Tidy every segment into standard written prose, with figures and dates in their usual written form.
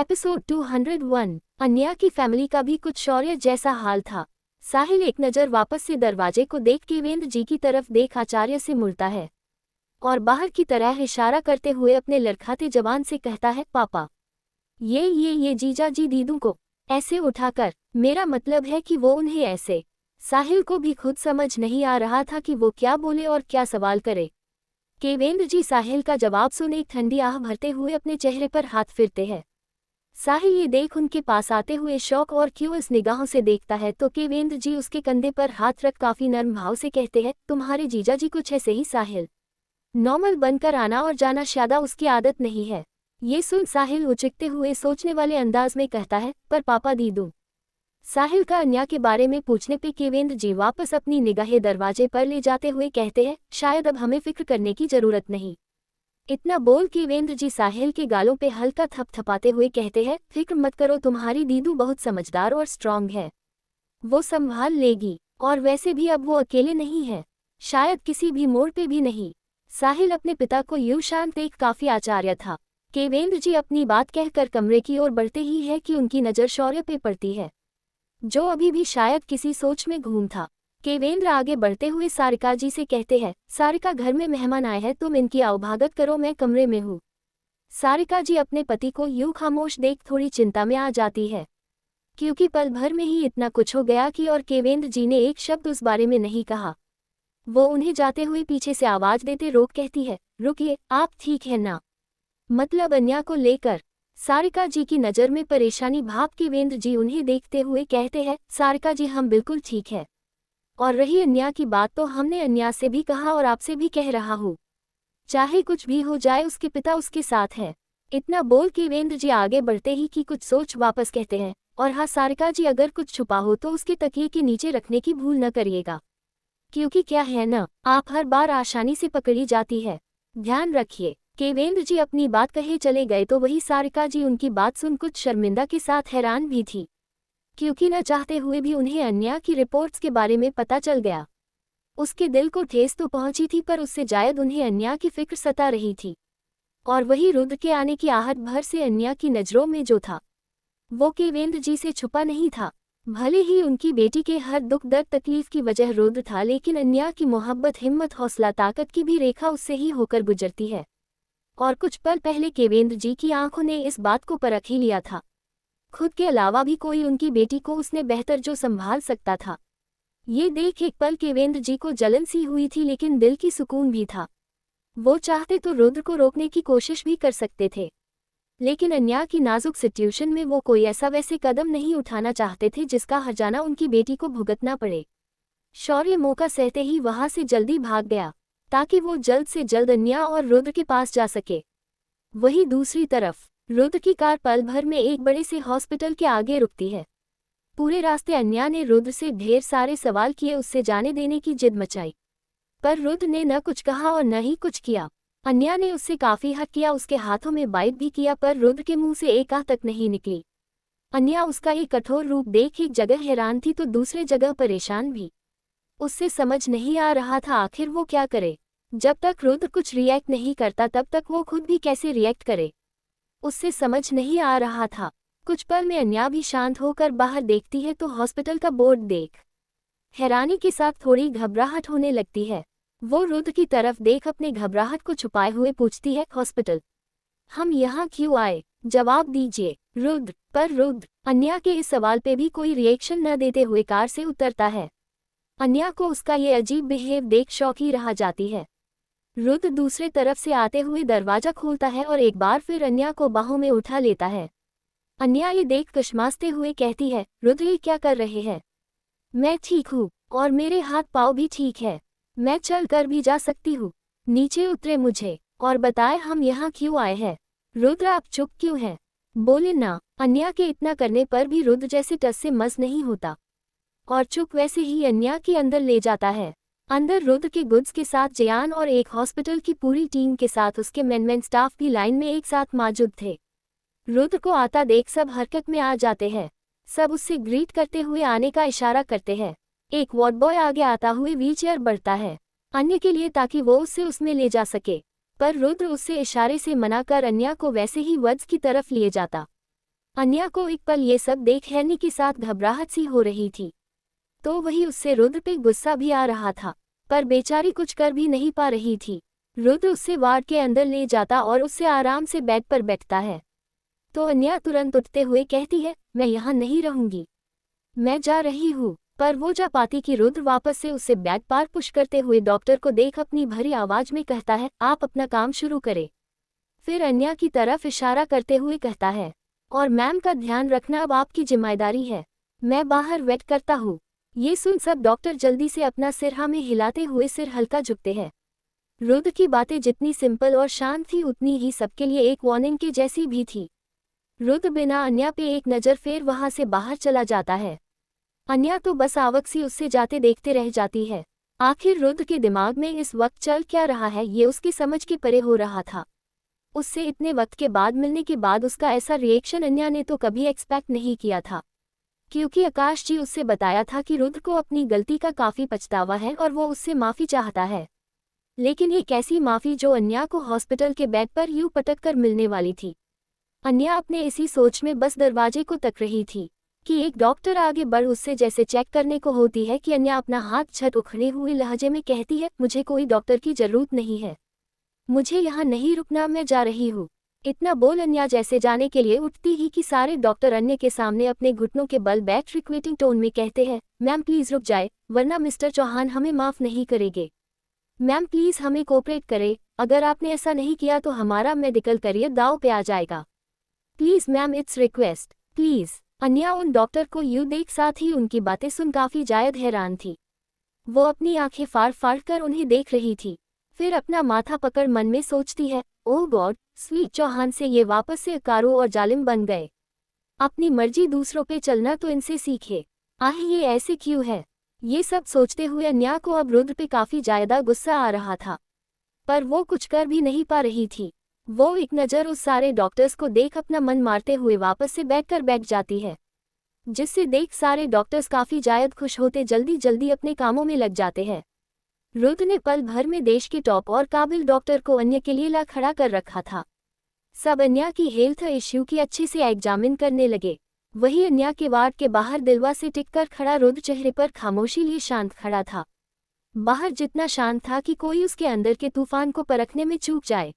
Episode 201। अन्या की family का भी कुछ शौर्य जैसा हाल था। साहिल एक नज़र वापस से दरवाजे को देख केवेंद्र जी की तरफ देख आचार्य से मुड़ता है और बाहर की तरह इशारा करते हुए अपने लड़खड़ाते जबान से कहता है, पापा। ये जीजा जी दीदू को ऐसे उठाकर, मेरा मतलब है कि वो उन्हें ऐसे। साहिल को भी खुद समझ नहीं आ रहा था कि वो क्या बोले और क्या सवाल करे। केवेंद्र जी साहिल का जवाब सुन एक ठंडी आह भरते हुए अपने चेहरे पर हाथ फिरते हैं। साहिल ये देख उनके पास आते हुए शौक और क्यूरियस निगाहों से देखता है तो केवेंद्र जी उसके कंधे पर हाथ रख काफी नर्म भाव से कहते हैं, तुम्हारे जीजा जी कुछ ऐसे ही साहिल। नॉर्मल बनकर आना और जाना शायद उसकी आदत नहीं है। ये सुन साहिल उचकते हुए सोचने वाले अंदाज में कहता है, पर पापा दीदू। साहिल का अन्या के बारे में पूछने पे केवेंद्र जी वापस अपनी निगाहें दरवाजे पर ले जाते हुए कहते हैं, शायद अब हमें फिक्र करने की जरूरत नहीं। इतना बोल केवेंद्र जी साहिल के गालों पे हल्का थपथपाते हुए कहते हैं, फिक्र मत करो, तुम्हारी दीदू बहुत समझदार और स्ट्रांग है। वो संभाल लेगी, और वैसे भी अब वो अकेले नहीं है, शायद किसी भी मोड़ पे भी नहीं। साहिल अपने पिता को यूं शांत देख काफी आचार्य था। केवेंद्र जी अपनी बात कहकर कमरे की ओर बढ़ते ही है कि उनकी नज़र शौर्य पे पड़ती है, जो अभी भी शायद किसी सोच में घूम था। केवेंद्र आगे बढ़ते हुए सारिका जी से कहते हैं, सारिका घर में मेहमान आए हैं, तुम इनकी आवभगत करो, मैं कमरे में हूँ। सारिका जी अपने पति को यूं खामोश देख थोड़ी चिंता में आ जाती है, क्योंकि पल भर में ही इतना कुछ हो गया कि और केवेंद्र जी ने एक शब्द उस बारे में नहीं कहा। वो उन्हें जाते हुए पीछे से आवाज देते रोक कहती है, रुकिए, आप ठीक है ना? मतलब अन्या को लेकर। सारिका जी की नज़र में परेशानी भाप केवेंद्र जी उन्हें देखते हुए कहते हैं, सारिका जी हम बिल्कुल ठीक है, और रही अन्या की बात तो हमने अन्या से भी कहा और आपसे भी कह रहा हूँ, चाहे कुछ भी हो जाए उसके पिता उसके साथ है। इतना बोल केवेंद्र जी आगे बढ़ते ही कि कुछ सोच वापस कहते हैं, और हाँ सारिका जी, अगर कुछ छुपा हो तो उसके तकिए के नीचे रखने की भूल न करिएगा, क्योंकि क्या है ना, आप हर बार आसानी से पकड़ी जाती है, ध्यान रखिए। केवेंद्र जी अपनी बात कहे चले गए तो वही सारिका जी उनकी बात सुन कुछ शर्मिंदा के साथ हैरान भी थी, क्योंकि न चाहते हुए भी उन्हें अन्या की रिपोर्ट्स के बारे में पता चल गया। उसके दिल को ठेस तो पहुंची थी, पर उससे जायद उन्हें अन्या की फिक्र सता रही थी। और वही रुद्र के आने की आहट भर से अन्या की नज़रों में जो था, वो केवेंद्र जी से छुपा नहीं था। भले ही उनकी बेटी के हर दुख दर्द तकलीफ की वजह रुद्र था, लेकिन अन्या की मोहब्बत, हिम्मत, हौसला, ताकत की भी रेखा उससे ही होकर गुजरती है। और कुछ पल पहले केवेंद्र जी की आंखों ने इस बात को परख ही लिया था। खुद के अलावा भी कोई उनकी बेटी को उसने बेहतर जो संभाल सकता था। ये देख एक पल केवेंद्र जी को जलन सी हुई थी, लेकिन दिल की सुकून भी था। वो चाहते तो रुद्र को रोकने की कोशिश भी कर सकते थे, लेकिन अन्या की नाजुक सिचुएशन में वो कोई ऐसा वैसे कदम नहीं उठाना चाहते थे जिसका हर्जाना उनकी बेटी को भुगतना पड़े। शौर्य मौका सहते ही वहां से जल्दी भाग गया, ताकि वो जल्द से जल्द अन्या और रुद्र के पास जा सके। वहीं दूसरी तरफ रुद्र की कार पल भर में एक बड़े से हॉस्पिटल के आगे रुकती है। पूरे रास्ते अन्या ने रुद्र से ढेर सारे सवाल किए, उससे जाने देने की जिद मचाई, पर रुद्र ने न कुछ कहा और न ही कुछ किया। अन्या ने उससे काफी हक किया, उसके हाथों में बाइट भी किया, पर रुद्र के मुंह से एक आह तक नहीं निकली। अन्या उसका ये कठोर रूप देख एक जगह हैरान थी तो दूसरे जगह परेशान भी। उससे समझ नहीं आ रहा था आखिर वो क्या करे। जब तक रुद्र कुछ रिएक्ट नहीं करता तब तक वो खुद भी कैसे रिएक्ट करे, उससे समझ नहीं आ रहा था। कुछ पल में अन्या भी शांत होकर बाहर देखती है तो हॉस्पिटल का बोर्ड देख हैरानी के साथ थोड़ी घबराहट होने लगती है। वो रुद्र की तरफ देख अपने घबराहट को छुपाए हुए पूछती है, हॉस्पिटल? हम यहाँ क्यों आए? जवाब दीजिए रुद्र। पर रुद्र अन्या के इस सवाल पे भी कोई रिएक्शन न देते हुए कार से उतरता है। अन्या को उसका ये अजीब बिहेव देख शौक ही रह जाती है। रुद्र दूसरे तरफ से आते हुए दरवाजा खोलता है और एक बार फिर अन्या को बाहों में उठा लेता है। अन्या ये देख कशमाते हुए कहती है, रुद्र ये क्या कर रहे हैं? मैं ठीक हूँ, और मेरे हाथ पाँव भी ठीक है, मैं चल कर भी जा सकती हूँ। नीचे उतरे मुझे और बताए हम यहाँ क्यों आए हैं। रुद्र आप चुप क्यों हैं? बोले ना। अन्या के इतना करने पर भी रुद्र जैसे टस से मस नहीं होता, और चुप वैसे ही अन्या के अंदर ले जाता है। अंदर रुद्र के गुड्स के साथ जयान और एक हॉस्पिटल की पूरी टीम के साथ उसके मैन स्टाफ भी लाइन में एक साथ मौजूद थे। रुद्र को आता देख सब हरकत में आ जाते हैं। सब उससे ग्रीट करते हुए आने का इशारा करते हैं। एक वार्ड बॉय आगे आता हुए व्हीलचेयर बढ़ता है अन्य के लिए, ताकि वो उससे उसमें ले जा सके, पर रुद्र उससे इशारे से मना कर अन्या को वैसे ही वज्र की तरफ लिए जाता। अन्या को एक पल ये सब देख हैनी के साथ घबराहट सी हो रही थी। तो वही उससे रुद्र पे गुस्सा भी आ रहा था, पर बेचारी कुछ कर भी नहीं पा रही थी। रुद्र उससे वार्ड के अंदर ले जाता और उससे आराम से बेड पर बैठता है। तो अन्या तुरंत उठते हुए कहती है, मैं यहाँ नहीं रहूंगी, मैं जा रही हूँ। पर वो जा पाती कि रुद्र वापस से उससे बैग पार पुश करते हुए डॉक्टर को देख अपनी भरी आवाज में कहता है, आप अपना काम शुरू करें। फिर अन्या की तरफ इशारा करते हुए कहता है, और मैम का ध्यान रखना अब आपकी जिम्मेदारी है, मैं बाहर वेट करता हूँ। ये सुन सब डॉक्टर जल्दी से अपना सिर हाँ में हिलाते हुए सिर हल्का झुकते हैं। रुद्र की बातें जितनी सिंपल और शांत थी उतनी ही सबके लिए एक वार्निंग के जैसी भी थी। रुद्र बिना अन्या पे एक नज़र फेर वहां से बाहर चला जाता है। अन्या तो बस आवक सी उससे जाते देखते रह जाती है। आखिर रुद्र के दिमाग में इस वक्त चल क्या रहा है ये उसकी समझ के परे हो रहा था। उससे इतने वक्त के बाद मिलने के बाद उसका ऐसा रिएक्शन अन्या ने तो कभी एक्सपेक्ट नहीं किया था, क्योंकि आकाश जी उससे बताया था कि रुद्र को अपनी गलती का काफ़ी पछतावा है और वो उससे माफ़ी चाहता है। लेकिन ये कैसी माफ़ी जो अन्या को हॉस्पिटल के बेड पर यूं पटक कर मिलने वाली थी। अन्या अपने इसी सोच में बस दरवाजे को तक रही थी कि एक डॉक्टर आगे बढ़ उससे जैसे चेक करने को होती है कि अन्या अपना हाथ छत उखड़े हुए लहजे में कहती है, मुझे कोई डॉक्टर की जरूरत नहीं है, मुझे यहाँ नहीं रुकना, मैं जा रही हूँ। इतना बोल अन्या जैसे जाने के लिए उठती ही कि सारे डॉक्टर अन्य के सामने अपने घुटनों के बल बैठ रिक्वेटिंग टोन में कहते हैं, मैम प्लीज रुक जाए, वरना मिस्टर चौहान हमें माफ नहीं करेंगे। मैम प्लीज हमें कोऑपरेट करें, अगर आपने ऐसा नहीं किया तो हमारा मेडिकल करियर दांव पे आ जाएगा। Please ma'am, it's request, please. Anya उन डॉक्टर को यूं देख साथ ही उनकी बातें सुन काफी ज्यादा हैरान थी। वो अपनी आंखें फाड़ फाड़ कर उन्हें देख रही थी, फिर अपना माथा पकड़ मन में सोचती है, ओह गॉड, स्वीट चौहान से ये वापस से अकारो और जालिम बन गए। अपनी मर्जी दूसरों पे चलना तो इनसे सीखे, आह ये ऐसे क्यों है। ये सब सोचते हुए अन्या को अब रुद्र पे काफी ज्यादा गुस्सा आ रहा था, पर वो कुछ कर भी नहीं पा रही थी। वो एक नज़र उस सारे डॉक्टर्स को देख अपना मन मारते हुए वापस से बैठ जाती है, जिससे देख सारे डॉक्टर्स काफी ज्यादा खुश होते जल्दी जल्दी अपने कामों में लग जाते हैं। रुद्र ने पल भर में देश के टॉप और काबिल डॉक्टर को अन्य के लिए ला खड़ा कर रखा था। सब अन्या की हेल्थ इश्यू की अच्छे से एग्जामिन करने लगे। वही अन्या के वार्ड के बाहर दिलवा से टिककर खड़ा रुद्र चेहरे पर खामोशी लिए शांत खड़ा था। बाहर जितना शांत था कि कोई उसके अंदर के तूफान को परखने में चूक जाए।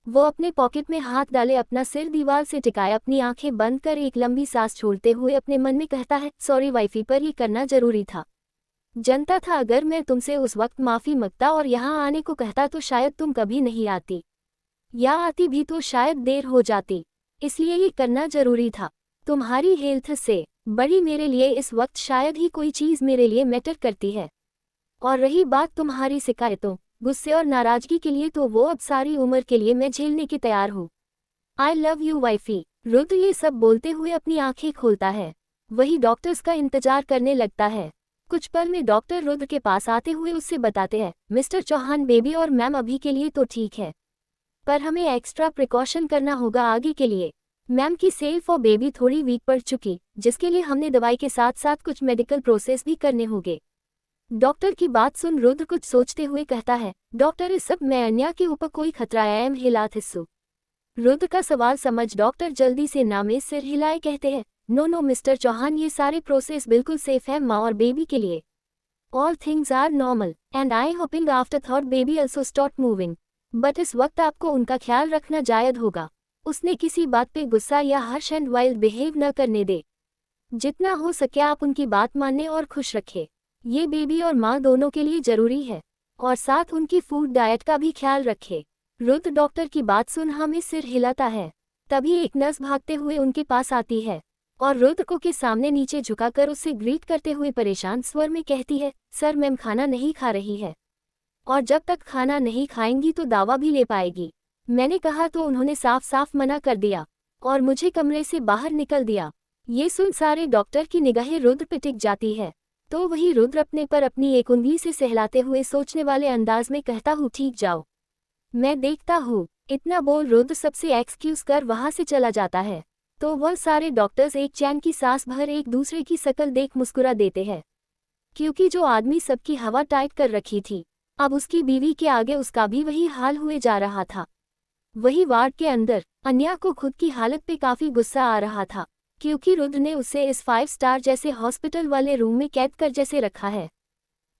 वो अपने पॉकेट में हाथ डाले अपना सिर दीवार से टिकाए अपनी आंखें बंद कर एक लंबी सांस छोड़ते हुए अपने मन में कहता है, सॉरी वाइफी, पर ये करना जरूरी था। जनता था अगर मैं तुमसे उस वक्त माफ़ी मांगता और यहाँ आने को कहता तो शायद तुम कभी नहीं आती, या आती भी तो शायद देर हो जाती, इसलिए ये करना जरूरी था। तुम्हारी हेल्थ से बड़ी मेरे लिए इस वक्त शायद ही कोई चीज़ मेरे लिए मैटर करती है। और रही बात तुम्हारी शिकायतों, गुस्से और नाराजगी के लिए, तो वो अब सारी उम्र के लिए मैं झेलने की तैयार हूँ। I love you wifey. Rudra ये सब बोलते हुए अपनी आंखें खोलता है। वही डॉक्टर्स का इंतजार करने लगता है। कुछ पल में डॉक्टर रुद्र के पास आते हुए उससे बताते हैं, मिस्टर चौहान, बेबी और मैम अभी के लिए तो ठीक है, पर हमें एक्स्ट्रा प्रिकॉशन करना होगा आगे के लिए। मैम की सेल्फ और बेबी थोड़ी वीक पड़ चुकी, जिसके लिए हमने दवाई के साथ साथ कुछ मेडिकल प्रोसेस भी करने होंगे। डॉक्टर की बात सुन रुद्र कुछ सोचते हुए कहता है, डॉक्टर इस सब में अन्या के ऊपर कोई खतरा है? एम हिलात हिस्सू। रुद्र का सवाल समझ डॉक्टर जल्दी से ना में सिर हिलाए कहते हैं, नो नो मिस्टर चौहान, ये सारे प्रोसेस बिल्कुल सेफ है माँ और बेबी के लिए। All things are normal and I hoping after third baby also stop moving, but इस वक्त आपको उनका ख्याल रखना जायज होगा। उसने किसी बात पे गुस्सा या हर्ष एंड वाइल्ड बिहेव न करने दे। जितना हो सके आप उनकी बात मानने और खुश रखें। ये बेबी और माँ दोनों के लिए जरूरी है, और साथ उनकी फूड डाइट का भी ख्याल रखें। रुद्र डॉक्टर की बात सुन हमें सिर हिलाता है। तभी एक नर्स भागते हुए उनके पास आती है और रुद्र को के सामने नीचे झुकाकर उससे ग्रीट करते हुए परेशान स्वर में कहती है, सर मैम खाना नहीं खा रही है, और जब तक खाना नहीं खाएंगी तो दावा भी ले पाएगी। मैंने कहा तो उन्होंने साफ साफ मना कर दिया और मुझे कमरे से बाहर निकल दिया। ये सुन सारे डॉक्टर की निगाहें रुद्र पे टिक जाती है। तो वही रुद्र अपने पर अपनी एक उंगली से सहलाते हुए सोचने वाले अंदाज में कहता हूँ, ठीक जाओ, मैं देखता हूँ। इतना बोल रुद्र सबसे एक्सक्यूज कर वहां से चला जाता है। तो वह सारे डॉक्टर्स एक चैन की सांस भर एक दूसरे की शक्ल देख मुस्कुरा देते हैं, क्योंकि जो आदमी सबकी हवा टाइट कर रखी थी, अब उसकी बीवी के आगे उसका भी वही हाल हुए जा रहा था। वही वार्ड के अंदर अन्या को खुद की हालत पे काफी गुस्सा आ रहा था, क्योंकि रुद्र ने उसे इस 5 स्टार जैसे हॉस्पिटल वाले रूम में कैद कर जैसे रखा है।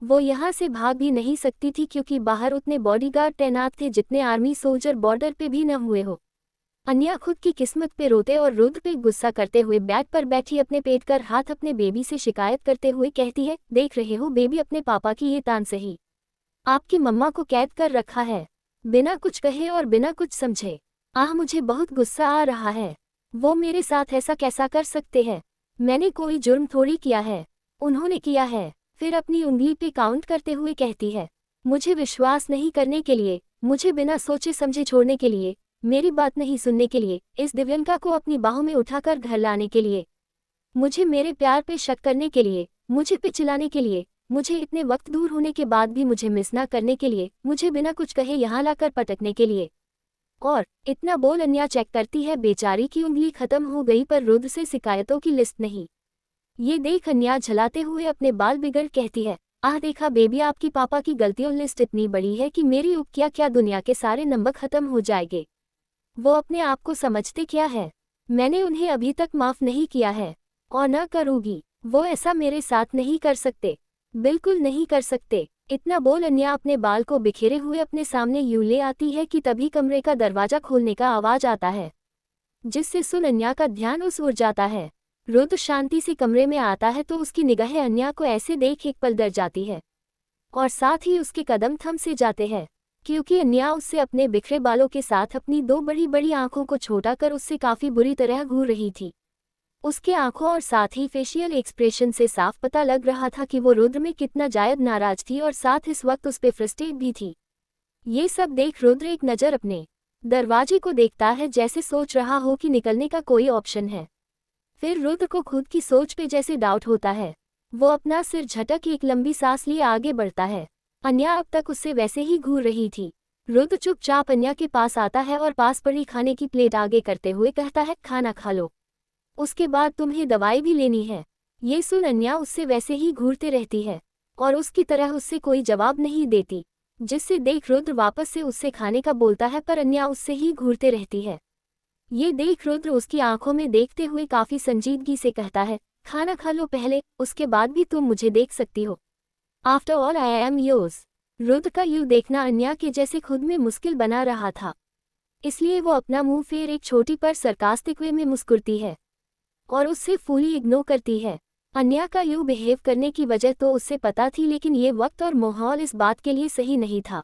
वो यहाँ से भाग भी नहीं सकती थी क्योंकि बाहर उतने बॉडीगार्ड तैनात थे जितने आर्मी सोल्जर बॉर्डर पे भी न हुए हो। अन्या खुद की किस्मत पे रोते और रुद्र पे गुस्सा करते हुए बेड पर बैठी अपने पेट कर हाथ अपने बेबी से शिकायत करते हुए कहती है, देख रहे हो बेबी, अपने पापा की ये तानसेही, आपकी मम्मा को कैद कर रखा है, बिना कुछ कहे और बिना कुछ समझे। मुझे बहुत गुस्सा आ रहा है। वो मेरे साथ ऐसा कैसा कर सकते हैं? मैंने कोई जुर्म थोड़ी किया है, उन्होंने किया है। फिर अपनी उंगली पे काउंट करते हुए कहती है, मुझे विश्वास नहीं करने के लिए, मुझे बिना सोचे समझे छोड़ने के लिए, मेरी बात नहीं सुनने के लिए, इस दिव्यंका को अपनी बाहों में उठाकर घर लाने के लिए, मुझे मेरे प्यार पे शक करने के लिए, मुझे पे चिल्लाने के लिए, मुझे इतने वक्त दूर होने के बाद भी मुझे मिस ना करने के लिए, मुझे बिना कुछ कहे यहाँ लाकर पटकने के लिए। और इतना बोल अन्या चेक करती है, बेचारी की उंगली खत्म हो गई पर रुद्र से शिकायतों की लिस्ट नहीं। ये देख अन्या झलाते हुए अपने बाल बिगड़ कहती है, देखा बेबी, आपकी पापा की गलतियों लिस्ट इतनी बड़ी है कि मेरी क्या क्या दुनिया के सारे नंबर खत्म हो जाएंगे। वो अपने आप को समझते क्या है? मैंने उन्हें अभी तक माफ नहीं किया है और न करूँगी। वो ऐसा मेरे साथ नहीं कर सकते, बिल्कुल नहीं कर सकते। इतना बोल अन्या अपने बाल को बिखेरे हुए अपने सामने यूं ले आती है कि तभी कमरे का दरवाजा खोलने का आवाज आता है, जिससे सुन अन्या का ध्यान उस ओर जाता है। रुद्र शांति से कमरे में आता है तो उसकी निगाहें अन्या को ऐसे देख एक पल डर जाती है और साथ ही उसके कदम थम से जाते हैं, क्योंकि अन्या उससे अपने बिखरे बालों के साथ अपनी 2 बड़ी बड़ी आंखों को छोटा कर उससे काफी बुरी तरह घूर रही थी। उसके आंखों और साथ ही फेशियल एक्सप्रेशन से साफ पता लग रहा था कि वो रुद्र में कितना जायद नाराज थी और साथ इस वक्त उस पे फ्रस्ट्रेट भी थी। ये सब देख रुद्र एक नज़र अपने दरवाजे को देखता है, जैसे सोच रहा हो कि निकलने का कोई ऑप्शन है। फिर रुद्र को खुद की सोच पे जैसे डाउट होता है। वो अपना सिर झटक एक लंबी सांस लिए आगे बढ़ता है। अन्या अब तक उससे वैसे ही घूर रही थी। रुद्र चुपचाप अन्या के पास आता है और पास पड़ी खाने की प्लेट आगे करते हुए कहता है, खाना खा लो, उसके बाद तुम्हें दवाई भी लेनी है। ये सुन अन्या उससे वैसे ही घूरते रहती है और उसकी तरह उससे कोई जवाब नहीं देती, जिससे देख रुद्र वापस से उससे खाने का बोलता है पर अन्या उससे ही घूरते रहती है। ये देख रुद्र उसकी आंखों में देखते हुए काफी संजीदगी से कहता है, खाना खा लो पहले, उसके बाद भी तुम मुझे देख सकती हो। After all I am yours. Rudra का यूं देखना अन्या के जैसे खुद में मुश्किल बना रहा था, इसलिए वो अपना मुंह फेर एक छोटी पर सरकास्टिक वे में मुस्कुरती है और उससे फुली इग्नोर करती है। अन्या का यूं बिहेव करने की वजह तो उससे पता थी, लेकिन ये वक्त और माहौल इस बात के लिए सही नहीं था।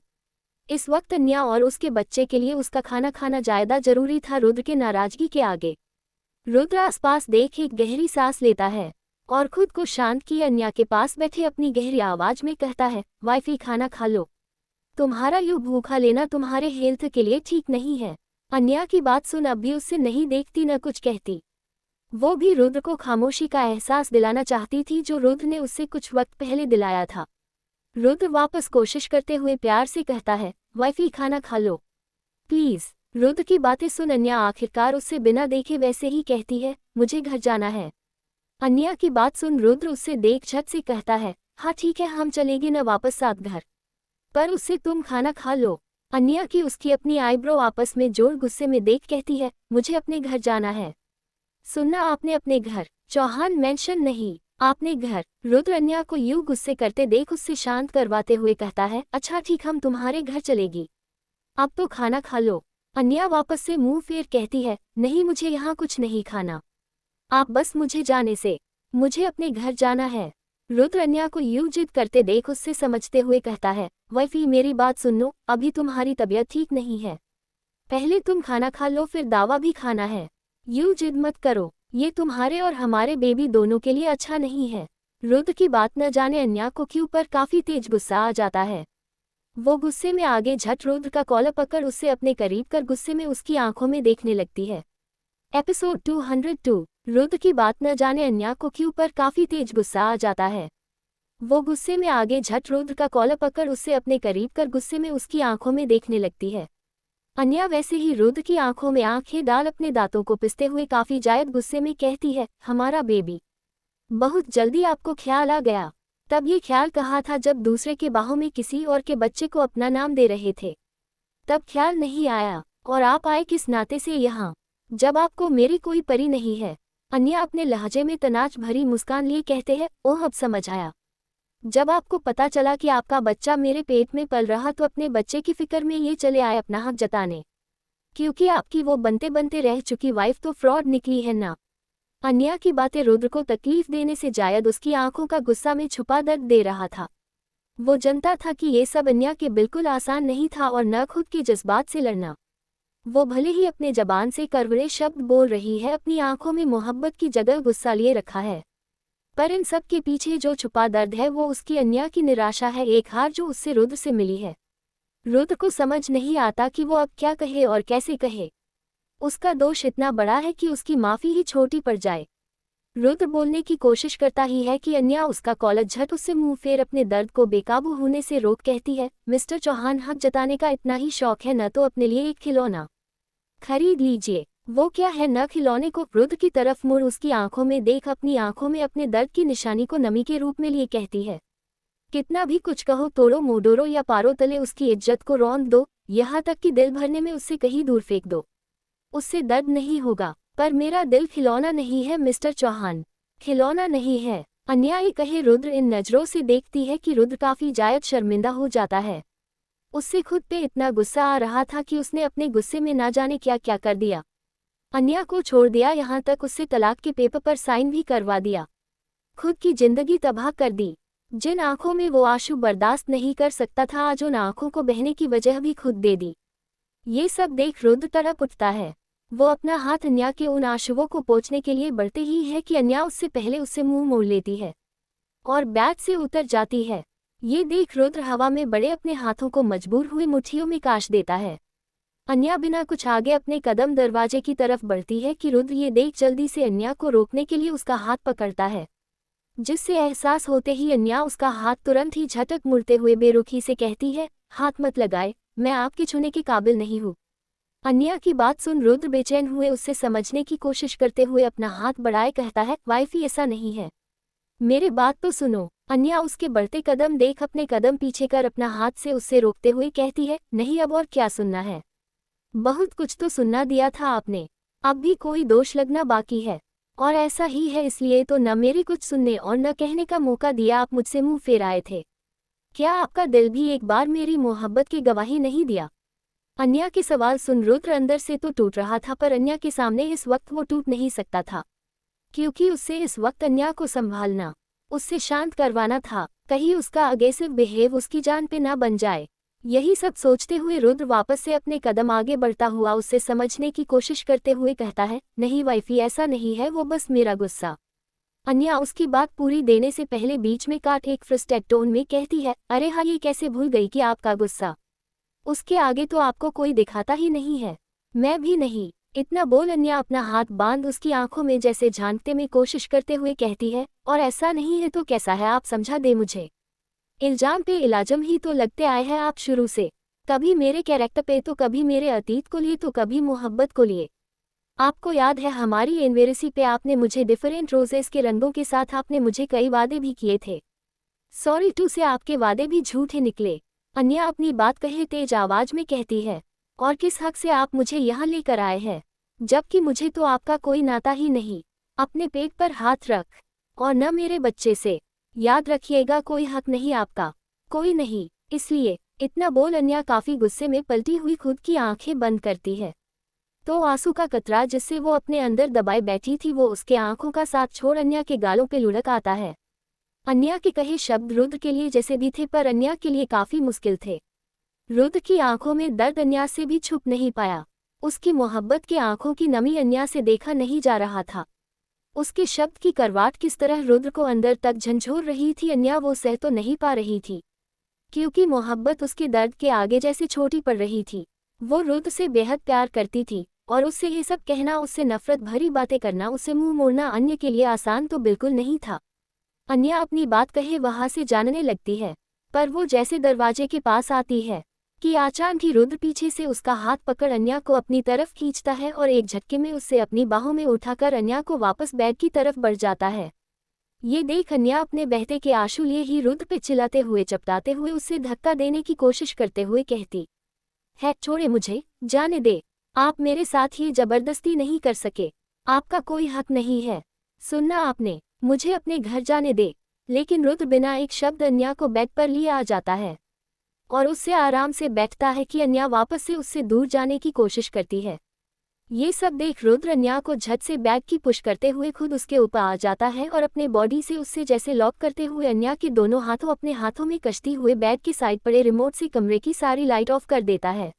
इस वक्त अन्या और उसके बच्चे के लिए उसका खाना खाना ज्यादा जरूरी था रुद्र के नाराजगी के आगे। रुद्र आसपास देख एक गहरी सांस लेता है और खुद को शांत किए अन्या के पास बैठे अपनी गहरी आवाज में कहता है, वाइफी खाना खा लो, तुम्हारा यूं भूखा लेना तुम्हारे हेल्थ के लिए ठीक नहीं है। अन्या की बात सुन अब भी उससे नहीं देखती न कुछ कहती। वो भी रुद्र को खामोशी का एहसास दिलाना चाहती थी जो रुद्र ने उससे कुछ वक्त पहले दिलाया था। रुद्र वापस कोशिश करते हुए प्यार से कहता है, वाइफी खाना खा लो प्लीज। रुद्र की बातें सुन अन्या आखिरकार उससे बिना देखे वैसे ही कहती है, मुझे घर जाना है। अन्या की बात सुन रुद्र उससे देख झट से कहता है, हाँ ठीक है, हम चलेंगे न वापस साथ घर, पर उससे तुम खाना खा लो। अन्या की उसकी अपनी आईब्रो आपस में जोड़ गुस्से में देख कहती है, मुझे अपने घर जाना है। सुनना आपने अपने घर, चौहान मेंशन नहीं, आपने घर। रुद्र अन्या को यूं गुस्से करते देख उससे शांत करवाते हुए कहता है, अच्छा ठीक, हम तुम्हारे घर चलेगी, अब तो खाना खा लो। अन्या वापस से मुंह फेर कहती है, नहीं मुझे यहाँ कुछ नहीं खाना, आप बस मुझे जाने से, मुझे अपने घर जाना है। रुद्र अन्या को यूं जिद करते देख उससे समझते हुए कहता है, वाइफी मेरी बात सुन लो, अभी तुम्हारी तबीयत ठीक नहीं है, पहले तुम खाना खा लो फिर दावा भी खाना है। यूं जिद मत करो, ये तुम्हारे और हमारे बेबी दोनों के लिए अच्छा नहीं है। रुद्र की बात न जाने अन्या को क्यों पर काफी तेज गुस्सा आ जाता है। वो गुस्से में आगे झट रुद्र का कॉलर पकड़ उससे अपने करीब कर गुस्से में उसकी आंखों में देखने लगती है। एपिसोड 202। रुद्र की बात न जाने अन्या को क्यों पर काफी तेज गुस्सा आ जाता है। वो गुस्से में आगे झट रुद्र का कॉलर पकड़ उससे अपने करीब कर गुस्से में उसकी आंखों में देखने लगती है। अन्या वैसे ही रुद्र की आंखों में आंखें डाल अपने दांतों को पिसते हुए काफी जायद गुस्से में कहती है, हमारा बेबी, बहुत जल्दी आपको ख्याल आ गया। तब ये ख्याल कहा था जब दूसरे के बाहों में किसी और के बच्चे को अपना नाम दे रहे थे, तब ख्याल नहीं आया। और आप आए किस नाते से यहाँ, जब आपको मेरी कोई परी नहीं है। अन्या अपने लहजे में तनाच भरी मुस्कान लिए कहते हैं, ओह अब समझ आया। जब आपको पता चला कि आपका बच्चा मेरे पेट में पल रहा तो अपने बच्चे की फिक्र में ये चले आए अपना हक जताने, क्योंकि आपकी वो बनते बनते रह चुकी वाइफ तो फ्रॉड निकली है ना। अन्या की बातें रुद्र को तकलीफ देने से जायद उसकी आंखों का गुस्सा में छुपा दर्द दे रहा था। वो जानता था कि ये सब अन्या के बिल्कुल आसान नहीं था और न खुद के जज्बात से लड़ना। वो भले ही अपने जबान से करवरे शब्द बोल रही है, अपनी आंखों में मोहब्बत की जगह गुस्सा लिए रखा है, पर इन सब के पीछे जो छुपा दर्द है वो उसकी अन्या की निराशा है, एक हार जो उससे रुद्र से मिली है। रुद्र को समझ नहीं आता कि वो अब क्या कहे और कैसे कहे। उसका दोष इतना बड़ा है कि उसकी माफ़ी ही छोटी पड़ जाए। रुद्र बोलने की कोशिश करता ही है कि अन्या उसका कॉलर झट उससे मुंह फेर अपने दर्द को बेकाबू होने से रोक कहती है, मिस्टर चौहान हक जताने का इतना ही शौक है न तो अपने लिए एक खिलौना खरीद लीजिए। वो क्या है न खिलौने को। रुद्र की तरफ मुड़ उसकी आंखों में देख अपनी आंखों में अपने दर्द की निशानी को नमी के रूप में लिए कहती है, कितना भी कुछ कहो तोड़ो मोडोरो या पारो तले उसकी इज्जत को रौंद दो, यहाँ तक कि दिल भरने में उससे कहीं दूर फेंक दो, उससे दर्द नहीं होगा। पर मेरा दिल खिलौना नहीं है मिस्टर चौहान, खिलौना नहीं है। अन्याय कहे रुद्र इन नजरों से देखती है कि रुद्र काफी जायद शर्मिंदा हो जाता है। उससे खुद पे इतना गुस्सा आ रहा था कि उसने अपने गुस्से में ना जाने क्या क्या कर दिया। अन्या को छोड़ दिया, यहाँ तक उससे तलाक के पेपर पर साइन भी करवा दिया, खुद की जिंदगी तबाह कर दी। जिन आंखों में वो आंसू बर्दाश्त नहीं कर सकता था आज उन आंखों को बहने की वजह भी खुद दे दी। ये सब देख रुद्र तड़प उठता है। वो अपना हाथ अन्या के उन आंसुओं को पोंछने के लिए बढ़ते ही है कि अन्या उससे पहले उससे मुंह मोड़ लेती है और बैग से उतर जाती है। ये देख रुद्र हवा में बड़े अपने हाथों को मजबूर हुए मुट्ठियों में काश देता है। अन्या बिना कुछ आगे अपने कदम दरवाजे की तरफ बढ़ती है कि रुद्र ये देख जल्दी से अन्या को रोकने के लिए उसका हाथ पकड़ता है, जिससे एहसास होते ही अन्या उसका हाथ तुरंत ही झटक मुड़ते हुए बेरुखी से कहती है, हाथ मत लगाए, मैं आपके छूने के काबिल नहीं हूँ। अन्या की बात सुन रुद्र बेचैन हुए उससे समझने की कोशिश करते हुए अपना हाथ बढ़ाए कहता है, वाइफी ऐसा नहीं है, मेरे बात तो सुनो। अन्या उसके बढ़ते कदम देख अपने कदम पीछे कर अपना हाथ से उससे रोकते हुए कहती है, नहीं अब और क्या सुनना है, बहुत कुछ तो सुनना दिया था आपने, अब भी कोई दोष लगना बाकी है, और ऐसा ही है इसलिए तो न मेरी कुछ सुनने और न कहने का मौका दिया, आप मुझसे मुंह फेर आए थे। क्या आपका दिल भी एक बार मेरी मोहब्बत की गवाही नहीं दिया? अन्या के सवाल सुन रुद्र अंदर से तो टूट रहा था, पर अन्या के सामने इस वक्त वो टूट नहीं सकता था, क्योंकि उससे इस वक्त अन्या को संभालना, उससे शांत करवाना था, कहीं उसका अगेसिव बिहेव उसकी जान पे ना बन जाए। यही सब सोचते हुए रुद्र वापस से अपने कदम आगे बढ़ता हुआ उससे समझने की कोशिश करते हुए कहता है, नहीं वाइफी ऐसा नहीं है, वो बस मेरा गुस्सा। अन्या उसकी बात पूरी देने से पहले बीच में काट एक फ्रस्ट्रेटेड टोन में कहती है, अरे हाँ ये कैसे भूल गई कि आपका गुस्सा उसके आगे तो आपको कोई दिखाता ही नहीं है, मैं भी नहीं। इतना बोल अन्या अपना हाथ बांध उसकी आंखों में जैसे झांकते में कोशिश करते हुए कहती है, और ऐसा नहीं है तो कैसा है, आप समझा दे मुझे। इल्जाम पे इलाजम ही तो लगते आए हैं आप शुरू से, कभी मेरे कैरेक्टर पे तो कभी मेरे अतीत को लिए तो कभी मोहब्बत को लिए। आपको याद है हमारी एनिवर्सरी पे आपने मुझे डिफरेंट रोजेस के रंगों के साथ आपने मुझे कई वादे भी किए थे, सॉरी टू से आपके वादे भी झूठे निकले। अन्या अपनी बात कहे तेज आवाज में कहती है, और किस हक से आप मुझे यहाँ लेकर आए हैं, जबकि मुझे तो आपका कोई नाता ही नहीं। अपने पेट पर हाथ रख, और न मेरे बच्चे से, याद रखिएगा कोई हक नहीं आपका, कोई नहीं। इसलिए इतना बोल अन्या काफी गुस्से में पलटी हुई खुद की आंखें बंद करती है, तो आंसू का कतरा जिससे वो अपने अंदर दबाए बैठी थी वो उसके आंखों का साथ छोड़ अन्या के गालों पे लुढ़क आता है। अन्या के कहे शब्द रुद्र के लिए जैसे भी थे पर अन्या के लिए काफी मुश्किल थे। रुद्र की आंखों में दर्द अन्या से भी छुप नहीं पाया, उसकी मोहब्बत की आंखों की नमी अन्या से देखा नहीं जा रहा था। उसके शब्द की करवाट किस तरह रुद्र को अंदर तक झंझोर रही थी अन्या वो सह तो नहीं पा रही थी, क्योंकि मोहब्बत उसके दर्द के आगे जैसे छोटी पड़ रही थी। वो रुद्र से बेहद प्यार करती थी, और उससे ये सब कहना, उससे नफरत भरी बातें करना, उससे मुंह मोड़ना अन्य के लिए आसान तो बिल्कुल नहीं था। अन्या अपनी बात कहे वहां से जानने लगती है, पर वो जैसे दरवाजे के पास आती है कि अचानक ही रुद्र पीछे से उसका हाथ पकड़ अन्या को अपनी तरफ खींचता है और एक झटके में उससे अपनी बाहों में उठाकर अन्या को वापस बेड की तरफ बढ़ जाता है। ये देख अन्या अपने बहते के आंसू लिए ही रुद्र पे चिल्लाते हुए चपटाते हुए उससे धक्का देने की कोशिश करते हुए कहती है, छोड़े मुझे, जाने दे, आप मेरे साथ ये जबरदस्ती नहीं कर सके। आपका कोई हक नहीं है। सुनना आपने, मुझे अपने घर जाने दे। लेकिन रुद्र बिना एक शब्द अन्या को बेड पर लिए आ जाता है और उससे आराम से बैठता है कि अन्या वापस से उससे दूर जाने की कोशिश करती है। ये सब देख रुद्र अन्या को झट से बैग की पुश करते हुए खुद उसके ऊपर आ जाता है और अपने बॉडी से उससे जैसे लॉक करते हुए अन्या के दोनों हाथों अपने हाथों में कसती हुए बेड की साइड पड़े रिमोट से कमरे की सारी लाइट ऑफ कर देता है।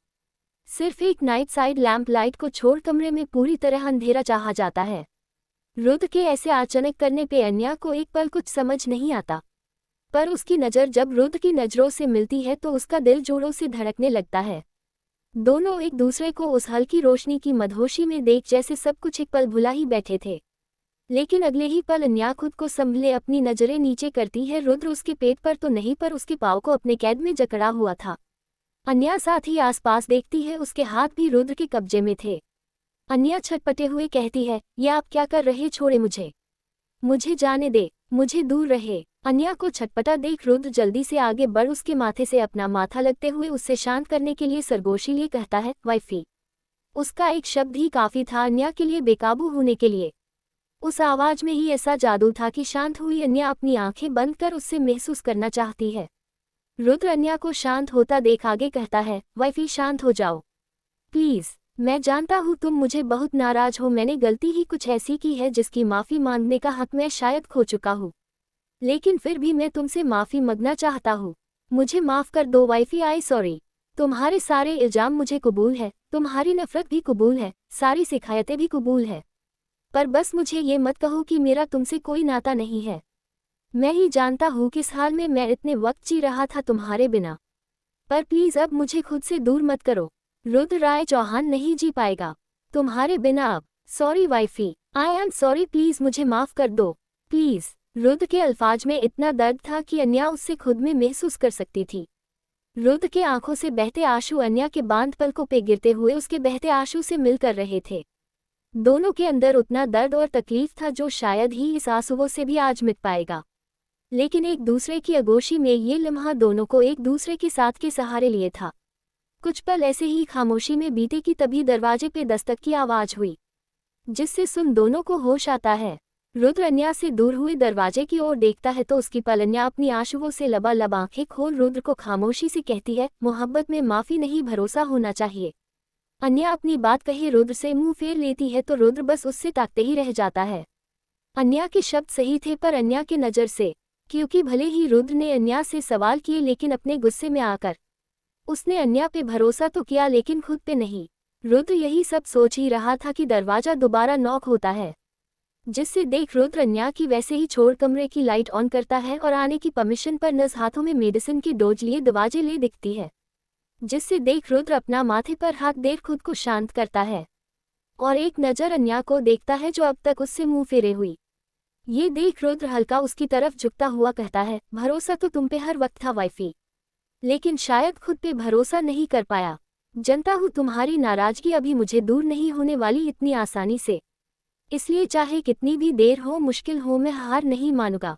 सिर्फ एक नाइट साइड लैंप लाइट को छोड़ कमरे में पूरी तरह अंधेरा चाहा जाता है। रुद्र के ऐसे अचानक करने पे अन्या को एक पल कुछ समझ नहीं आता, पर उसकी नज़र जब रुद्र की नज़रों से मिलती है तो उसका दिल जोरों से धड़कने लगता है। दोनों एक दूसरे को उस हल्की रोशनी की मदहोशी में देख जैसे सब कुछ एक पल भुला ही बैठे थे। लेकिन अगले ही पल अन्या खुद को संभले अपनी नज़रें नीचे करती है। रुद्र उसके पेट पर तो नहीं पर उसके पाँव को अपने कैद में जकड़ा हुआ था। अन्या साथ ही आसपास देखती है, उसके हाथ भी रुद्र के कब्जे में थे। अन्या छटपटे हुए कहती है, ये आप क्या कर रहे, छोड़े मुझे जाने दे, मुझे दूर रहे। अन्या को छटपटा देख रुद्र जल्दी से आगे बढ़ उसके माथे से अपना माथा लगते हुए उससे शांत करने के लिए सरगोशी लिए कहता है, वाइफी। उसका एक शब्द ही काफी था अन्या के लिए बेकाबू होने के लिए। उस आवाज में ही ऐसा जादू था कि शांत हुई अन्या अपनी आंखें बंद कर उससे महसूस करना चाहती है। रुद्र अन्या को शांत होता देख आगे कहता है, वाइफी शांत हो जाओ प्लीज। मैं जानता हूँ तुम मुझे बहुत नाराज हो, मैंने गलती ही कुछ ऐसी की है जिसकी माफ़ी मांगने का हक मैं शायद खो चुका हूँ, लेकिन फिर भी मैं तुमसे माफ़ी मांगना चाहता हूँ। मुझे माफ़ कर दो वाइफी, आई सॉरी। तुम्हारे सारे इल्ज़ाम मुझे कबूल है, तुम्हारी नफ़रत भी कबूल है, सारी शिकायतें भी कबूल है, पर बस मुझे ये मत कहो कि मेरा तुमसे कोई नाता नहीं है। मैं ही जानता हूँ किस हाल में मैं इतने वक्त जी रहा था तुम्हारे बिना, पर प्लीज़ अब मुझे खुद से दूर मत करो। रुद्र राय चौहान नहीं जी पाएगा तुम्हारे बिना अब। Sorry wifey, I am sorry, please मुझे माफ़ कर दो प्लीज़। रुद्र के अल्फाज में इतना दर्द था कि अन्या उससे खुद में महसूस कर सकती थी। रुद्र के आंखों से बहते आंसू अन्या के बांध पलकों पे गिरते हुए उसके बहते आंसू से मिलकर रहे थे। दोनों के अंदर उतना दर्द और तकलीफ था जो शायद ही इस आंसुओं से भी आज मिट पाएगा। लेकिन एक दूसरे की आगोशी में ये लम्हा दोनों को एक दूसरे के साथ के सहारे लिए था। कुछ पल ऐसे ही खामोशी में बीते कि तभी दरवाजे पे दस्तक की आवाज़ हुई, जिससे सुन दोनों को होश आता है। रुद्र अन्या से दूर हुए दरवाजे की ओर देखता है तो उसकी पल अन्या अपनी आंसुओं से लबालब आंखें खोल रुद्र को खामोशी से कहती है, मोहब्बत में माफ़ी नहीं, भरोसा होना चाहिए। अन्या अपनी बात कहे रुद्र से मुंह फेर लेती है तो रुद्र बस उससे ताकते ही रह जाता है। अन्या के शब्द सही थे पर अन्या के नज़र से, क्योंकि भले ही रुद्र ने अन्या से सवाल किए लेकिन अपने गुस्से में आकर उसने अन्या पे भरोसा तो किया लेकिन खुद पे नहीं। रुद्र यही सब सोच ही रहा था कि दरवाज़ा दोबारा नॉक होता है, जिससे देख रुद्र अन्या की वैसे ही छोड़ कमरे की लाइट ऑन करता है और आने की परमिशन पर नर्स हाथों में मेडिसिन की डोज लिए दरवाजे ले दिखती है, जिससे देख रुद्र अपना माथे पर हाथ देर खुद को शांत करता है और एक नज़र अन्या को देखता है जो अब तक उससे मुंह फेरे हुई। ये देख रुद्र हल्का उसकी तरफ झुकता हुआ कहता है, भरोसा तो तुम पे हर वक्त था वाइफी, लेकिन शायद खुद पे भरोसा नहीं कर पाया। जानता हूँ तुम्हारी नाराज़गी अभी मुझे दूर नहीं होने वाली इतनी आसानी से, इसलिए चाहे कितनी भी देर हो, मुश्किल हो, मैं हार नहीं मानूंगा।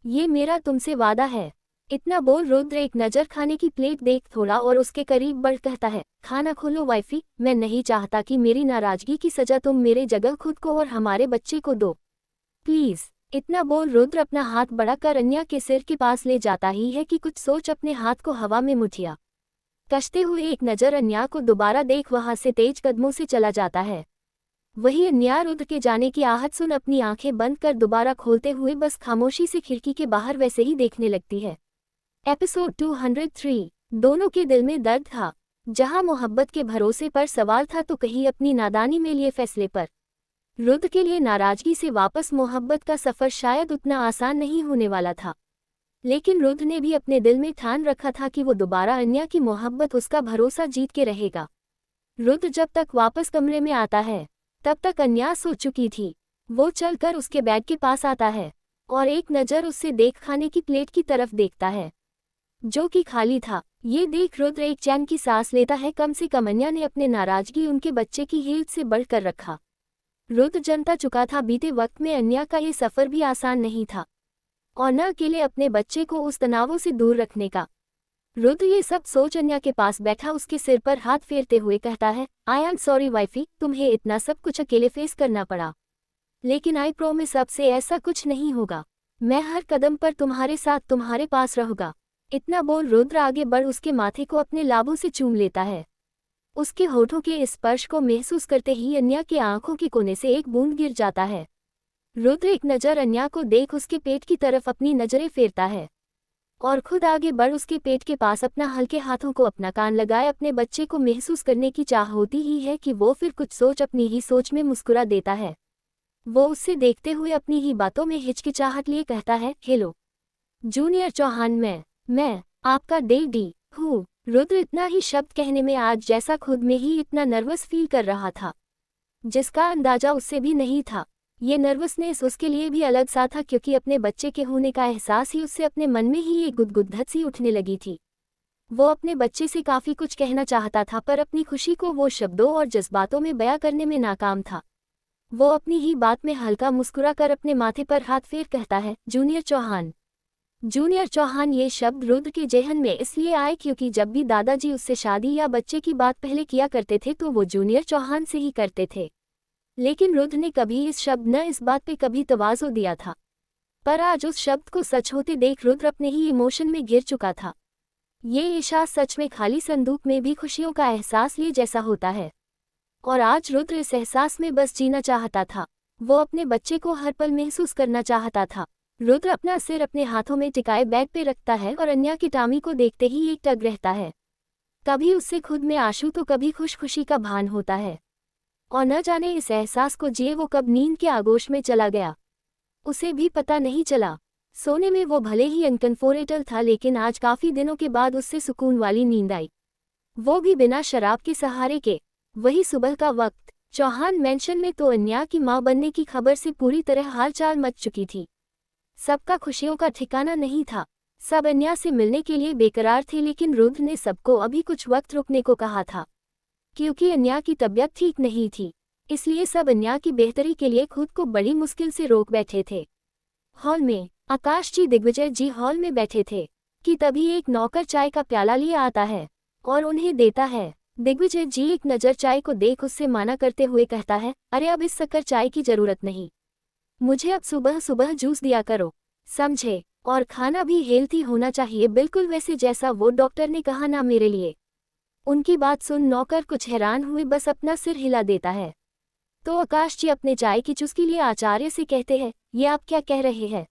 ये मेरा तुमसे वादा है। इतना बोल रुद्र एक नज़र खाने की प्लेट देख थोड़ा और उसके करीब बढ़ कहता है, खाना खोलो वाइफी, मैं नहीं चाहता कि मेरी नाराज़गी की सज़ा तुम मेरे जगह खुद को और हमारे बच्चे को दो, प्लीज़। इतना बोल रुद्र अपना हाथ बढ़ाकर अन्या के सिर के पास ले जाता ही है कि कुछ सोच अपने हाथ को हवा में मुठिया कसते हुए एक नज़र अन्या को दोबारा देख वहां से तेज कदमों से चला जाता है। वही अन्या रुद्र के जाने की आहट सुन अपनी आंखें बंद कर दोबारा खोलते हुए बस खामोशी से खिड़की के बाहर वैसे ही देखने लगती है। एपिसोड 203। दोनों के दिल में दर्द था। जहां मोहब्बत के भरोसे पर सवाल था तो कहीं अपनी नादानी में लिए फैसले पर। रुद्र के लिए नाराजगी से वापस मोहब्बत का सफ़र शायद उतना आसान नहीं होने वाला था, लेकिन रुद्र ने भी अपने दिल में ठान रखा था कि वो दोबारा अन्या की मोहब्बत उसका भरोसा जीत के रहेगा। रुद्र जब तक वापस कमरे में आता है तब तक अन्या सो चुकी थी। वो चलकर उसके बेड के पास आता है और एक नज़र उससे देख खाने की प्लेट की तरफ देखता है जो कि खाली था। ये देख रुद्र एक चैन की सांस लेता है, कम से कम अन्या ने अपने नाराजगी उनके बच्चे की हेल्थ से बढ़कर रखा। रुद्र जनता चुका था बीते वक्त में अन्या का ये सफ़र भी आसान नहीं था, और न अकेले अपने बच्चे को उस तनावों से दूर रखने का। रुद्र ये सब सोच अन्या के पास बैठा उसके सिर पर हाथ फेरते हुए कहता है, आई एम सॉरी वाइफी, तुम्हें इतना सब कुछ अकेले फेस करना पड़ा। लेकिन आई प्रॉमिस अब से ऐसा कुछ नहीं होगा। मैं हर कदम पर तुम्हारे साथ तुम्हारे पास रहूंगा। इतना बोल रुद्र आगे बढ़ उसके माथे को अपने लाभों से चूम लेता है। उसके होठों के स्पर्श को महसूस करते ही अन्या की आंखों के कोने से एक बूंद गिर जाता है। रुद्र एक नज़र अन्या को देख उसके पेट की तरफ अपनी नजरें फेरता है और खुद आगे बढ़ उसके पेट के पास अपना हल्के हाथों को अपना कान लगाए अपने बच्चे को महसूस करने की चाह होती ही है कि वो फिर कुछ सोच अपनी ही सोच में मुस्कुरा देता है। वो उससे देखते हुए अपनी ही बातों में हिचकिचाहट लिए कहता है, हेलो जूनियर चौहान, मैं आपका डैडी हूँ। रुद्र इतना ही शब्द कहने में आज जैसा खुद में ही इतना नर्वस फील कर रहा था जिसका अंदाजा उससे भी नहीं था। ये नर्वसनेस उसके लिए भी अलग सा था क्योंकि अपने बच्चे के होने का एहसास ही उससे अपने मन में ही एक गुदगुद सी उठने लगी थी। वो अपने बच्चे से काफ़ी कुछ कहना चाहता था पर अपनी खुशी को वो शब्दों और जज्बातों में बयां करने में नाकाम था। वो अपनी ही बात में हल्का मुस्कुरा कर अपने माथे पर हाथ फेर कहता है, जूनियर चौहान। जूनियर चौहान ये शब्द रुद्र के जेहन में इसलिए आए क्योंकि जब भी दादाजी उससे शादी या बच्चे की बात पहले किया करते थे तो वो जूनियर चौहान से ही करते थे। लेकिन रुद्र ने कभी इस शब्द न इस बात पे कभी तवाज़ो दिया था। पर आज उस शब्द को सच होते देख रुद्र अपने ही इमोशन में गिर चुका था। ये एहसास सच में खाली संदूक में भी खुशियों का एहसास लिए जैसा होता है और आज रुद्र इस एहसास में बस जीना चाहता था। वो अपने बच्चे को हर पल महसूस करना चाहता था। रुद्र अपना सिर अपने हाथों में टिकाए बेड पे रखता है और अन्या की टामी को देखते ही एक टग रहता है। कभी उससे खुद में आंसू तो कभी खुशी का भान होता है और न जाने इस एहसास को जिए वो कब नींद के आगोश में चला गया उसे भी पता नहीं चला। सोने में वो भले ही अनकंफर्टेबल था लेकिन आज काफ़ी दिनों के बाद उससे सुकून वाली नींद आई, वो भी बिना शराब के सहारे के। वही सुबह का वक्त चौहान मेंशन में तो अन्या की मां बनने की खबर से पूरी तरह हालचाल मच चुकी थी। सबका खुशियों का ठिकाना नहीं था। सब अन्या से मिलने के लिए बेकरार थे लेकिन रुद्र ने सबको अभी कुछ वक्त रुकने को कहा था क्योंकि अन्या की तबीयत ठीक नहीं थी। इसलिए सब अन्या की बेहतरी के लिए खुद को बड़ी मुश्किल से रोक बैठे थे। हॉल में आकाश जी दिग्विजय जी हॉल में बैठे थे कि तभी एक नौकर चाय का प्याला लिए आता है और उन्हें देता है। दिग्विजय जी एक नज़र चाय को देख उससे माना करते हुए कहता है, अरे अब इस शक्कर चाय की जरूरत नहीं, मुझे अब सुबह सुबह जूस दिया करो, समझे? और खाना भी हेल्थी होना चाहिए, बिल्कुल वैसे जैसा वो डॉक्टर ने कहा ना मेरे लिए। उनकी बात सुन नौकर कुछ हैरान हुए बस अपना सिर हिला देता है। तो आकाश जी अपने चाय की चुस्की लिए आचार्य से कहते हैं, ये आप क्या कह रहे हैं?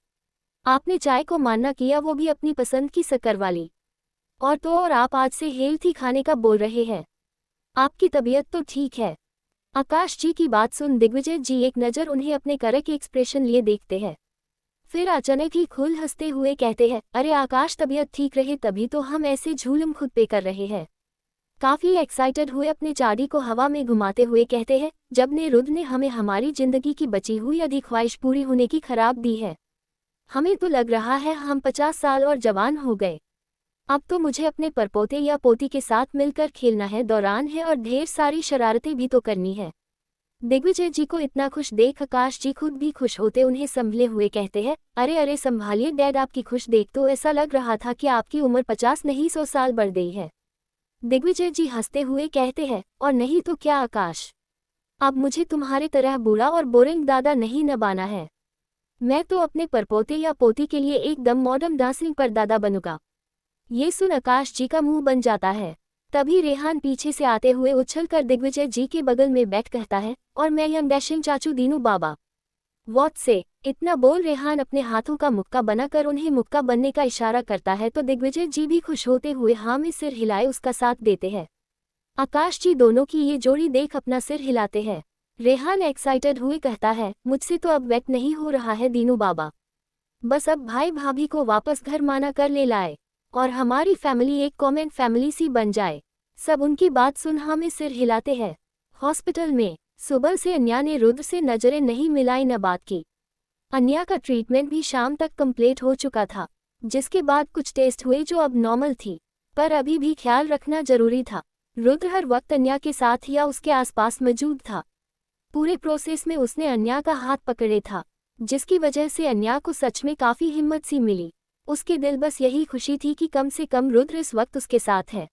आपने चाय को माना किया, वो भी अपनी पसंद की शक्कर वाली। और आप आज से हेल्थी खाने का बोल रहे हैं। आपकी तबीयत तो ठीक है? आकाश जी की बात सुन दिग्विजय जी एक नज़र उन्हें अपने करे के एक्सप्रेशन लिए देखते हैं। फिर अचानक ही खुल हंसते हुए कहते हैं, अरे आकाश तबीयत ठीक रहे तभी तो हम ऐसे झूलम खुद पे कर रहे हैं। काफ़ी एक्साइटेड हुए अपने चाड़ी को हवा में घुमाते हुए कहते हैं, जब ने रुद्र ने हमें हमारी जिंदगी की बची हुई आधी ख्वाहिश पूरी होने की खराब दी है। हमें तो लग रहा है हम 50 साल और जवान हो गए। अब तो मुझे अपने परपोते या पोती के साथ मिलकर खेलना है, दौरान है और ढेर सारी शरारतें भी तो करनी है। दिग्विजय जी को इतना खुश देख आकाश जी खुद भी खुश होते उन्हें संभले हुए कहते हैं, अरे अरे संभालिए डैड, आपकी खुश देख तो ऐसा लग रहा था कि आपकी उम्र 50 नहीं 100 साल बढ़ गई है। दिग्विजय जी हंसते हुए कहते हैं, और नहीं तो क्या आकाश, अब मुझे तुम्हारे तरह बूढ़ा और बोरिंग दादा नहीं न बाना है। मैं तो अपने परपोते या पोती के लिए एकदम मॉडर्न डांसिंग पर दादा बनूंगा। ये सुन आकाश जी का मुंह बन जाता है। तभी रेहान पीछे से आते हुए उछलकर दिग्विजय जी के बगल में बैठ कहता है, और मैं यंग डैशिंग चाचू दीनू बाबा। व्हाट से? इतना बोल रेहान अपने हाथों का मुक्का बनाकर उन्हें मुक्का बनने का इशारा करता है तो दिग्विजय जी भी खुश होते हुए हाँ में सिर हिलाए उसका साथ देते हैं। आकाश जी दोनों की ये जोड़ी देख अपना सिर हिलाते हैं। रेहान एक्साइटेड हुए कहता है, मुझसे तो अब वेट नहीं हो रहा है दीनू बाबा, बस अब भाई भाभी को वापस घर माना कर ले लाए और हमारी फैमिली एक कॉमन फैमिली सी बन जाए। सब उनकी बात सुन हमें सिर हिलाते हैं। हॉस्पिटल में सुबह से अन्या ने रुद्र से नजरें नहीं मिलाई न बात की। अन्या का ट्रीटमेंट भी शाम तक कंप्लीट हो चुका था, जिसके बाद कुछ टेस्ट हुए जो अब नॉर्मल थी, पर अभी भी ख्याल रखना जरूरी था। रुद्र हर वक्त अन्या के साथ या उसके आसपास मौजूद था। पूरे प्रोसेस में उसने अन्या का हाथ पकड़े था, जिसकी वजह से अन्या को सच में काफ़ी हिम्मत सी मिली। उसके दिल बस यही खुशी थी कि कम से कम रुद्र इस वक्त उसके साथ है,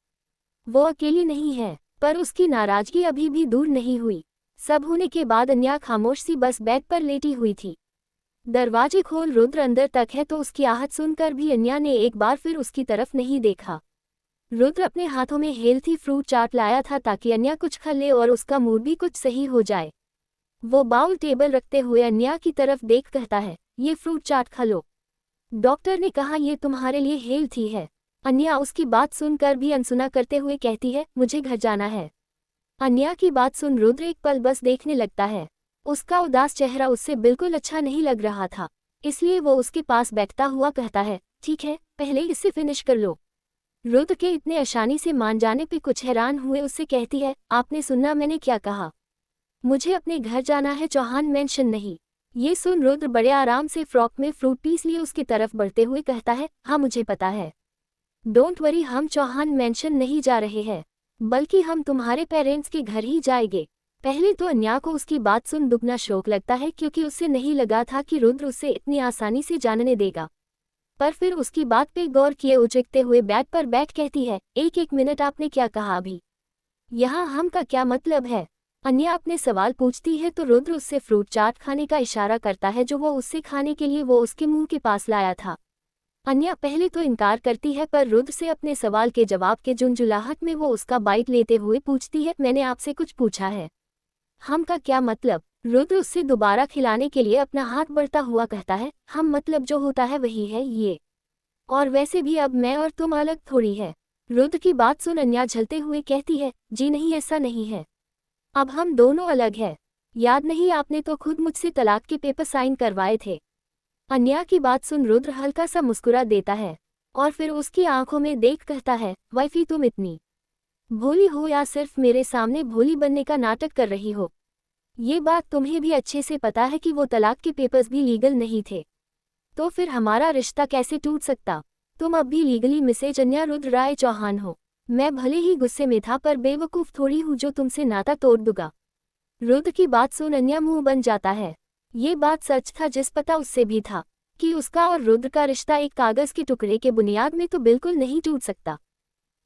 वो अकेली नहीं है। पर उसकी नाराजगी अभी भी दूर नहीं हुई। सब होने के बाद अन्या खामोश सी बस बेड पर लेटी हुई थी। दरवाजे खोल रुद्र अंदर तक है तो उसकी आहट सुनकर भी अन्या ने एक बार फिर उसकी तरफ नहीं देखा। रुद्र अपने हाथों में हेल्थी फ्रूट चाट लाया था ताकि अन्या कुछ खा ले और उसका मूड भी कुछ सही हो जाए। वो बाउल टेबल रखते हुए अन्या की तरफ देख कहता है, ये फ्रूट चाट खा लो, डॉक्टर ने कहा ये तुम्हारे लिए हेल्थी है। अन्या उसकी बात सुनकर भी अनसुना करते हुए कहती है, मुझे घर जाना है। अन्या की बात सुन रुद्र एक पल बस देखने लगता है। उसका उदास चेहरा उससे बिल्कुल अच्छा नहीं लग रहा था, इसलिए वो उसके पास बैठता हुआ कहता है, ठीक है, पहले इसे फिनिश कर लो। रुद्र के इतने आसानी से मान जाने पे कुछ हैरान हुए उससे कहती है, आपने सुना मैंने क्या कहा? मुझे अपने घर जाना है, चौहान मेंशन नहीं। ये सुन रुद्र बड़े आराम से फ्रॉक में फ्रूट पीस लिए उसकी तरफ बढ़ते हुए कहता है, हाँ मुझे पता है। डोंट वरी, हम चौहान मेंशन नहीं जा रहे हैं, बल्कि हम तुम्हारे पेरेंट्स के घर ही जाएंगे। पहले तो अन्या को उसकी बात सुन दुगना शौक लगता है क्योंकि उससे नहीं लगा था कि रुद्र उसे इतनी आसानी से जानने देगा। पर फिर उसकी बात पे गौर किए उचकते हुए बेड पर बैठ कहती है, एक मिनट, आपने क्या कहा अभी? यहाँ हम का क्या मतलब है? अन्या अपने सवाल पूछती है तो रुद्र उससे फ्रूट चाट खाने का इशारा करता है जो वो उससे खाने के लिए वो उसके मुंह के पास लाया था। अन्या पहले तो इनकार करती है पर रुद्र से अपने सवाल के जवाब के झुंझुलाहट में वो उसका बाइट लेते हुए पूछती है, मैंने आपसे कुछ पूछा है? हम का क्या मतलब? रुद्र उससे दोबारा खिलाने के लिए अपना हाथ बढ़ता हुआ कहता है, हम मतलब जो होता है वही है ये, और वैसे भी अब मैं और तुम अलग थोड़ी है। रुद्र की बात सुन अन्या झलते हुए कहती है, जी नहीं, ऐसा नहीं है, अब हम दोनों अलग हैं। याद नहीं, आपने तो खुद मुझसे तलाक के पेपर साइन करवाए थे। अन्या की बात सुन रुद्र हल्का सा मुस्कुरा देता है और फिर उसकी आंखों में देख कहता है, वाइफी तुम इतनी भोली हो या सिर्फ मेरे सामने भोली बनने का नाटक कर रही हो? ये बात तुम्हें भी अच्छे से पता है कि वो तलाक के पेपर्स भी लीगल नहीं थे, तो फिर हमारा रिश्ता कैसे टूट सकता? तुम अब भी लीगली मिसेज अन्या रुद्र राय चौहान हो। मैं भले ही गुस्से में था पर बेवकूफ़ थोड़ी हूँ जो तुमसे नाता तोड़ दूंगा। रुद्र की बात सुन अन्या मुंह बन जाता है। ये बात सच था, जिस पता उससे भी था कि उसका और रुद्र का रिश्ता एक कागज के टुकड़े के बुनियाद में तो बिल्कुल नहीं टूट सकता।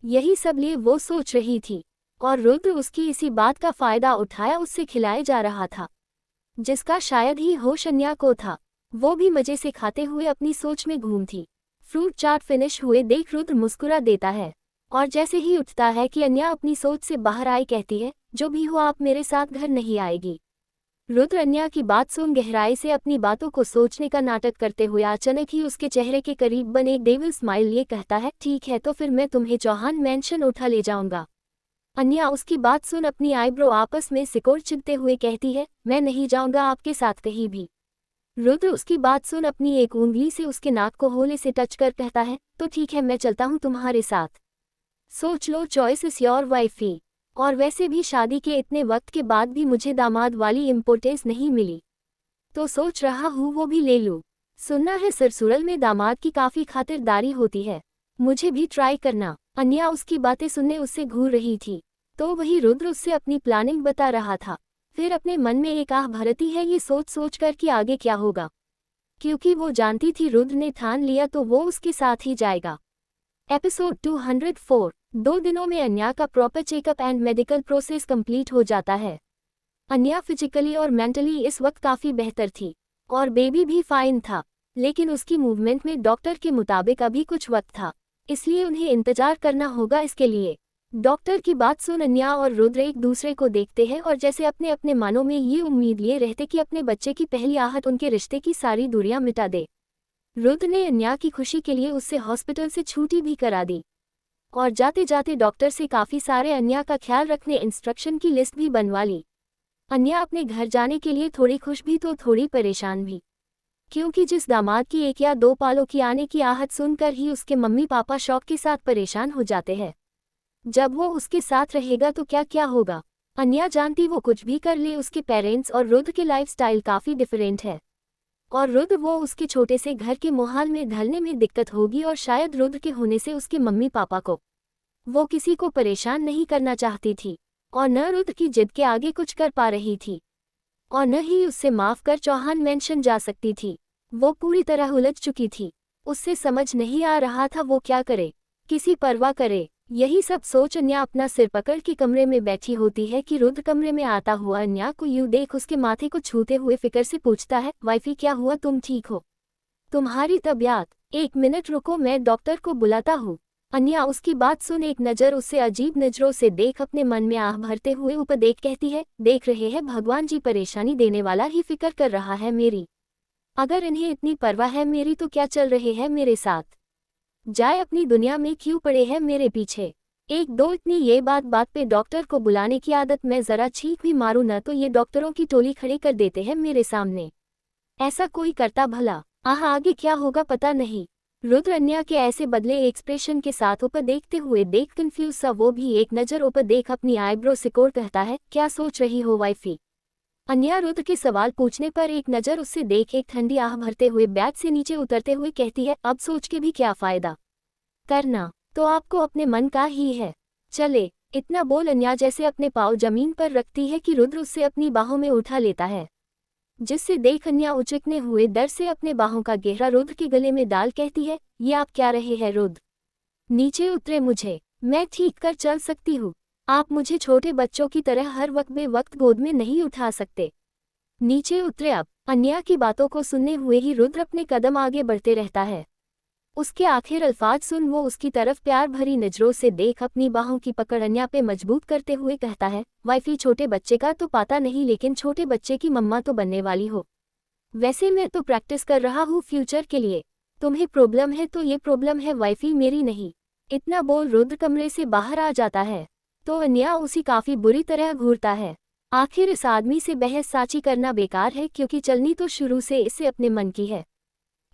यही सब लिए वो सोच रही थी और रुद्र उसकी इसी बात का फायदा उठाया उससे खिलाए जा रहा था, जिसका शायद ही होश अन्या को था। वो भी मजे से खाते हुए अपनी सोच में घूम थी। फ्रूट चाट फिनिश हुए देख रुद्र मुस्कुरा देता है और जैसे ही उठता है कि अन्या अपनी सोच से बाहर आई कहती है, जो भी हो आप मेरे साथ घर नहीं आएगी। रुद्र अन्या की बात सुन गहराई से अपनी बातों को सोचने का नाटक करते हुए अचानक ही उसके चेहरे के करीब बने एक डेविल स्माइल लिए कहता है, ठीक है तो फिर मैं तुम्हें चौहान मेंशन उठा ले जाऊंगा। अन्या उसकी बात सुन अपनी आईब्रो आपस में सिकोड़ चिढ़ते हुए कहती है, मैं नहीं जाऊंगा आपके साथ कहीं भी। रुद्र उसकी बात सुन अपनी एक उंगली से उसके नाक को होले से टच कर कहता है, तो ठीक है मैं चलता हूँ तुम्हारे साथ। सोच लो, चॉइस इज योर वाइफी। और वैसे भी शादी के इतने वक्त के बाद भी मुझे दामाद वाली इम्पोर्टेंस नहीं मिली, तो सोच रहा हूँ वो भी ले लूँ। सुनना है ससुराल में दामाद की काफ़ी खातिरदारी होती है, मुझे भी ट्राई करना। अन्या उसकी बातें सुनने उससे घूर रही थी तो वही रुद्र उससे अपनी प्लानिंग बता रहा था। फिर अपने मन में एक आह भरती है ये सोच सोच कर कि आगे क्या होगा, क्योंकि वो जानती थी रुद्र ने ठान लिया तो वो उसके साथ ही जाएगा। एपिसोड 204। 2 दिनों में अन्या का proper checkup and medical process complete हो जाता है। अन्या फिजिकली और मेंटली इस वक्त काफ़ी बेहतर थी और बेबी भी फाइन था, लेकिन उसकी मूवमेंट में डॉक्टर के मुताबिक अभी कुछ वक्त था, इसलिए उन्हें इंतजार करना होगा इसके लिए। डॉक्टर की बात सुन अन्या और रुद्र एक दूसरे को देखते हैं और जैसे अपने अपने मानों में ये उम्मीद लिए रहते कि अपने बच्चे की पहली आहट उनके रिश्ते की सारी दूरियां मिटा दे। रुद्र ने अन्या की खुशी के लिए उससे हॉस्पिटल से छुट्टी भी करा दी और जाते जाते डॉक्टर से काफ़ी सारे अन्या का ख्याल रखने इंस्ट्रक्शन की लिस्ट भी बनवा ली। अन्या अपने घर जाने के लिए थोड़ी खुश भी तो थोड़ी परेशान भी, क्योंकि जिस दामाद की 1 या 2 पालों की आने की आहट सुनकर ही उसके मम्मी पापा शौक के साथ परेशान हो जाते हैं, जब वो उसके साथ रहेगा तो क्या क्या होगा। अन्या जानती वो कुछ भी कर ले, उसके पेरेंट्स और रुद्र के लाइफस्टाइल काफ़ी डिफरेंट है और रुद्र वो उसके छोटे से घर के माहौल में ढलने में दिक्कत होगी और शायद रुद्र के होने से उसके मम्मी पापा को वो किसी को परेशान नहीं करना चाहती थी और न रुद्र की जिद के आगे कुछ कर पा रही थी और न ही उससे माफ कर चौहान मेंशन जा सकती थी। वो पूरी तरह उलझ चुकी थी। उससे समझ नहीं आ रहा था वो क्या करे, किसी परवाह करे। यही सब सोच अन्या अपना सिर पकड़ के कमरे में बैठी होती है कि रुद्र कमरे में आता हुआ अन्या को यूं देख उसके माथे को छूते हुए फिक्र से पूछता है, वाइफी क्या हुआ, तुम ठीक हो? तुम्हारी तबीयत? 1 मिनट रुको, मैं डॉक्टर को बुलाता हूँ। अन्या उसकी बात सुन एक नज़र उससे अजीब नज़रों से देख अपने मन में आह भरते हुए ऊपर देख कहती है, देख रहे हैं भगवान जी परेशानी देने वाला ही फिक्र कर रहा है मेरी। अगर इन्हें इतनी परवाह है मेरी तो क्या चल रहे हैं मेरे साथ, जाए अपनी दुनिया में क्यों पड़े हैं मेरे पीछे। एक दो इतनी ये बात पे डॉक्टर को बुलाने की आदत मैं ज़रा छींक भी मारूं न तो ये डॉक्टरों की टोली खड़ी कर देते हैं मेरे सामने। ऐसा कोई करता भला? आगे क्या होगा पता नहीं। रुद्र अन्या के ऐसे बदले एक्सप्रेशन के साथ ऊपर देखते हुए देख कंफ्यूज सा वो भी एक नज़र ऊपर देख अपनी आईब्रो सिकोड़ कहता है, क्या सोच रही हो वाइफी? अन्या रुद्र के सवाल पूछने पर एक नज़र उससे देख एक ठंडी आह भरते हुए बैग से नीचे उतरते हुए कहती है, अब सोच के भी क्या फ़ायदा, करना तो आपको अपने मन का ही है। चले, इतना बोल अन्या जैसे अपने पाँव जमीन पर रखती है कि रुद्र उससे अपनी बाहों में उठा लेता है, जिससे देख अन्या उचकने हुए डर से अपने बाहों का गहरा रुद्र के गले में डाल कहती है, ये आप क्या रहे हैं रुद्र? नीचे उतरे, मुझे मैं ठीक कर चल सकती हूँ, आप मुझे छोटे बच्चों की तरह हर वक्त बेवक्त गोद में नहीं उठा सकते। नीचे उतरे अब। अन्या की बातों को सुनने हुए ही रुद्र अपने कदम आगे बढ़ते रहता है। उसके आखिर अल्फाज सुन वो उसकी तरफ प्यार भरी नज़रों से देख अपनी बाहों की पकड़ अन्या पे मजबूत करते हुए कहता है, वाइफी छोटे बच्चे का तो पता नहीं लेकिन छोटे बच्चे की मम्मा तो बनने वाली हो। वैसे मैं तो प्रैक्टिस कर रहा हूँ फ्यूचर के लिए। तुम्हें प्रॉब्लम है तो ये प्रॉब्लम है वाइफी, मेरी नहीं। इतना बोल रुद्र कमरे से बाहर आ जाता है तो अन्या उसी काफ़ी बुरी तरह घूरता है। आखिर इस आदमी से बहस साची करना बेकार है क्योंकि चलनी तो शुरू से इससे अपने मन की है।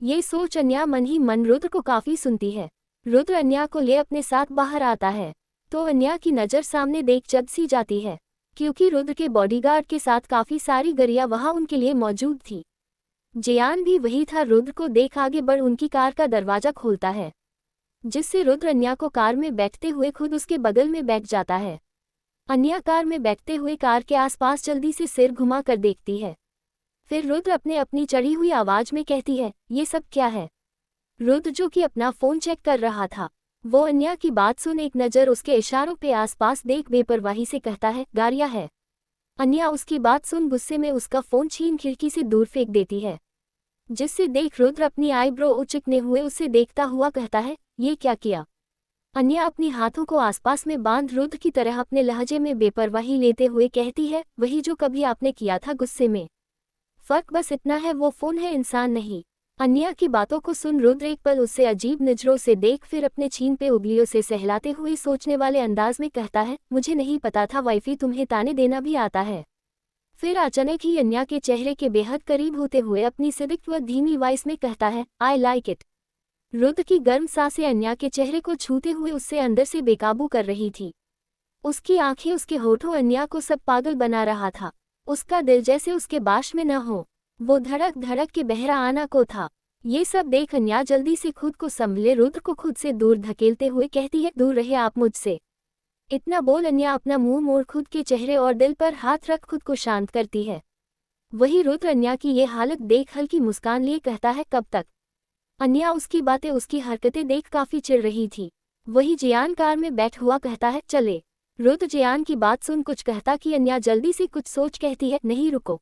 ये सोच अन्या मन ही मन रुद्र को काफ़ी सुनती है। रुद्र अन्या को ले अपने साथ बाहर आता है तो अन्या की नज़र सामने देख चद सी जाती है क्योंकि रुद्र के बॉडीगार्ड के साथ काफ़ी सारी गरिया वहाँ उनके लिए मौजूद थी। जयान भी वही था। रुद्र को देख आगे बढ़ उनकी कार का दरवाज़ा खोलता है, जिससे रुद्र अन्या को कार में बैठते हुए खुद उसके बगल में बैठ जाता है। अन्या कार में बैठते हुए कार के आसपास जल्दी से सिर घुमा कर देखती है। फिर रुद्र अपनी चढ़ी हुई आवाज में कहती है, ये सब क्या है? रुद्र जो कि अपना फ़ोन चेक कर रहा था, वो अन्या की बात सुन एक नज़र उसके इशारों पे आसपास देख बेपरवाही से कहता है, गारिया है। अन्या उसकी बात सुन गुस्से में उसका फ़ोन छीन खिड़की से दूर फेंक देती है, जिससे देख रुद्र अपनी आईब्रो उचकने हुए उसे देखता हुआ कहता है, ये क्या किया? अन्या अपनी हाथों को आसपास में बांध रुद्र की तरह अपने लहजे में बेपरवाही लेते हुए कहती है, वही जो कभी आपने किया था गुस्से में। फर्क बस इतना है, वो फ़ोन है, इंसान नहीं। अन्या की बातों को सुन रुद्र एक पल उससे अजीब नज़रों से देख फिर अपने छीन पे उंगलियों से सहलाते हुए सोचने वाले अंदाज में कहता है, मुझे नहीं पता था वाइफी तुम्हें ताने देना भी आता है। फिर अचानक ही अन्या के चेहरे के बेहद करीब होते हुए अपनी सिदिक्त व धीमी वॉइस में कहता है, आई लाइक इट। रुद्र की गर्म सांसें अन्या के चेहरे को छूते हुए उससे अंदर से बेकाबू कर रही थी। उसकी आंखें, उसके होठों अन्या को सब पागल बना रहा था। उसका दिल जैसे उसके बाश में न हो, वो धड़क धड़क के बहरा आना को था। ये सब देख अन्या जल्दी से खुद को संभले रुद्र को खुद से दूर धकेलते हुए कहती है, दूर रहे आप मुझसे। इतना बोल अन्या अपना मुंह मोड़ खुद के चेहरे और दिल पर हाथ रख खुद को शांत करती है। वही रुद्र अन्या की ये हालत देख हल्की मुस्कान लिए कहता है, कब तक? अन्या उसकी बातें, उसकी हरकतें देख काफ़ी चिढ़ रही थी। वही जयान कार में बैठ हुआ कहता है, चले। रुद्र जयान की बात सुन कुछ कहता कि अन्या जल्दी से कुछ सोच कहती है, नहीं रुको।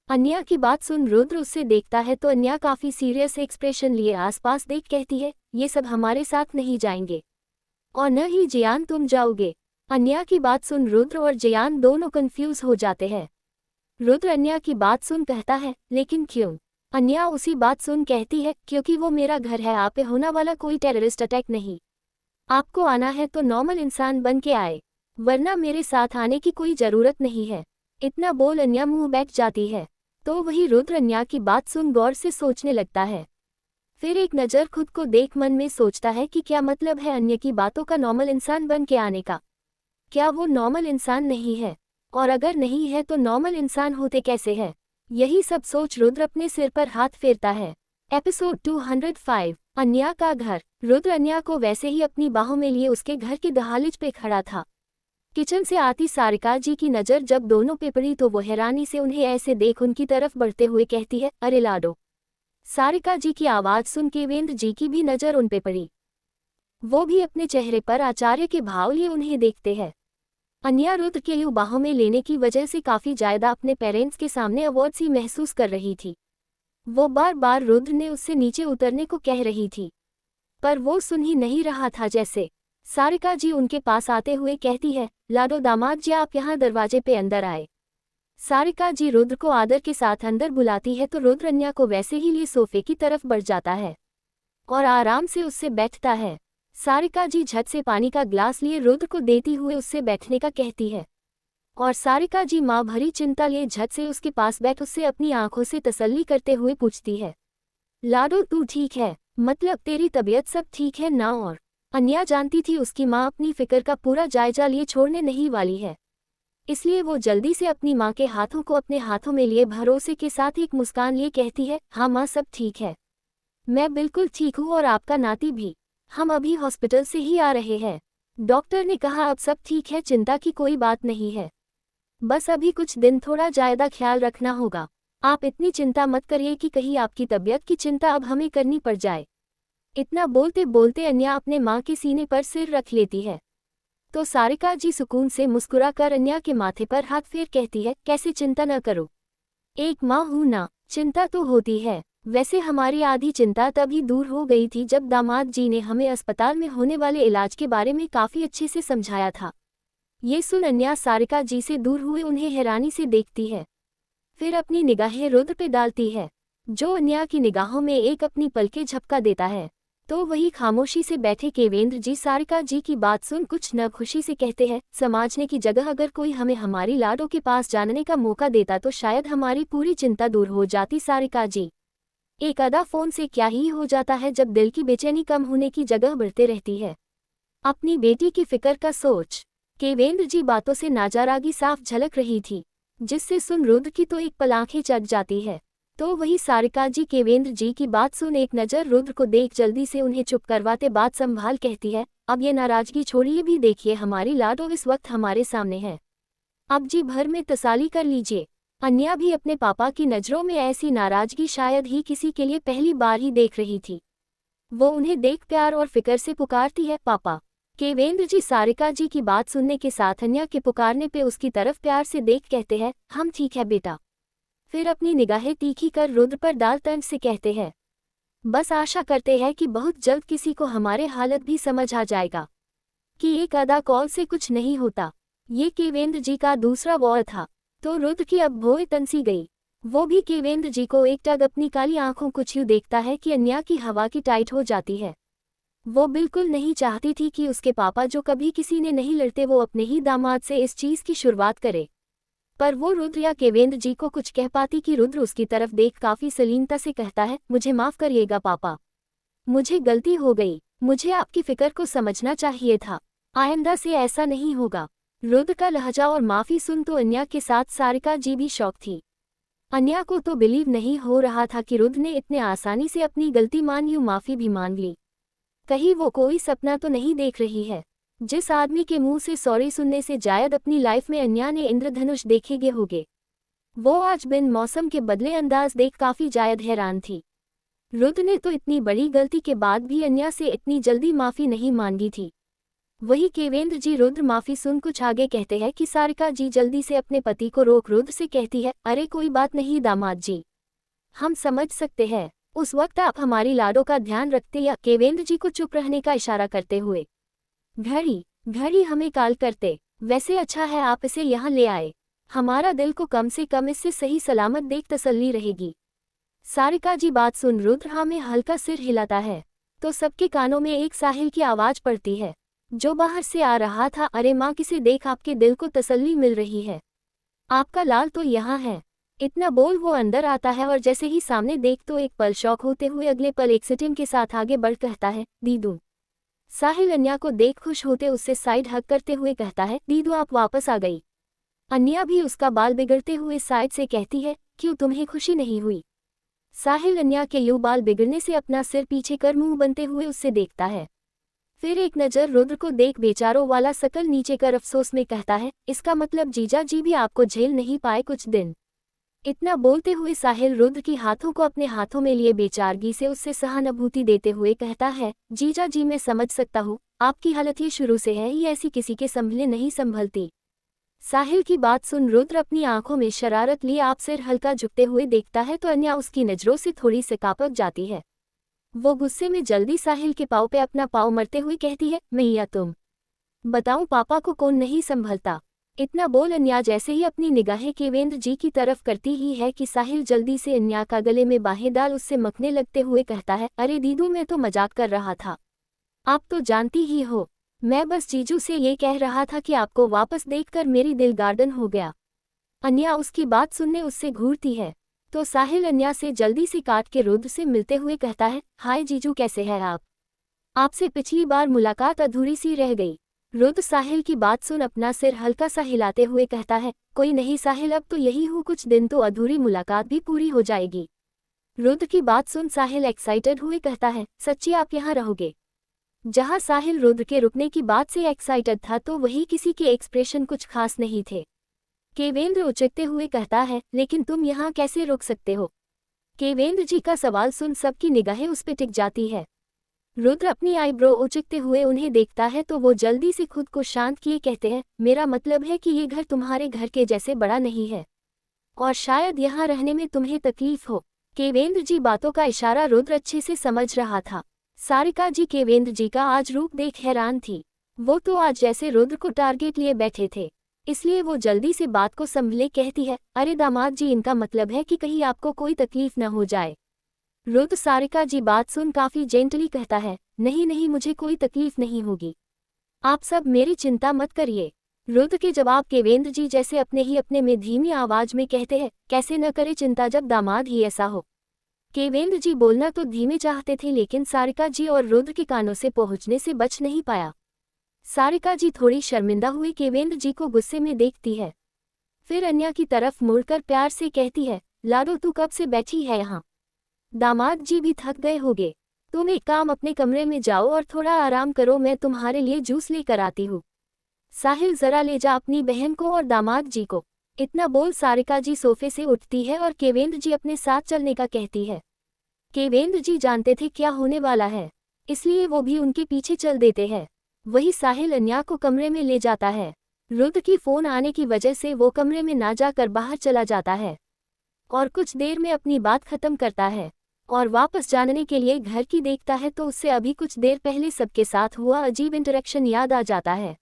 अन्या की बात सुन रुद्र उससे देखता है तो अन्या काफ़ी सीरियस एक्सप्रेशन लिए आसपास देख कहती है, ये सब हमारे साथ नहीं जाएंगे और न ही जयान तुम जाओगे। अन्या की बात सुन रुद्र और जयान दोनों कंफ्यूज हो जाते हैं। रुद्र अन्या की बात सुन कहता है, लेकिन क्यों? अन्या उसी बात सुन कहती है, क्योंकि वो मेरा घर है, आप पे होने वाला कोई टेररिस्ट अटैक नहीं। आपको आना है तो नॉर्मल इंसान बन के आए, वरना मेरे साथ आने की कोई ज़रूरत नहीं है। इतना बोल अन्या मुंह बैठ जाती है तो वही रुद्र अन्या की बात सुन गौर से सोचने लगता है। फिर एक नज़र खुद को देख मन में सोचता है कि क्या मतलब है अन्य की बातों का नॉर्मल इंसान बन के आने का? क्या वो नॉर्मल इंसान नहीं है? और अगर नहीं है तो नॉर्मल इंसान होते कैसे हैं? यही सब सोच रुद्र अपने सिर पर हाथ फेरता है। एपिसोड 205, अन्या का घर। रुद्र अन्या को वैसे ही अपनी बाहों में लिए उसके घर के दहलीज पे खड़ा था। किचन से आती सारिका जी की नज़र जब दोनों पे पड़ी तो वो हैरानी से उन्हें ऐसे देख उनकी तरफ बढ़ते हुए कहती है, अरे लाडो, सारिका जी की आवाज सुन केवेंद्र जी की भी नजर उन पे पड़ी। वो भी अपने चेहरे पर आचार्य के भाव लिए उन्हें देखते हैं। अन्या रुद्र के यूं बाहों में लेने की वजह से काफी ज्यादा अपने पेरेंट्स के सामने अवॉर्ड सी महसूस कर रही थी। वो बार बार रुद्र ने उससे नीचे उतरने को कह रही थी, पर वो सुन ही नहीं रहा था। जैसे सारिका जी उनके पास आते हुए कहती है, लाडो दामाद जी आप यहाँ दरवाजे पे अंदर आए। सारिका जी रुद्र को आदर के साथ अंदर बुलाती है तो रुद्र अन्या को वैसे ही लिए सोफे की तरफ बढ़ जाता है और आराम से उससे बैठता है। सारिका जी झट से पानी का ग्लास लिए रुद्र को देती हुए उससे बैठने का कहती है और सारिका जी माँ भरी चिंता लिए झट से उसके पास बैठ उससे अपनी आंखों से तसल्ली करते हुए पूछती है, लाडो तू ठीक है, मतलब तेरी तबीयत सब ठीक है ना। और अन्या जानती थी उसकी माँ अपनी फिक्र का पूरा जायजा लिए छोड़ने नहीं वाली है, इसलिए वो जल्दी से अपनी माँ के हाथों को अपने हाथों में लिए भरोसे के साथ एक मुस्कान लिए कहती है, हाँ माँ सब ठीक है, मैं बिल्कुल ठीक हूँ और आपका नाती भी, हम अभी हॉस्पिटल से ही आ रहे हैं। डॉक्टर ने कहा अब सब ठीक है, चिंता की कोई बात नहीं है, बस अभी कुछ दिन थोड़ा ज्यादा ख्याल रखना होगा। आप इतनी चिंता मत करिए कि कहीं आपकी तबीयत की चिंता अब हमें करनी पड़ जाए। इतना बोलते बोलते अन्या अपने माँ के सीने पर सिर रख लेती है तो सारिका जी सुकून से मुस्कुरा कर अन्या के माथे पर हाथ फेर कहती है, कैसे चिंता न करो, एक माँ हूं ना, चिंता तो होती है। वैसे हमारी आधी चिंता तभी दूर हो गई थी जब दामाद जी ने हमें अस्पताल में होने वाले इलाज के बारे में काफी अच्छे से समझाया था। ये सुन अन्या सारिका जी से दूर हुए उन्हें हैरानी से देखती है, फिर अपनी निगाहें रुद्र पे डालती है, जो अन्या की निगाहों में एक अपनी पलके झपका देता है। तो वही खामोशी से बैठे केवेंद्र जी सारिका जी की बात सुन कुछ न खुशी से कहते हैं, समझने की जगह अगर कोई हमें हमारी लाडो के पास जानने का मौका देता तो शायद हमारी पूरी चिंता दूर हो जाती। सारिका जी एक आधा फोन से क्या ही हो जाता है जब दिल की बेचैनी कम होने की जगह बढ़ते रहती है। अपनी बेटी की फिक्र का सोच केवेंद्र जी बातों से नाजारागी साफ झलक रही थी, जिससे सुन रुद्र की तो एक पल आंखें चढ़ जाती है। तो वही सारिका जी केवेंद्र जी की बात सुन एक नज़र रुद्र को देख जल्दी से उन्हें चुप करवाते बात संभाल कहती है, अब ये नाराजगी छोड़िए, भी देखिए हमारी लाडो इस वक्त हमारे सामने है, अब जी भर में तसाली कर लीजिए। अन्या भी अपने पापा की नज़रों में ऐसी नाराजगी शायद ही किसी के लिए पहली बार ही देख रही थी। वो उन्हें देख प्यार और फिक्र से पुकारती है, पापा। केवेंद्र जी सारिका जी की बात सुनने के साथ अन्या के पुकारने पे उसकी तरफ प्यार से देख कहते हैं, हम ठीक है बेटा। फिर अपनी निगाहें तीखी कर रुद्र पर डाल तंज से कहते हैं, बस आशा करते हैं कि बहुत जल्द किसी को हमारे हालत भी समझ आ जाएगा कि एक आधा कॉल से कुछ नहीं होता। ये केवेंद्र जी का दूसरा वॉर था तो रुद्र की अब भौएं तनसी गई। वो भी केवेंद्र जी को एकटक अपनी काली आंखों को यूं देखता है कि अन्या की हवा की टाइट हो जाती है। वो बिल्कुल नहीं चाहती थी कि उसके पापा जो कभी किसी ने नहीं लड़ते वो अपने ही दामाद से इस चीज की शुरुआत करे, पर वो रुद्र या केवेंद्र जी को कुछ कह पाती कि रुद्र उसकी तरफ देख काफी सलीनता से कहता है, मुझे माफ करिएगा पापा, मुझे गलती हो गई, मुझे आपकी फिक्र को समझना चाहिए था, आइंदा से ऐसा नहीं होगा। रुद्र का लहजा और माफी सुन तो अन्या के साथ सारिका जी भी शौक थी। अन्या को तो बिलीव नहीं हो रहा था कि रुद्र ने इतने आसानी से अपनी गलती मान यूं माफी भी मान ली। कहीं वो कोई सपना तो नहीं देख रही है। जिस आदमी के मुंह से सॉरी सुनने से जायद अपनी लाइफ में अन्या ने इंद्रधनुष देखेगे होगे, वो आज बिन मौसम के बदले अंदाज देख काफी जायद हैरान थी। रुद्र ने तो इतनी बड़ी गलती के बाद भी अन्या से इतनी जल्दी माफी नहीं मांगी थी। वही केवेंद्र जी रुद्र माफी सुन कुछ आगे कहते हैं कि सारिका जी जल्दी से अपने पति को रोक रुद्र से कहती है, अरे कोई बात नहीं दामाद जी, हम समझ सकते हैं, उस वक्त आप हमारी लाडो का ध्यान रखते। या केवेंद्र जी को चुप रहने का इशारा करते हुए, घड़ी घड़ी हमें कॉल करते, वैसे अच्छा है आप इसे यहाँ ले आए, हमारा दिल को कम से कम इससे सही सलामत देख तसल्ली रहेगी। सारिका जी बात सुन रुद्र हाँ में हल्का सिर हिलाता है तो सबके कानों में एक साहिल की आवाज पड़ती है जो बाहर से आ रहा था, अरे माँ किसे देख आपके दिल को तसल्ली मिल रही है, आपका लाल तो यहाँ है। इतना बोल वो अंदर आता है और जैसे ही सामने देख तो एक पल शौक होते हुए अगले पल एक्साइटमेंट के साथ आगे बढ़ कहता है, दीदू। साहिल अन्या को देख खुश होते उससे साइड हग करते हुए कहता है, दीदू आप वापस आ गई। अन्या भी उसका बाल बिगड़ते हुए साइड से कहती है, क्यों तुम्हें खुशी नहीं हुई। साहिल अन्या के यूं बाल बिगड़ने से अपना सिर पीछे कर मुंह बनते हुए उससे देखता है, फिर एक नज़र रुद्र को देख बेचारों वाला शकल नीचे कर अफसोस में कहता है, इसका मतलब जीजा जी भी आपको झेल नहीं पाए कुछ दिन। इतना बोलते हुए साहिल रुद्र की हाथों को अपने हाथों में लिए बेचारगी से उससे सहानुभूति देते हुए कहता है, जीजा जी मैं समझ सकता हूँ, आपकी हालत ये शुरू से है, ये ऐसी किसी के संभले नहीं संभलती। साहिल की बात सुन रुद्र अपनी आंखों में शरारत लिए आप सिर हल्का झुकते हुए देखता है तो अन्या उसकी नजरों से थोड़ी सी कांप जाती है। वो गुस्से में जल्दी साहिल के पाँव पे अपना पाँव मरते हुए कहती है, मैया तुम बताऊं पापा को कौन नहीं संभलता। इतना बोल अन्या जैसे ही अपनी निगाहें केवेंद्र जी की तरफ करती ही है कि साहिल जल्दी से अन्या का गले में बाहें डाल उससे मखने लगते हुए कहता है, अरे दीदू मैं तो मजाक कर रहा था, आप तो जानती ही हो, मैं बस जीजू से ये कह रहा था कि आपको वापस देखकर मेरी दिल गार्डन हो गया। अन्या उसकी बात सुनने उससे घूरती है तो साहिल अन्या से जल्दी से काट के रुद्र से मिलते हुए कहता है, हाय जीजू कैसे हैं आप, आपसे पिछली बार मुलाकात अधूरी सी रह गई। रुद्र साहिल की बात सुन अपना सिर हल्का सा हिलाते हुए कहता है, कोई नहीं साहिल अब तो यही हूँ, कुछ दिन तो अधूरी मुलाकात भी पूरी हो जाएगी। रुद्र की बात सुन साहिल एक्साइटेड हुए कहता है, सच्ची आप यहाँ रहोगे। जहाँ साहिल रुद्र के रुकने की बात से एक्साइटेड था तो वही किसी के एक्सप्रेशन कुछ खास नहीं थे। केवेंद्र उचकते हुए कहता है, लेकिन तुम यहाँ कैसे रुक सकते हो। केवेंद्र जी का सवाल सुन सबकी निगाहें उस पर टिक जाती है। रुद्र अपनी आईब्रो उचकते हुए उन्हें देखता है तो वो जल्दी से खुद को शांत किए कहते हैं, मेरा मतलब है कि ये घर तुम्हारे घर के जैसे बड़ा नहीं है और शायद यहाँ रहने में तुम्हें तकलीफ हो। केवेंद्र जी बातों का इशारा रुद्र अच्छे से समझ रहा था। सारिका जी केवेंद्र जी का आज रूप देख हैरान थी। वो तो आज जैसे रुद्र को टारगेट लिए बैठे थे, इसलिए वो जल्दी से बात को संभले कहती है, अरे दामाद जी इनका मतलब है कि कहीं आपको कोई तकलीफ न हो जाए। रुद्र सारिका जी बात सुन काफी जेंटली कहता है, नहीं नहीं मुझे कोई तकलीफ नहीं होगी, आप सब मेरी चिंता मत करिए। रुद्र के जवाब केवेंद्र जी जैसे अपने में धीमी आवाज में कहते हैं, कैसे न करे चिंता जब दामाद ही ऐसा हो। केवेंद्र जी बोलना तो धीमे चाहते थे लेकिन सारिका जी और रुद्र के कानों से पहुंचने से बच नहीं पाया। सारिका जी थोड़ी शर्मिंदा हुई केवेंद्र जी को गुस्से में देखती है, फिर अन्या की तरफ मुड़कर प्यार से कहती है, लाडो तू कब से बैठी है यहाँ, दामाद जी भी थक गए होंगे, तुम एक काम अपने कमरे में जाओ और थोड़ा आराम करो, मैं तुम्हारे लिए जूस लेकर आती हूँ। साहिल जरा ले जा अपनी बहन को और दामाद जी को। इतना बोल सारिका जी सोफे से उठती है और केवेंद्र जी अपने साथ चलने का कहती है। केवेंद्र जी जानते थे क्या होने वाला है, इसलिए वो भी उनके पीछे चल देते हैं। वही साहिल अन्या को कमरे में ले जाता है। रुद्र की फोन आने की वजह से वो कमरे में ना जाकर बाहर चला जाता है और कुछ देर में अपनी बात खत्म करता है और वापस जानने के लिए घर की देखता है तो उससे अभी कुछ देर पहले सबके साथ हुआ अजीब इंटरेक्शन याद आ जाता है।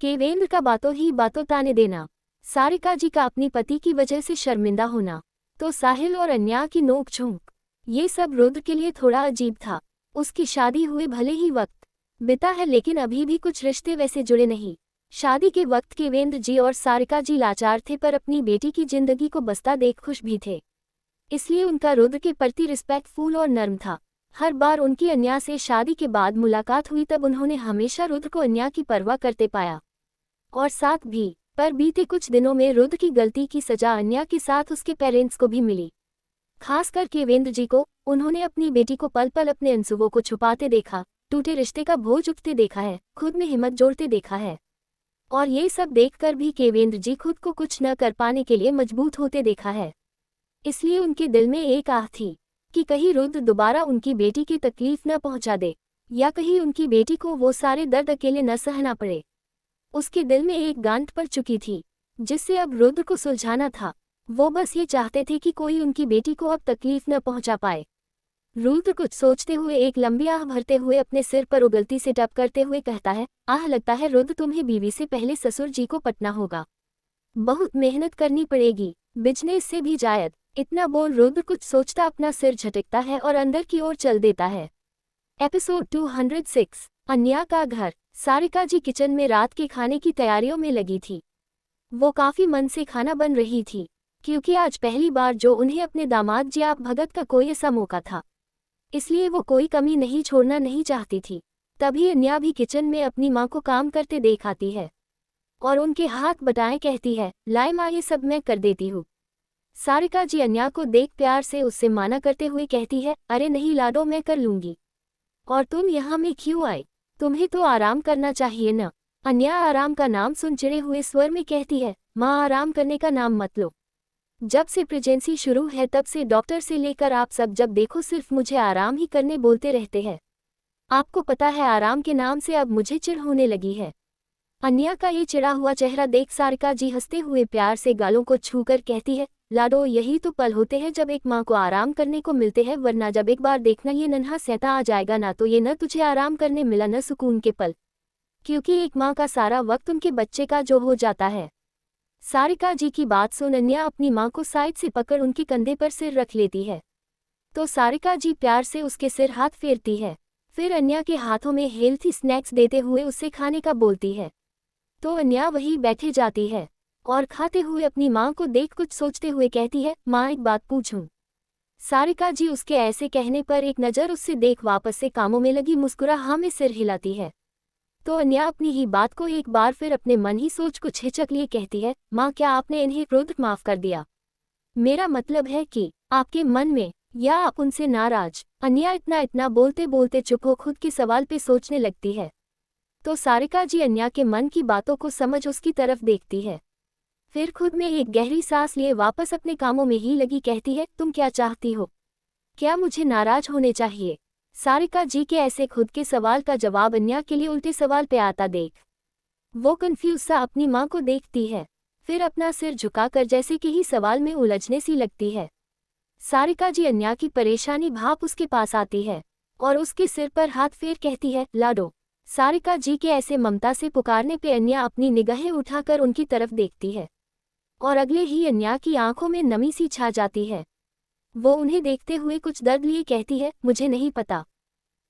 केवेंद्र का बातों ही बातों ताने देना, सारिका जी का अपनी पति की वजह से शर्मिंदा होना, तो साहिल और अन्या की नोक झोंक, ये सब रुद्र के लिए थोड़ा अजीब था। उसकी शादी हुए भले ही वक्त बिता है लेकिन अभी भी कुछ रिश्ते वैसे जुड़े नहीं। शादी के वक्त केवेंद्र जी और सारिका जी लाचार थे पर अपनी बेटी की जिंदगी को बसता देख खुश भी थे, इसलिए उनका रुद्र के प्रति रिस्पेक्टफुल और नर्म था। हर बार उनकी अन्या से शादी के बाद मुलाकात हुई तब उन्होंने हमेशा रुद्र को अन्या की परवाह करते पाया और साथ भी, पर बीते कुछ दिनों में रुद्र की गलती की सजा अन्या के साथ उसके पेरेंट्स को भी मिली, खासकर केवेंद्र जी को। उन्होंने अपनी बेटी को पल पल अपने अनसुबों को छुपाते देखा, टूटे रिश्ते का बोझ उठते देखा है, खुद में हिम्मत जोड़ते देखा है और ये सब देखकर भी केवेंद्र जी खुद को कुछ न कर पाने के लिए मजबूत होते देखा है। इसलिए उनके दिल में एक आह थी कि कहीं रुद्र दोबारा उनकी बेटी की तकलीफ न पहुंचा दे या कहीं उनकी बेटी को वो सारे दर्द अकेले न सहना पड़े। उसके दिल में एक गांठ पड़ चुकी थी जिससे अब रुद्र को सुलझाना था। वो बस ये चाहते थे कि कोई उनकी बेटी को अब तकलीफ न पहुंचा पाए। रुद्र कुछ सोचते हुए एक लंबी आह भरते हुए अपने सिर पर उगलती से टप करते हुए कहता है, आह लगता है रुद्र तुम्हें बीवी से पहले ससुर जी को पटना होगा, बहुत मेहनत करनी पड़ेगी, बिजनेस से भी जायद। इतना बोल रुद्र कुछ सोचता अपना सिर झटकता है और अंदर की ओर चल देता है। एपिसोड 206 अन्या का घर। सारिका जी किचन में रात के खाने की तैयारियों में लगी थी। वो काफी मन से खाना बन रही थी क्योंकि आज पहली बार जो उन्हें अपने दामाद जी आप भगत का कोई ऐसा मौका था, इसलिए वो कोई कमी नहीं छोड़ना नहीं चाहती थी। तभी अन्या भी किचन में अपनी माँ को काम करते देख आती है और उनके हाथ बटाए कहती है, लाए माँ ये सब मैं कर देती हूँ। सारिका जी अन्या को देख प्यार से उससे माना करते हुए कहती है, अरे नहीं लाडो मैं कर लूंगी, और तुम यहाँ में क्यों आए, तुम्हें तो आराम करना चाहिए न। अन्या आराम का नाम सुन चिड़े हुए स्वर में कहती है, माँ आराम करने का नाम मत लो, जब से प्रेगनेंसी शुरू है तब से डॉक्टर से लेकर आप सब जब देखो सिर्फ मुझे आराम ही करने बोलते रहते हैं। आपको पता है आराम के नाम से अब मुझे चिढ़ होने लगी है। अन्या का ये चिढ़ा हुआ चेहरा देख सारिका जी हंसते हुए प्यार से गालों को छूकर कहती है, लाडो यही तो पल होते हैं जब एक माँ को आराम करने को मिलते हैं, वरना जब एक बार देखना ये नन्हा सैता आ जाएगा ना तो ये न तुझे आराम करने मिला न सुकून के पल, क्योंकि एक माँ का सारा वक्त उनके बच्चे का जो हो जाता है। सारिका जी की बात सुन अन्या अपनी माँ को साइड से पकड़ उनके कंधे पर सिर रख लेती है। तो सारिका जी प्यार से उसके सिर हाथ फेरती है। फिर अन्या के हाथों में हेल्थी स्नैक्स देते हुए उससे खाने का बोलती है। तो अन्या वहीं बैठे जाती है और खाते हुए अपनी माँ को देख कुछ सोचते हुए कहती है, माँ एक बात पूछूं? सारिका जी उसके ऐसे कहने पर एक नज़र उससे देख वापस से कामों में लगी मुस्कुरा हाँ में सिर हिलाती है। तो अन्या अपनी ही बात को एक बार फिर अपने मन ही सोच कुछ हिचक लिए कहती है, माँ क्या आपने इन्हें क्रोध माफ कर दिया? मेरा मतलब है कि आपके मन में, या आप उनसे नाराज? अन्या इतना बोलते बोलते चुप हो खुद के सवाल पे सोचने लगती है। तो सारिका जी अन्या के मन की बातों को समझ उसकी तरफ देखती है। फिर खुद में एक गहरी सांस लिए वापस अपने कामों में ही लगी कहती है, तुम क्या चाहती हो? क्या मुझे नाराज होने चाहिए? सारिका जी के ऐसे खुद के सवाल का जवाब अन्या के लिए उल्टे सवाल पे आता देख वो कंफ्यूज सा अपनी माँ को देखती है। फिर अपना सिर झुकाकर जैसे कि ही सवाल में उलझने सी लगती है। सारिका जी अन्या की परेशानी भाप उसके पास आती है और उसके सिर पर हाथ फेर कहती है, लाडो। सारिका जी के ऐसे ममता से पुकारने पे अन्या अपनी निगाहें उठाकर उनकी तरफ देखती है और अगले ही अन्या की आंखों में नमी सी छा जाती है। वो उन्हें देखते हुए कुछ दर्द लिए कहती है, मुझे नहीं पता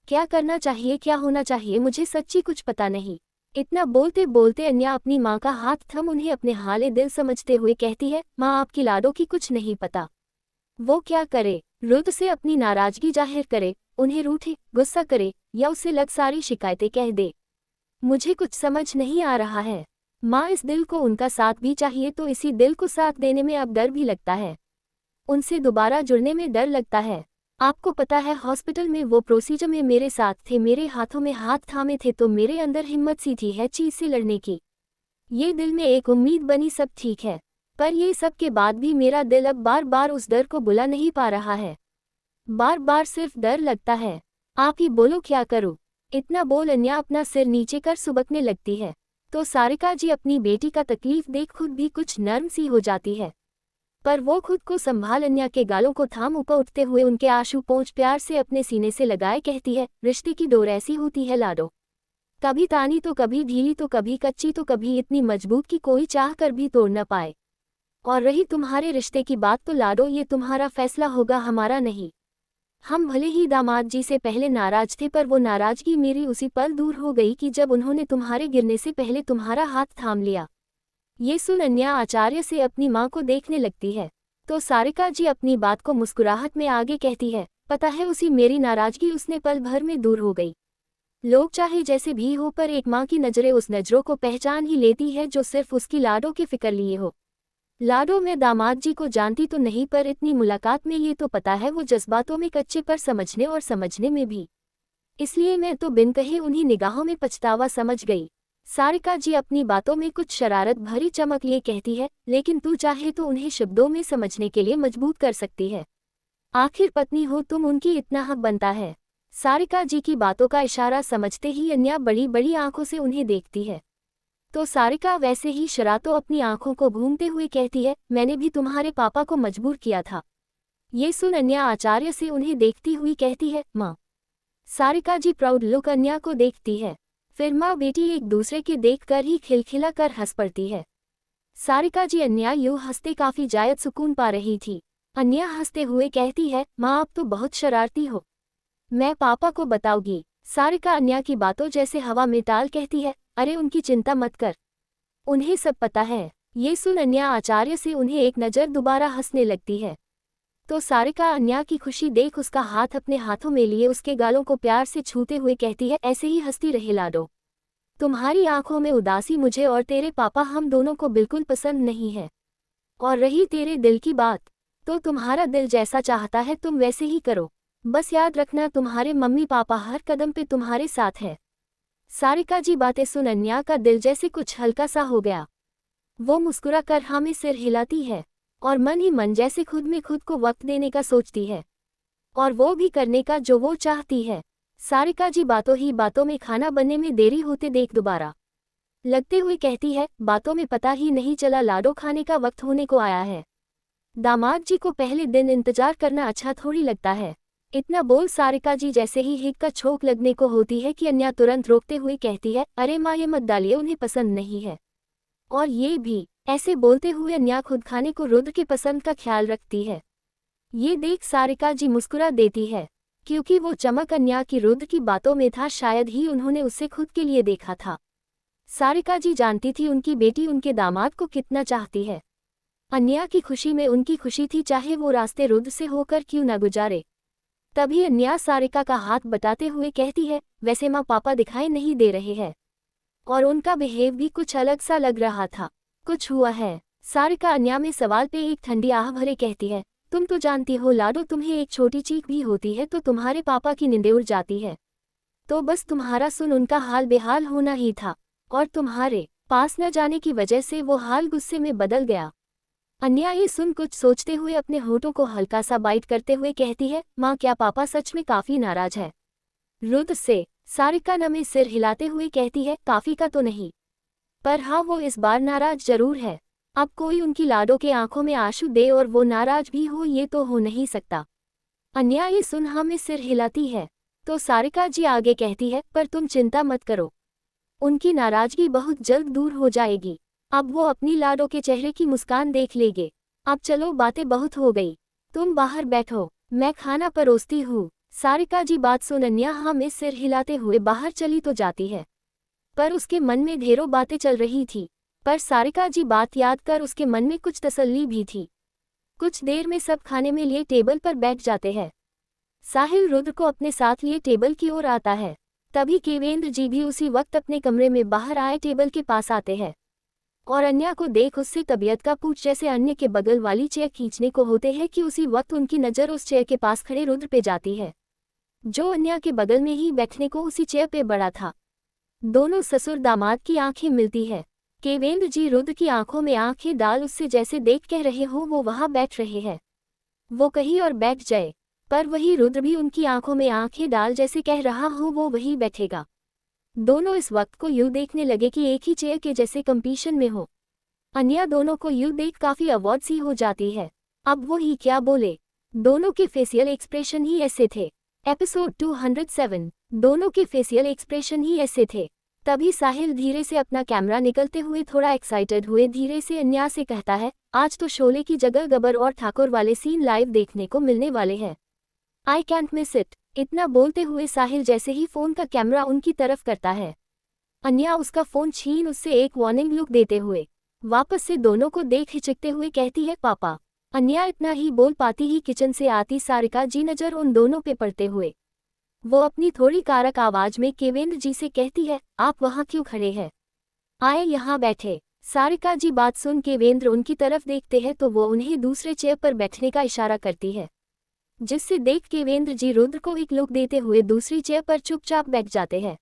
क्या करना चाहिए क्या होना चाहिए, मुझे सच्ची कुछ पता नहीं। इतना बोलते बोलते अन्या अपनी माँ का हाथ थम उन्हें अपने हाले दिल समझते हुए कहती है, माँ आपकी लाडो की कुछ नहीं पता। वो क्या करे? रुद्र से अपनी नाराजगी जाहिर करे, उन्हें रूठे, गुस्सा करे या उससे लग सारी शिकायतें कह दे? मुझे कुछ समझ नहीं आ रहा है। माँ इस दिल को उनका साथ भी चाहिए तो इसी दिल को साथ देने में अब डर भी लगता है। उनसे दोबारा जुड़ने में डर लगता है। आपको पता है हॉस्पिटल में वो प्रोसीजर में मेरे साथ थे, मेरे हाथों में हाथ थामे थे तो मेरे अंदर हिम्मत सी थी है चीज से लड़ने की। ये दिल में एक उम्मीद बनी, सब ठीक है, पर ये सब के बाद भी मेरा दिल अब बार बार उस डर को बुला नहीं पा रहा है। बार बार सिर्फ डर लगता है। आप ही बोलो क्या करूं? इतना बोल अन्या अपना सिर नीचे कर सुबकने लगती है। तो सारिका जी अपनी बेटी का तकलीफ देख खुद भी कुछ नर्म सी हो जाती है, पर वो खुद को संभाल अन्या के गालों को थाम ऊपर उठते हुए उनके आंसू पोंछ प्यार से अपने सीने से लगाए कहती है, रिश्ते की डोर ऐसी होती है लाडो, कभी तानी तो कभी ढीली तो कभी कच्ची तो कभी इतनी मजबूत कि कोई चाह कर भी तोड़ न पाए। और रही तुम्हारे रिश्ते की बात तो लाडो ये तुम्हारा फैसला होगा, हमारा नहीं। हम भले ही दामाद जी से पहले नाराज थे पर वो नाराजगी मेरी उसी पल दूर हो गई कि जब उन्होंने तुम्हारे गिरने से पहले तुम्हारा हाथ थाम लिया। ये सुन अन्या आचार्य से अपनी माँ को देखने लगती है। तो सारिका जी अपनी बात को मुस्कुराहट में आगे कहती है, पता है उसी मेरी नाराजगी उसने पल भर में दूर हो गई। लोग चाहे जैसे भी हो पर एक माँ की नज़रें उस नज़रों को पहचान ही लेती है जो सिर्फ उसकी लाडो की फिक्र लिए हो। लाडो मैं दामाद जी को जानती तो नहीं पर इतनी मुलाकात में ये तो पता है वो जज्बातों में कच्चे पर समझने और समझने में भी, इसलिए मैं तो बिन कहे उन्हीं निगाहों में पछतावा समझ गई। सारिका जी अपनी बातों में कुछ शरारत भरी चमक लिए कहती है, लेकिन तू चाहे तो उन्हें शब्दों में समझने के लिए मजबूर कर सकती है। आखिर पत्नी हो तुम, उनकी इतना हक बनता है। सारिका जी की बातों का इशारा समझते ही अन्या बड़ी बड़ी आंखों से उन्हें देखती है। तो सारिका वैसे ही शरारतों अपनी आंखों को घूमते हुए कहती है, मैंने भी तुम्हारे पापा को मजबूर किया था। ये सुन अन्या आचार्य से उन्हें देखती हुई कहती है, माँ। सारिका जी प्राउड लुक अन्या को देखती है। फिर माँ बेटी एक दूसरे के देखकर ही खिलखिला कर हंस पड़ती है। सारिका जी अन्या यूं हंसते काफी जायद सुकून पा रही थी। अन्या हंसते हुए कहती है, माँ आप तो बहुत शरारती हो, मैं पापा को बताऊंगी। सारिका अन्या की बातों जैसे हवा में टाल कहती है, अरे उनकी चिंता मत कर, उन्हें सब पता है। ये सुन अन्या आचार्य से उन्हें एक नज़र दोबारा हंसने लगती है। तो सारिका अन्या की खुशी देख उसका हाथ अपने हाथों में लिए उसके गालों को प्यार से छूते हुए कहती है, ऐसे ही हंसती रहे लाडो, तुम्हारी आंखों में उदासी मुझे और तेरे पापा हम दोनों को बिल्कुल पसंद नहीं है। और रही तेरे दिल की बात, तो तुम्हारा दिल जैसा चाहता है तुम वैसे ही करो, बस याद रखना तुम्हारे मम्मी पापा हर कदम पे तुम्हारे साथ है। सारिका जी बातें सुन अन्या का दिल जैसे कुछ हल्का सा हो गया। वो मुस्कुरा कर हाँ में सिर हिलाती है और मन ही मन जैसे खुद में खुद को वक्त देने का सोचती है, और वो भी करने का जो वो चाहती है। सारिका जी बातों ही बातों में खाना बनने में देरी होते देख दोबारा लगते हुए कहती है, बातों में पता ही नहीं चला लाडो खाने का वक्त होने को आया है। दामाद जी को पहले दिन इंतजार करना अच्छा थोड़ी लगता है। इतना बोल सारिका जी जैसे ही हिक का छोक लगने को होती है कि अन्या तुरंत रोकते हुए कहती है, अरे माँ ये मत डालिए, उन्हें पसंद नहीं है। और ये भी, ऐसे बोलते हुए अन्या खुद खाने को रुद्र के पसंद का ख्याल रखती है। ये देख सारिका जी मुस्कुरा देती है, क्योंकि वो चमक अन्या की रुद्र की बातों में था, शायद ही उन्होंने उसे खुद के लिए देखा था। सारिका जी जानती थी उनकी बेटी उनके दामाद को कितना चाहती है। अन्या की खुशी में उनकी खुशी थी, चाहे वो रास्ते रुद्र से होकर क्यों न गुजारे। तभी अन्या सारिका का हाथ बटाते हुए कहती है, वैसे माँ पापा दिखाई नहीं दे रहे हैं, और उनका बिहेव भी कुछ अलग सा लग रहा था। कुछ हुआ है? सारिका अन्या में सवाल पे एक ठंडी आह भरे कहती है, तुम तो जानती हो लाडो, तुम्हें एक छोटी चीख भी होती है तो तुम्हारे पापा की नींदें उड़ जाती है। तो बस तुम्हारा सुन उनका हाल बेहाल होना ही था, और तुम्हारे पास न जाने की वजह से वो हाल गुस्से में बदल गया। अन्या ये सुन कुछ सोचते हुए अपने होठों को हल्का सा बाइट करते हुए कहती है, माँ क्या पापा सच में काफी नाराज है रुद्र से? सारिका न में सिर हिलाते हुए कहती है, काफी का तो नहीं, पर हाँ वो इस बार नाराज जरूर है। अब कोई उनकी लाडो के आंखों में आंसू दे और वो नाराज भी हो, ये तो हो नहीं सकता। अन्या ये सुन हाँ में सिर हिलाती है। तो सारिका जी आगे कहती है, पर तुम चिंता मत करो, उनकी नाराजगी बहुत जल्द दूर हो जाएगी। अब वो अपनी लाडो के चेहरे की मुस्कान देख लेंगे। अब चलो बातें बहुत हो गई, तुम बाहर बैठो, मैं खाना परोसती हूँ। सारिका जी बात सुन अन्या हाँ में सिर हिलाते हुए बाहर चली तो जाती है, पर उसके मन में ढेरों बातें चल रही थी। पर सारिका जी बात याद कर उसके मन में कुछ तसल्ली भी थी। कुछ देर में सब खाने में लिए टेबल पर बैठ जाते हैं। साहिल रुद्र को अपने साथ लिए टेबल की ओर आता है। तभी केवेंद्र जी भी उसी वक्त अपने कमरे में बाहर आए टेबल के पास आते हैं, और अन्या को देख उससे तबीयत का पूछ जैसे अन्य के बगल वाली चेयर खींचने को होते हैं कि उसी वक्त उनकी नज़र उस चेयर के पास खड़े रुद्र पे जाती है, जो अन्या के बगल में ही बैठने को उसी चेयर पे बड़ा था। दोनों ससुर दामाद की आंखें मिलती है। केवेंद्र जी रुद्र की आंखों में आंखें डाल उससे जैसे देख कह रहे हो वो वहां बैठ रहे हैं, वो कहीं और बैठ जाए, पर वही रुद्र भी उनकी आंखों में आंखें डाल जैसे कह रहा हो वो वहीं बैठेगा। दोनों इस वक्त को यूं देखने लगे कि एक ही चेयर के जैसे कंपटीशन में हो। अन्या दोनों को यूं देख काफी अवॉर्ड सी हो जाती है। अब वो ही क्या बोले, दोनों के फेशियल एक्सप्रेशन ही ऐसे थे। एपिसोड 207, दोनों के फेशियल एक्सप्रेशन ही ऐसे थे। तभी साहिल धीरे से अपना कैमरा निकलते हुए थोड़ा एक्साइटेड हुए धीरे से अन्या से कहता है, आज तो शोले की जगह गब्बर और ठाकुर वाले सीन लाइव देखने को मिलने वाले हैं। I can't miss it. इतना बोलते हुए साहिल जैसे ही फोन का कैमरा उनकी तरफ करता है, अन्या उसका फोन छीन उससे एक वार्निंग लुक देते हुए वापस से दोनों को देख हिचकते हुए कहती है, पापा। अन्या इतना ही बोल पाती ही किचन से आती सारिका जी नजर उन दोनों पे पड़ते हुए वो अपनी थोड़ी कारक आवाज में केवेंद्र जी से कहती है, आप वहां क्यों खड़े हैं, आए यहाँ बैठे। सारिका जी बात सुन केवेंद्र उनकी तरफ देखते हैं तो वो उन्हें दूसरे चेयर पर बैठने का इशारा करती है, जिससे देख केवेंद्र जी रुद्र को एक लुक देते हुए दूसरी चेयर पर चुपचाप बैठ जाते हैं।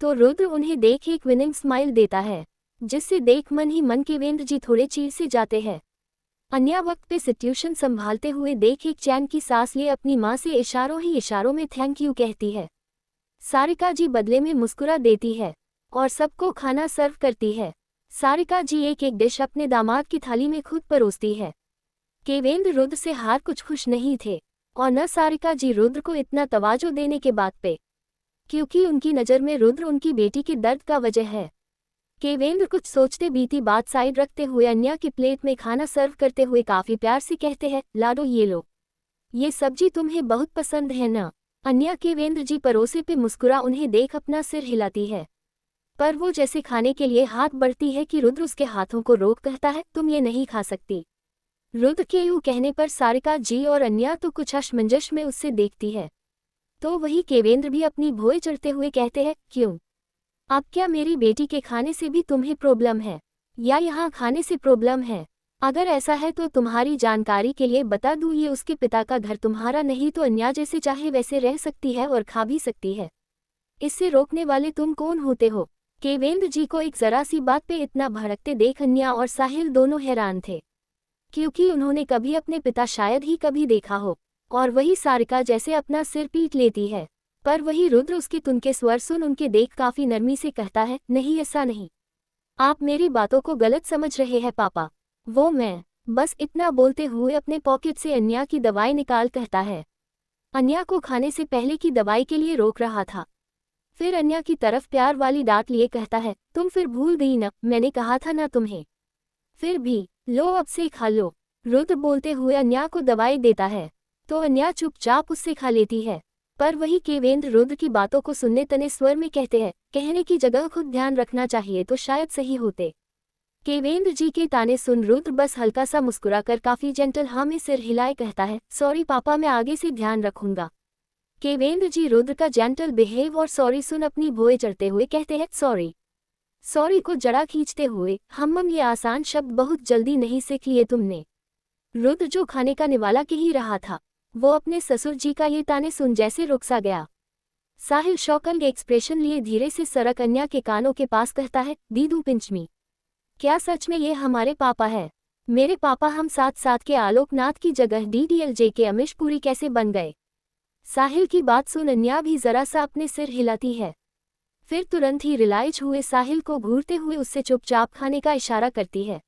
तो रुद्र उन्हें देख एक विनिंग स्माइल देता है, जिससे देख मन ही मन केवेंद्र जी थोड़े चीर से जाते हैं। अन्या वक्त पे सिचुएशन संभालते हुए देख एक चैन की सांस लिए अपनी माँ से इशारों ही इशारों में थैंक यू कहती है। सारिका जी बदले में मुस्कुरा देती है और सबको खाना सर्व करती है। सारिका जी एक एक डिश अपने दामाद की थाली में खुद परोसती है। केवेंद्र रुद्र से हार कुछ खुश नहीं थे, और न सारिका जी रुद्र को इतना तवाजो देने के बात पे, क्योंकि उनकी नज़र में रुद्र उनकी बेटी के दर्द का वजह है। केवेंद्र कुछ सोचते बीती बात साइड रखते हुए अन्या की प्लेट में खाना सर्व करते हुए काफी प्यार से कहते हैं, लाडो ये लो, ये सब्जी तुम्हें बहुत पसंद है ना। अन्या केवेंद्र जी परोसे पे मुस्कुरा उन्हें देख अपना सिर हिलाती है, पर वो जैसे खाने के लिए हाथ बढ़ती है कि रुद्र उसके हाथों को रोक कहता है, तुम ये नहीं खा सकती। रुद्र के यूं कहने पर सारिका जी और अन्या तो कुछ असमंजस में उससे देखती है, तो वही केवेंद्र भी अपनी भौएं चढ़ते हुए कहते हैं, क्यों, अब क्या मेरी बेटी के खाने से भी तुम्हें प्रॉब्लम है, या यहाँ खाने से प्रॉब्लम है? अगर ऐसा है तो तुम्हारी जानकारी के लिए बता दूं, ये उसके पिता का घर, तुम्हारा नहीं, तो अन्या जैसे चाहे वैसे रह सकती है और खा भी सकती है। इससे रोकने वाले तुम कौन होते हो? केवेंद्र जी को एक जरा सी बात पे इतना भड़कते देख अन्या और साहिल दोनों हैरान थे, क्योंकि उन्होंने कभी अपने पिता शायद ही कभी देखा हो। और वही सारिका जैसे अपना सिर पीट लेती है। पर वही रुद्र उसके तुनके स्वर सुन उनके देख काफी नरमी से कहता है, नहीं ऐसा नहीं। आप मेरी बातों को गलत समझ रहे हैं पापा। वो मैं। बस इतना बोलते हुए अपने पॉकेट से अन्या की दवाई निकाल कहता है। अन्या को खाने से पहले की दवाई के लिए रोक रहा था। फिर अन्या की तरफ प्यार वाली डांट लिए कहता है, तुम फिर भूल गई न, मैंने कहा था ना तुम्हें। फिर भी, लो अब से खा लो। रुद्र बोलते हुए अन्या को दवाई देता है। तो अन्या चुपचाप उससे खा लेती है। पर वही केवेंद्र रुद्र की बातों को सुनने तने स्वर में कहते हैं, कहने की जगह खुद ध्यान रखना चाहिए तो शायद सही होते। केवेंद्र जी के ताने सुन रुद्र बस हल्का सा मुस्कुराकर काफी जेंटल हाँ में सिर हिलाए कहता है, सॉरी पापा, मैं आगे से ध्यान रखूंगा। केवेंद्र जी रुद्र का जेंटल बिहेव और सॉरी सुन अपनी भौएं चढ़ते हुए कहते हैं, सॉरी। सॉरी को जड़ा खींचते हुए, हम ये आसान शब्द बहुत जल्दी नहीं सीख लिए तुमने। रुद्र जो खाने का निवाला के ही रहा था, वो अपने ससुर जी का ये ताने सुन जैसे रुक सा गया। साहिल शॉकन के एक्सप्रेशन लिए धीरे से सरक अन्या के कानों के पास कहता है, दीदू पिंचमी, क्या सच में ये हमारे पापा है? मेरे पापा हम साथ साथ के आलोकनाथ की जगह डीडीएलजे के अमीशपुरी कैसे बन गए? साहिल की बात सुन अन्या भी जरा सा अपने सिर हिलाती है। फिर तुरंत ही रिलाइज हुए साहिल को घूरते हुए उससे चुपचाप खाने का इशारा करती है।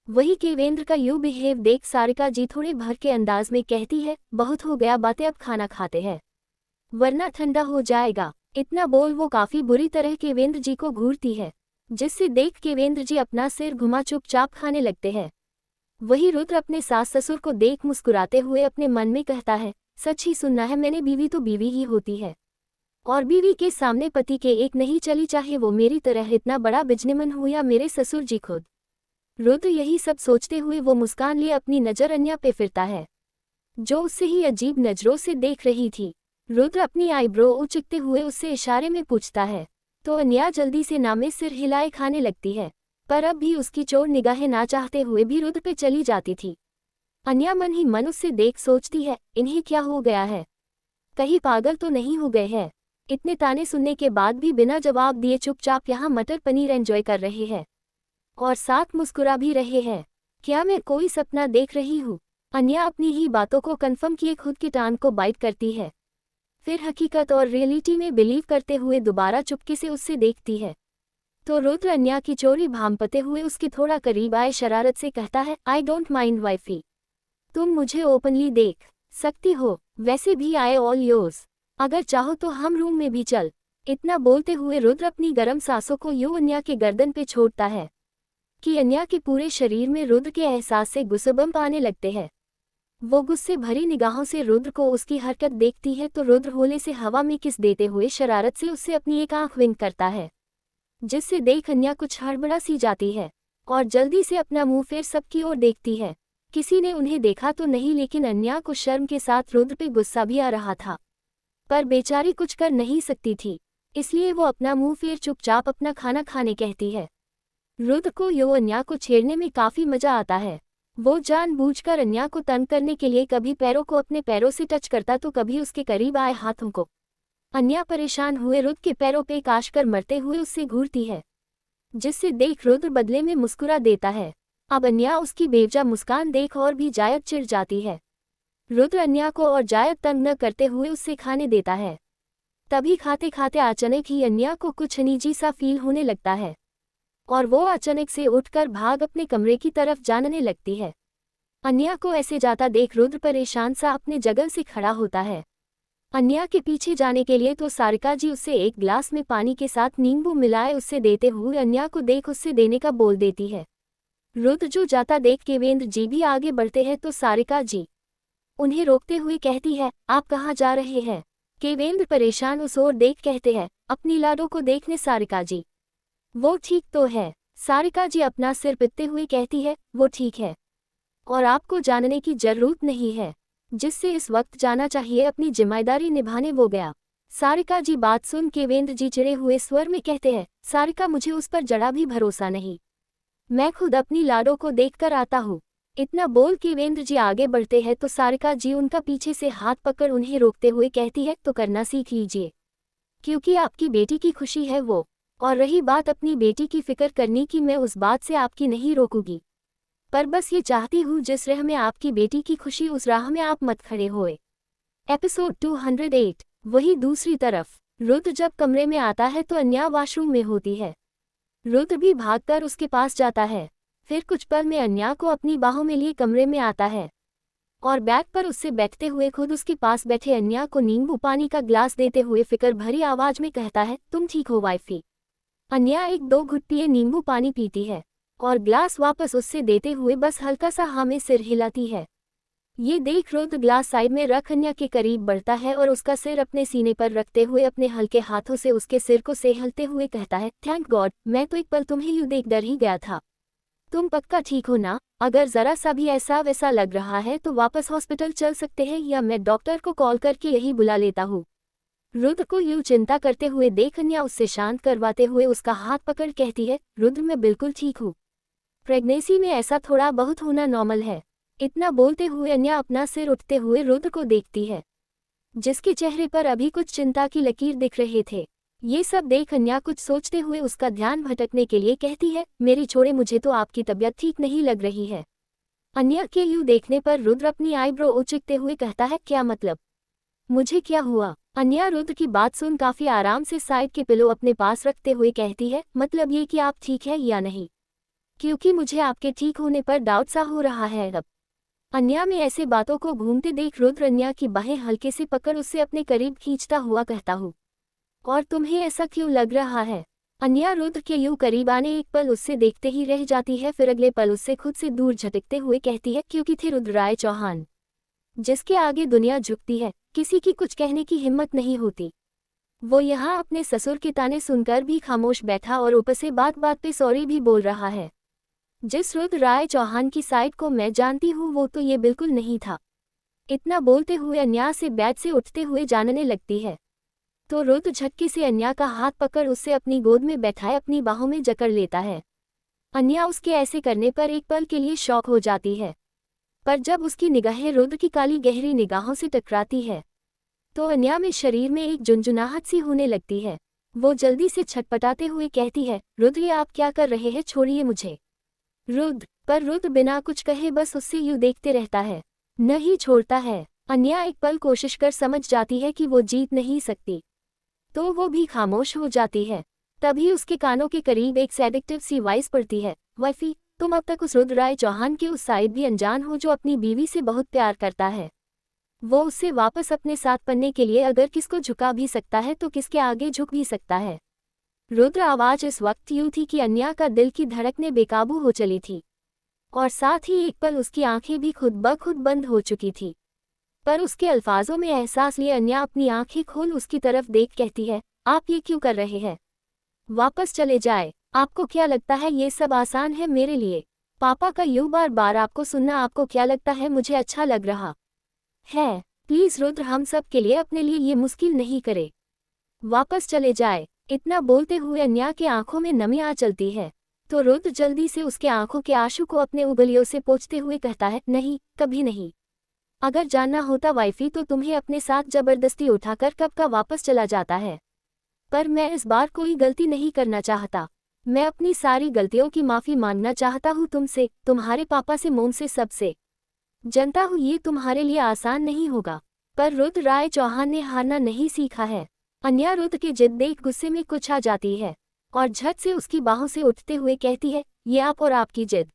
वही केवेंद्र का यू बिहेव देख सारिका जी थोड़े भर के अंदाज में कहती है, बहुत हो गया बातें, अब खाना खाते हैं वरना ठंडा हो जाएगा। इतना बोल वो काफी बुरी तरह केवेंद्र जी को घूरती है, जिससे देख केवेंद्र जी अपना सिर घुमा चुपचाप खाने लगते हैं। वही रुद्र अपने सास ससुर को देख मुस्कुराते हुए अपने मन में कहता है, सच ही सुनना है मैंने, बीवी तो बीवी ही होती है और बीवी के सामने पति के एक नहीं चली, चाहे वो मेरी तरह इतना बड़ा बिजनेमैन हो या मेरे ससुर जी खुद। रुद्र यही सब सोचते हुए वो मुस्कान लिए अपनी नजर अन्या पे फिरता है, जो उससे ही अजीब नजरों से देख रही थी। रुद्र अपनी आईब्रो उचकते हुए उससे इशारे में पूछता है, तो अन्या जल्दी से नामे सिर हिलाए खाने लगती है। पर अब भी उसकी चोर निगाहें ना चाहते हुए भी रुद्र पे चली जाती थी। अन्या मन ही मन उससे देख सोचती है, इन्हें क्या हो गया है? कहीं पागल तो नहीं हो गए हैं? इतने ताने सुनने के बाद भी बिना जवाब दिए चुपचाप यहाँ मटर पनीर एंजॉय कर रहे हैं और साथ मुस्कुरा भी रहे हैं। क्या मैं कोई सपना देख रही हूँ? अन्या अपनी ही बातों को कंफर्म किए खुद की टांग को बाइट करती है। फिर हकीकत और रियलिटी में बिलीव करते हुए दोबारा चुपके से उससे देखती है। तो रुद्र अन्या की चोरी भांपते हुए उसके थोड़ा करीब आए शरारत से कहता है, आई डोंट माइंड वाइफी, तुम मुझे ओपनली देख सकती हो, वैसे भी आई ऑल योर्स, अगर चाहो तो हम रूम में भी चल। इतना बोलते हुए रुद्र अपनी गर्म सांसों को यूं अन्या के गर्दन पे छोड़ता है कि अन्या के पूरे शरीर में रुद्र के एहसास से गुस्सेबम्प आने लगते हैं। वो गुस्से भरी निगाहों से रुद्र को उसकी हरकत देखती है तो रुद्र होले से हवा में किस देते हुए शरारत से उससे अपनी एक आंख विंक करता है, जिससे देख अन्या कुछ हड़बड़ा सी जाती है और जल्दी से अपना मुंह फेर सबकी ओर देखती है। किसी ने उन्हें देखा तो नहीं, लेकिन अन्या को शर्म के साथ रुद्र पे गुस्सा भी आ रहा था, पर बेचारी कुछ कर नहीं सकती थी, इसलिए वो अपना मुंह फेर चुपचाप अपना खाना खाने कहती है। रुद्र को यो अन्या को छेड़ने में काफी मजा आता है। वो जानबूझकर अन्या को तंग करने के लिए कभी पैरों को अपने पैरों से टच करता तो कभी उसके करीब आए हाथों को। अन्या परेशान हुए रुद्र के पैरों पे काश कर मरते हुए उससे घूरती है, जिससे देख रुद्र बदले में मुस्कुरा देता है। अब अन्या उसकी बेवजह मुस्कान देख और भी जायद चिढ़ जाती है। रुद्र अन्या को और जायद तंग न करते हुए उससे खाने देता है। तभी खाते खाते अचानक ही अन्या को कुछ अनईजी सा फील होने लगता है और वो अचानक से उठकर भाग अपने कमरे की तरफ जाने लगती है। अन्या को ऐसे जाता देख रुद्र परेशान सा अपने जगह से खड़ा होता है। अन्या के पीछे जाने के लिए तो सारिका जी उससे एक ग्लास में पानी के साथ नींबू मिलाए उससे देते हुए अन्या को देख उससे देने का बोल देती है। रुद्र जो जाता देख केवेंद्र जी भी आगे बढ़ते हैं तो सारिका जी उन्हें रोकते हुए कहती है, आप कहाँ जा रहे हैं? केवेंद्र परेशान उस ओर देख कहते हैं, अपनी लाडो को देखने सारिका जी। वो ठीक तो है। सारिका जी अपना सिर पिटते हुए कहती है, वो ठीक है और आपको जानने की जरूरत नहीं है, जिससे इस वक्त जाना चाहिए अपनी जिम्मेदारी निभाने वो गया। सारिका जी बात सुन केवेंद्र जी चिढ़े हुए स्वर में कहते हैं, सारिका मुझे उस पर जरा भी भरोसा नहीं, मैं खुद अपनी लाडो को देखकर आता हूँ। इतना बोल केवेंद्र जी आगे बढ़ते हैं तो सारिका जी उनका पीछे से हाथ पकड़ उन्हें रोकते हुए कहती है, तो करना सीख लीजिए, क्योंकि आपकी बेटी की खुशी है वो, और रही बात अपनी बेटी की फिक्र करने की, मैं उस बात से आपकी नहीं रोकूंगी। पर बस ये चाहती हूँ जिस राह में आपकी बेटी की खुशी उस राह में आप मत खड़े होए। एपिसोड 208। वही दूसरी तरफ रुद्र जब कमरे में आता है तो अन्या वॉशरूम में होती है। रुद्र भी भागकर उसके पास जाता है। फिर कुछ पल में अन्या को अपनी बाहों में लिए कमरे में आता है और बैग पर उससे बैठते हुए खुद उसके पास बैठे अन्या को नींबू पानी का ग्लास देते हुए फिक्र भरी आवाज में कहता है, तुम ठीक हो वाइफी। अन्या एक दो घुट पिए नींबू पानी पीती है और ग्लास वापस उससे देते हुए बस हल्का सा हाँ में सिर हिलाती है। ये देख रुद्र ग्लास साइड में रख अन्या के करीब बढ़ता है और उसका सिर अपने सीने पर रखते हुए अपने हल्के हाथों से उसके सिर को सहलते हुए कहता है, थैंक गॉड, मैं तो एक पल तुम्हें यूं देख डर ही गया था। तुम पक्का ठीक हो ना? अगर जरा सा भी ऐसा वैसा लग रहा है तो वापस हॉस्पिटल चल सकते हैं या मैं डॉक्टर को कॉल करके यही बुला लेता हूँ। रुद्र को यूं चिंता करते हुए देख अन्या उससे शांत करवाते हुए उसका हाथ पकड़ कहती है, रुद्र मैं बिल्कुल ठीक हूँ। प्रेगनेंसी में ऐसा थोड़ा बहुत होना नॉर्मल है। इतना बोलते हुए अन्या अपना सिर उठते हुए रुद्र को देखती है, जिसके चेहरे पर अभी कुछ चिंता की लकीर दिख रहे थे। ये सब देख अन्या कुछ सोचते हुए उसका ध्यान भटकने के लिए कहती है, मेरी छोड़े, मुझे तो आपकी तबीयत ठीक नहीं लग रही है। अन्या के यूं देखने पर रुद्र अपनी आईब्रो उचकते हुए कहता है, क्या मतलब? मुझे क्या हुआ? अन्या रुद्र की बात सुन काफी आराम से साइड के पिलो अपने पास रखते हुए कहती है, मतलब ये कि आप ठीक है या नहीं, क्योंकि मुझे आपके ठीक होने पर डाउट सा हो रहा है अब। अन्या में ऐसे बातों को घूमते देख रुद्र अन्या की बाहें हल्के से पकड़ उससे अपने करीब खींचता हुआ कहता हूँ, और तुम्हें ऐसा क्यों लग रहा है? अन्या रुद्र के यूं करीब आने एक पल उससे देखते ही रह जाती है, फिर अगले पल उससे खुद से दूर झटकते हुए कहती है, क्योंकि थे रुद्र राय चौहान, जिसके आगे दुनिया झुकती है, किसी की कुछ कहने की हिम्मत नहीं होती। वो यहाँ अपने ससुर के ताने सुनकर भी खामोश बैठा और ऊपर से बात बात पे सॉरी भी बोल रहा है। जिस रुद्र राय चौहान की साइड को मैं जानती हूँ वो तो ये बिल्कुल नहीं था। इतना बोलते हुए अन्या से बेड से उठते हुए जानने लगती है तो रुद्र झटके से अन्या का हाथ पकड़ उससे अपनी गोद में बैठाए अपनी बाहों में जकड़ लेता है। अन्या उसके ऐसे करने पर एक पल के लिए शॉक हो जाती है, पर जब उसकी निगाहें रुद्र की काली गहरी निगाहों से टकराती है तो अन्या में शरीर में एक झुनझुनाहट सी होने लगती है। वो जल्दी से छटपटाते हुए कहती है, रुद्र ये आप क्या कर रहे हैं, छोड़िए मुझे। पर रुद्र बिना कुछ कहे बस उससे यूं देखते रहता है, नहीं छोड़ता है। अन्या एक पल कोशिश कर समझ जाती है कि वो जीत नहीं सकती, तो वो भी खामोश हो जाती है। तभी उसके कानों के करीब एक सेडिक्टिव सी वॉइस पड़ती है, वाइफी, तुम अब तक उस रुद्र राय चौहान के उस साइड भी अनजान हो जो अपनी बीवी से बहुत प्यार करता है। वो उससे वापस अपने साथ बनने के लिए अगर किसको झुका भी सकता है तो किसके आगे झुक भी सकता है। रुद्र आवाज इस वक्त यूं थी कि अन्या का दिल की धड़कनें बेकाबू हो चली थी और साथ ही एक पल उसकी आंखें भी खुद ब खुद बंद हो चुकी थी। पर उसके अल्फाजों में एहसास लिए अन्या अपनी आंखें खोल उसकी तरफ देख कहती है, आप ये क्यों कर रहे हैं? वापस चले जाए। आपको क्या लगता है ये सब आसान है मेरे लिए? पापा का यूं बार बार आपको सुनना आपको क्या लगता है मुझे अच्छा लग रहा है? प्लीज रुद्र, हम सब के लिए अपने लिए ये मुश्किल नहीं करे। वापस चले जाए। इतना बोलते हुए अन्या की आंखों में नमी आ चलती है तो रुद्र जल्दी से उसके आंखों के आंसू को अपने उंगलियों से पोंछते हुए कहता है, नहीं, कभी नहीं। अगर जानना होता वाइफी तो तुम्हें अपने साथ जबरदस्ती उठाकर कब का वापस चला जाता है, पर मैं इस बार कोई गलती नहीं करना चाहता। मैं अपनी सारी गलतियों की माफी मांगना चाहता हूँ तुमसे, तुम्हारे पापा से, मोम से, सबसे। जानता हूँ ये तुम्हारे लिए आसान नहीं होगा, पर रुद्र राय चौहान ने हारना नहीं सीखा है। अन्या रुद्र की जिद देख गुस्से में कुछ आ जाती है और झट से उसकी बाहों से उठते हुए कहती है, ये आप और आपकी जिद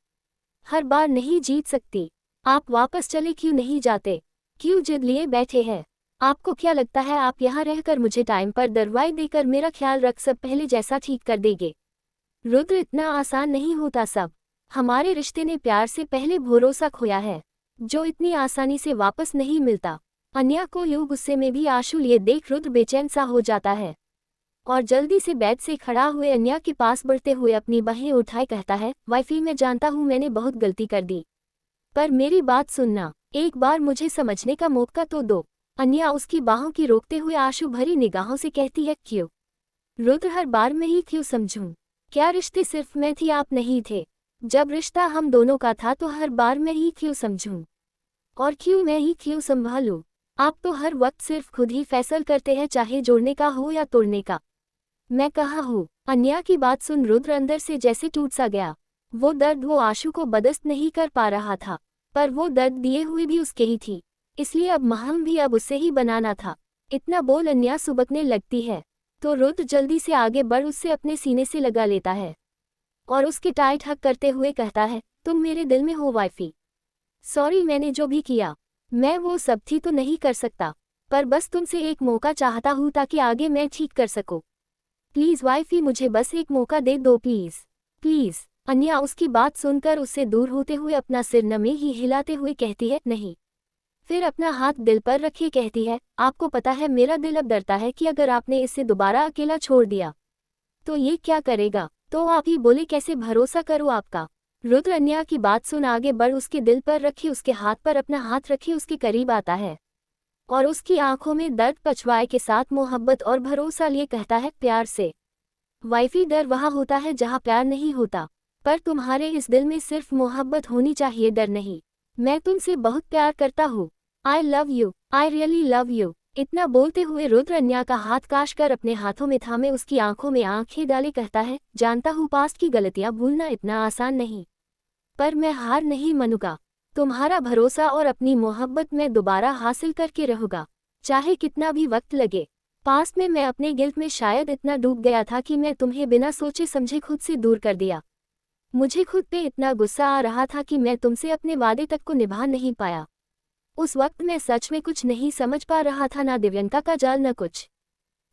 हर बार नहीं जीत सकती। आप वापस चले क्यों नहीं जाते? क्यों जिद लिए बैठे हैं? आपको क्या लगता है आप यहाँ रहकर मुझे टाइम पर दवाई देकर मेरा ख्याल रख सब पहले जैसा ठीक कर देंगे? रुद्र, इतना आसान नहीं होता सब। हमारे रिश्ते ने प्यार से पहले भरोसा खोया है जो इतनी आसानी से वापस नहीं मिलता। अन्या को यूं गुस्से में भी आंसू लिए देख रुद्र बेचैन सा हो जाता है और जल्दी से बेड से खड़ा हुए अन्या के पास बढ़ते हुए अपनी बाहें उठाए कहता है, वाइफी, मैं जानता हूँ मैंने बहुत गलती कर दी, पर मेरी बात सुनना, एक बार मुझे समझने का मौका तो दो। अन्या उसकी बाहों की रोकते हुए आंसू भरी निगाहों से कहती है, क्यों रुद्र, हर बार मैं ही क्यों समझूं? क्या रिश्ते सिर्फ मैं थी, आप नहीं थे? जब रिश्ता हम दोनों का था तो हर बार मैं ही क्यों समझूं? और क्यों मैं ही क्यों संभालूं? आप तो हर वक्त सिर्फ खुद ही फैसल करते हैं, चाहे जोड़ने का हो या तोड़ने का। मैं कहाँ हूँ? अन्या की बात सुन रुद्र अंदर से जैसे टूट सा गया। वो दर्द वो आशु को बर्दाश्त नहीं कर पा रहा था, पर वो दर्द दिए हुए भी उसके ही थी, इसलिए अब महम भी अब उससे ही बनाना था। इतना बोल अन्या सुबकने लगती है तो रुद्र जल्दी से आगे बढ़ उससे अपने सीने से लगा लेता है और उसके टाइट हक करते हुए कहता है, तुम मेरे दिल में हो वाइफी। सॉरी मैंने जो भी किया, मैं वो सब थी तो नहीं कर सकता, पर बस तुमसे एक मौका चाहता हूँ ताकि आगे मैं ठीक कर सकूँ। प्लीज़ वाइफी मुझे बस एक मौका दे दो प्लीज़ प्लीज़। अन्या उसकी बात सुनकर उससे दूर होते हुए अपना सिर नमे ही हिलाते हुए कहती है, नहीं। फिर अपना हाथ दिल पर रखे कहती है, आपको पता है मेरा दिल अब डरता है कि अगर आपने इसे दोबारा अकेला छोड़ दिया तो ये क्या करेगा, तो आप ही बोले कैसे भरोसा करूँ आपका। रुद्र अन्या की बात सुन आगे बढ़ उसके दिल पर रखे उसके हाथ पर अपना हाथ रखे उसके करीब आता है और उसकी आंखों में दर्द पछवाए के साथ मोहब्बत और भरोसा लिए कहता है, प्यार से। वाइफी डर वहाँ होता है जहाँ प्यार नहीं होता, पर तुम्हारे इस दिल में सिर्फ मोहब्बत होनी चाहिए, डर नहीं। मैं तुमसे बहुत प्यार करता हूँ। I love you, I really love you. इतना बोलते हुए रुद्र अन्या का हाथ काश कर अपने हाथों में थामे उसकी आंखों में आंखें डाले कहता है, जानता हूँ पास्ट की गलतियाँ भूलना इतना आसान नहीं, पर मैं हार नहीं मानूंगा। तुम्हारा भरोसा और अपनी मोहब्बत मैं दोबारा हासिल करके रहूंगा, चाहे कितना भी वक्त लगे। पास्ट में मैं अपने गिल्ट में शायद इतना डूब गया था कि मैं तुम्हें बिना सोचे समझे खुद से दूर कर दिया। मुझे खुद पे इतना गुस्सा आ रहा था कि मैं तुमसे अपने वादे तक को निभा नहीं पाया। उस वक्त मैं सच में कुछ नहीं समझ पा रहा था, ना दिव्यंका का जाल न कुछ,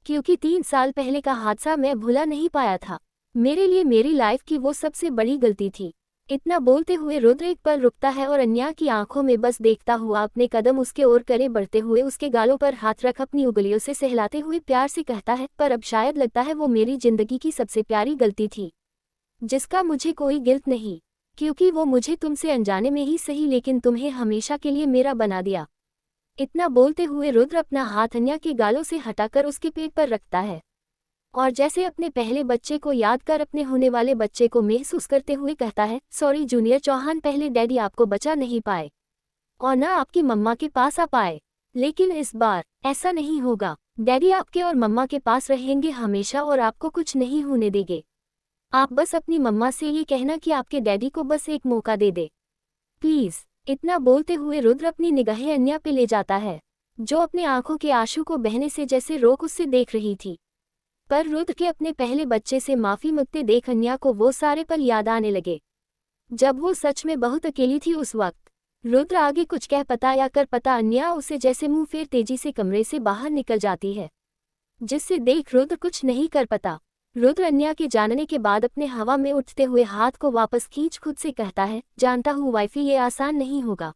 क्योंकि 3 साल पहले का हादसा मैं भुला नहीं पाया था। मेरे लिए मेरी लाइफ की वो सबसे बड़ी गलती थी। इतना बोलते हुए रुद्र एक पल रुकता है और अन्या की आंखों में बस देखता हुआ अपने कदम उसके ओर करे बढ़ते हुए उसके गालों पर हाथ रख अपनी उंगलियों से सहलाते हुए प्यार से कहता है, पर अब शायद लगता है वो मेरी जिंदगी की सबसे प्यारी गलती थी, जिसका मुझे कोई गिल्ट नहीं, क्योंकि वो मुझे तुमसे अनजाने में ही सही लेकिन तुम्हें हमेशा के लिए मेरा बना दिया। इतना बोलते हुए रुद्र अपना हाथ अन्या के गालों से हटाकर उसके पेट पर रखता है और जैसे अपने पहले बच्चे को याद कर अपने होने वाले बच्चे को महसूस करते हुए कहता है, सॉरी जूनियर चौहान, पहले डैडी आपको बचा नहीं पाए और न आपकी मम्मा के पास आ पाए, लेकिन इस बार ऐसा नहीं होगा। डैडी आपके और मम्मा के पास रहेंगे हमेशा और आपको कुछ नहीं होने देंगे। आप बस अपनी मम्मा से ये कहना कि आपके डैडी को बस एक मौका दे दे प्लीज़। इतना बोलते हुए रुद्र अपनी निगाहें अन्या पे ले जाता है, जो अपने आंखों के आंसू को बहने से जैसे रोक उससे देख रही थी। पर रुद्र के अपने पहले बच्चे से माफ़ी मांगते देख अन्या को वो सारे पल याद आने लगे जब वो सच में बहुत अकेली थी उस वक्त। रुद्र आगे कुछ कह पता या कर पता अन्या उसे जैसे मुंह फेर तेजी से कमरे से बाहर निकल जाती है, जिससे देख रुद्र कुछ नहीं कर पाता। रुद्र अन्या के जानने के बाद अपने हवा में उठते हुए हाथ को वापस खींच खुद से कहता है, जानता हूँ वाइफी ये आसान नहीं होगा,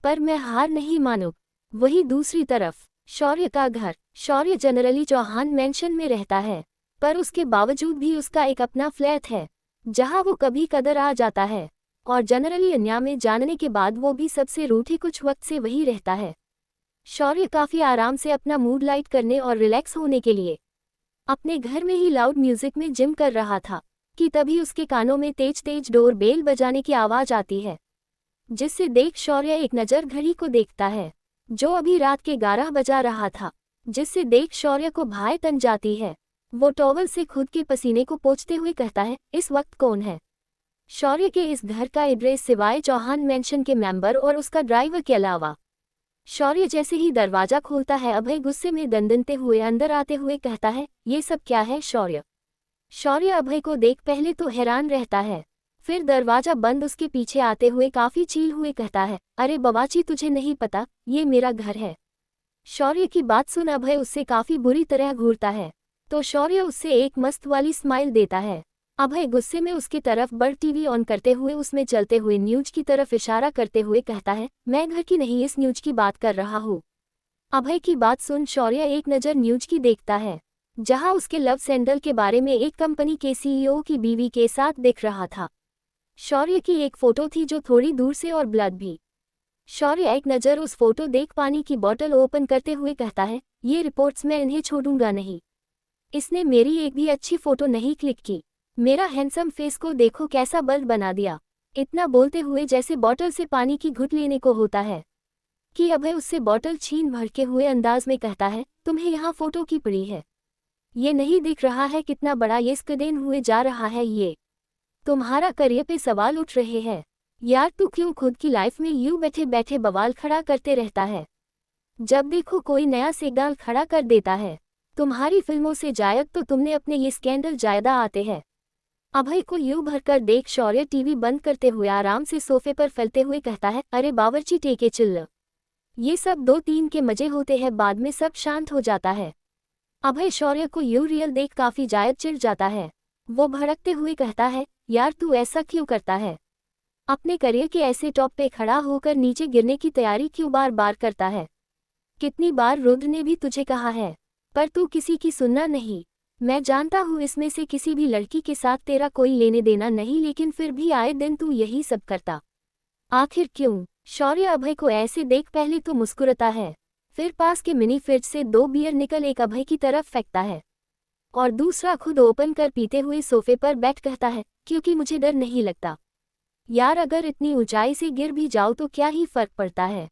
पर मैं हार नहीं मानू। वही दूसरी तरफ शौर्य का घर। शौर्य जनरली चौहान मेंशन में रहता है, पर उसके बावजूद भी उसका एक अपना फ्लैट है जहां वो कभी कदर आ जाता है, और जनरली अन्या में जानने के बाद वो भी सबसे रूठी कुछ वक्त से वही रहता है। शौर्य काफ़ी आराम से अपना मूड लाइट करने और रिलैक्स होने के लिए अपने घर में ही लाउड म्यूजिक में जिम कर रहा था कि तभी उसके कानों में तेज तेज डोर बेल बजाने की आवाज़ आती है, जिससे देख शौर्य एक नज़र घड़ी को देखता है जो अभी रात के 11 बजा रहा था, जिससे देख शौर्य को भाई तन जाती है। वो टॉवल से खुद के पसीने को पोंछते हुए कहता है, इस वक्त कौन है? शौर्य के इस घर का एड्रेस सिवाय चौहान मेंशन के मेंबर और उसका ड्राइवर के अलावा। शौर्य जैसे ही दरवाजा खोलता है अभय गुस्से में दंदनते हुए अंदर आते हुए कहता है, ये सब क्या है शौर्य? शौर्य अभय को देख पहले तो हैरान रहता है, फिर दरवाजा बंद उसके पीछे आते हुए काफी चील हुए कहता है, अरे बवाची तुझे नहीं पता ये मेरा घर है? शौर्य की बात सुन अभय उससे काफी बुरी तरह घूरता है, तो शौर्य उससे एक मस्त वाली स्माइल देता है। अभय गुस्से में उसकी तरफ बढ़ टीवी ऑन करते हुए उसमें चलते हुए न्यूज की तरफ इशारा करते हुए कहता है, मैं घर की नहीं इस न्यूज की बात कर रहा हूँ। अभय की बात सुन शौर्य एक नज़र न्यूज की देखता है, जहां उसके लव सैंडल के बारे में एक कंपनी के सीईओ की बीवी के साथ दिख रहा था। शौर्य की एक फोटो थी जो थोड़ी दूर से और ब्लड भी। शौर्य एक नज़र उस फोटो देख पानी की बोतल ओपन करते हुए कहता है, ये रिपोर्ट्स मैं इन्हें छोड़ूंगा नहीं। इसने मेरी एक भी अच्छी फोटो नहीं क्लिक की, मेरा हैंडसम फेस को देखो कैसा बल्ब बना दिया। इतना बोलते हुए जैसे बोतल से पानी की घुट लेने को होता है कि अभय उससे बोतल छीन भड़के हुए अंदाज में कहता है, तुम्हें यहाँ फोटो की पड़ी है, ये नहीं दिख रहा है कितना बड़ा ये स्कैन हुए जा रहा है? ये तुम्हारा करियर पे सवाल उठ रहे हैं। यार तू क्यों खुद की लाइफ में यूं बैठे बैठे बवाल खड़ा करते रहता है? जब देखो कोई नया सिग्नल खड़ा कर देता है। तुम्हारी फिल्मों से जायक तो तुमने अपने ये स्कैंडल ज्यादा आते हैं। अभय को यूं भरकर देख शौर्य टीवी बंद करते हुए आराम से सोफे पर फैलते हुए कहता है, अरे बावर्ची टेके चिल्ल। ये सब 2-3 के मजे होते हैं, बाद में सब शांत हो जाता है। अभय शौर्य को यूं रियल देख काफी जायद चिढ़ जाता है। वो भड़कते हुए कहता है, यार तू ऐसा क्यों करता है? अपने करियर के ऐसे टॉप पे खड़ा होकर नीचे गिरने की तैयारी क्यों बार बार करता है? कितनी बार रुद्र ने भी तुझे कहा है, पर तू किसी की सुनना नहीं। मैं जानता हूँ इसमें से किसी भी लड़की के साथ तेरा कोई लेने देना नहीं, लेकिन फिर भी आए दिन तू यही सब करता। आखिर क्यों? शौर्य अभय को ऐसे देख पहले तो मुस्कुराता है, फिर पास के मिनी फ्रिज से 2 बियर निकल एक अभय की तरफ फेंकता है और दूसरा खुद ओपन कर पीते हुए सोफे पर बैठ कहता है, क्योंकि मुझे डर नहीं लगता। यार अगर इतनी ऊंचाई से गिर भी जाओ तो क्या ही फर्क पड़ता है?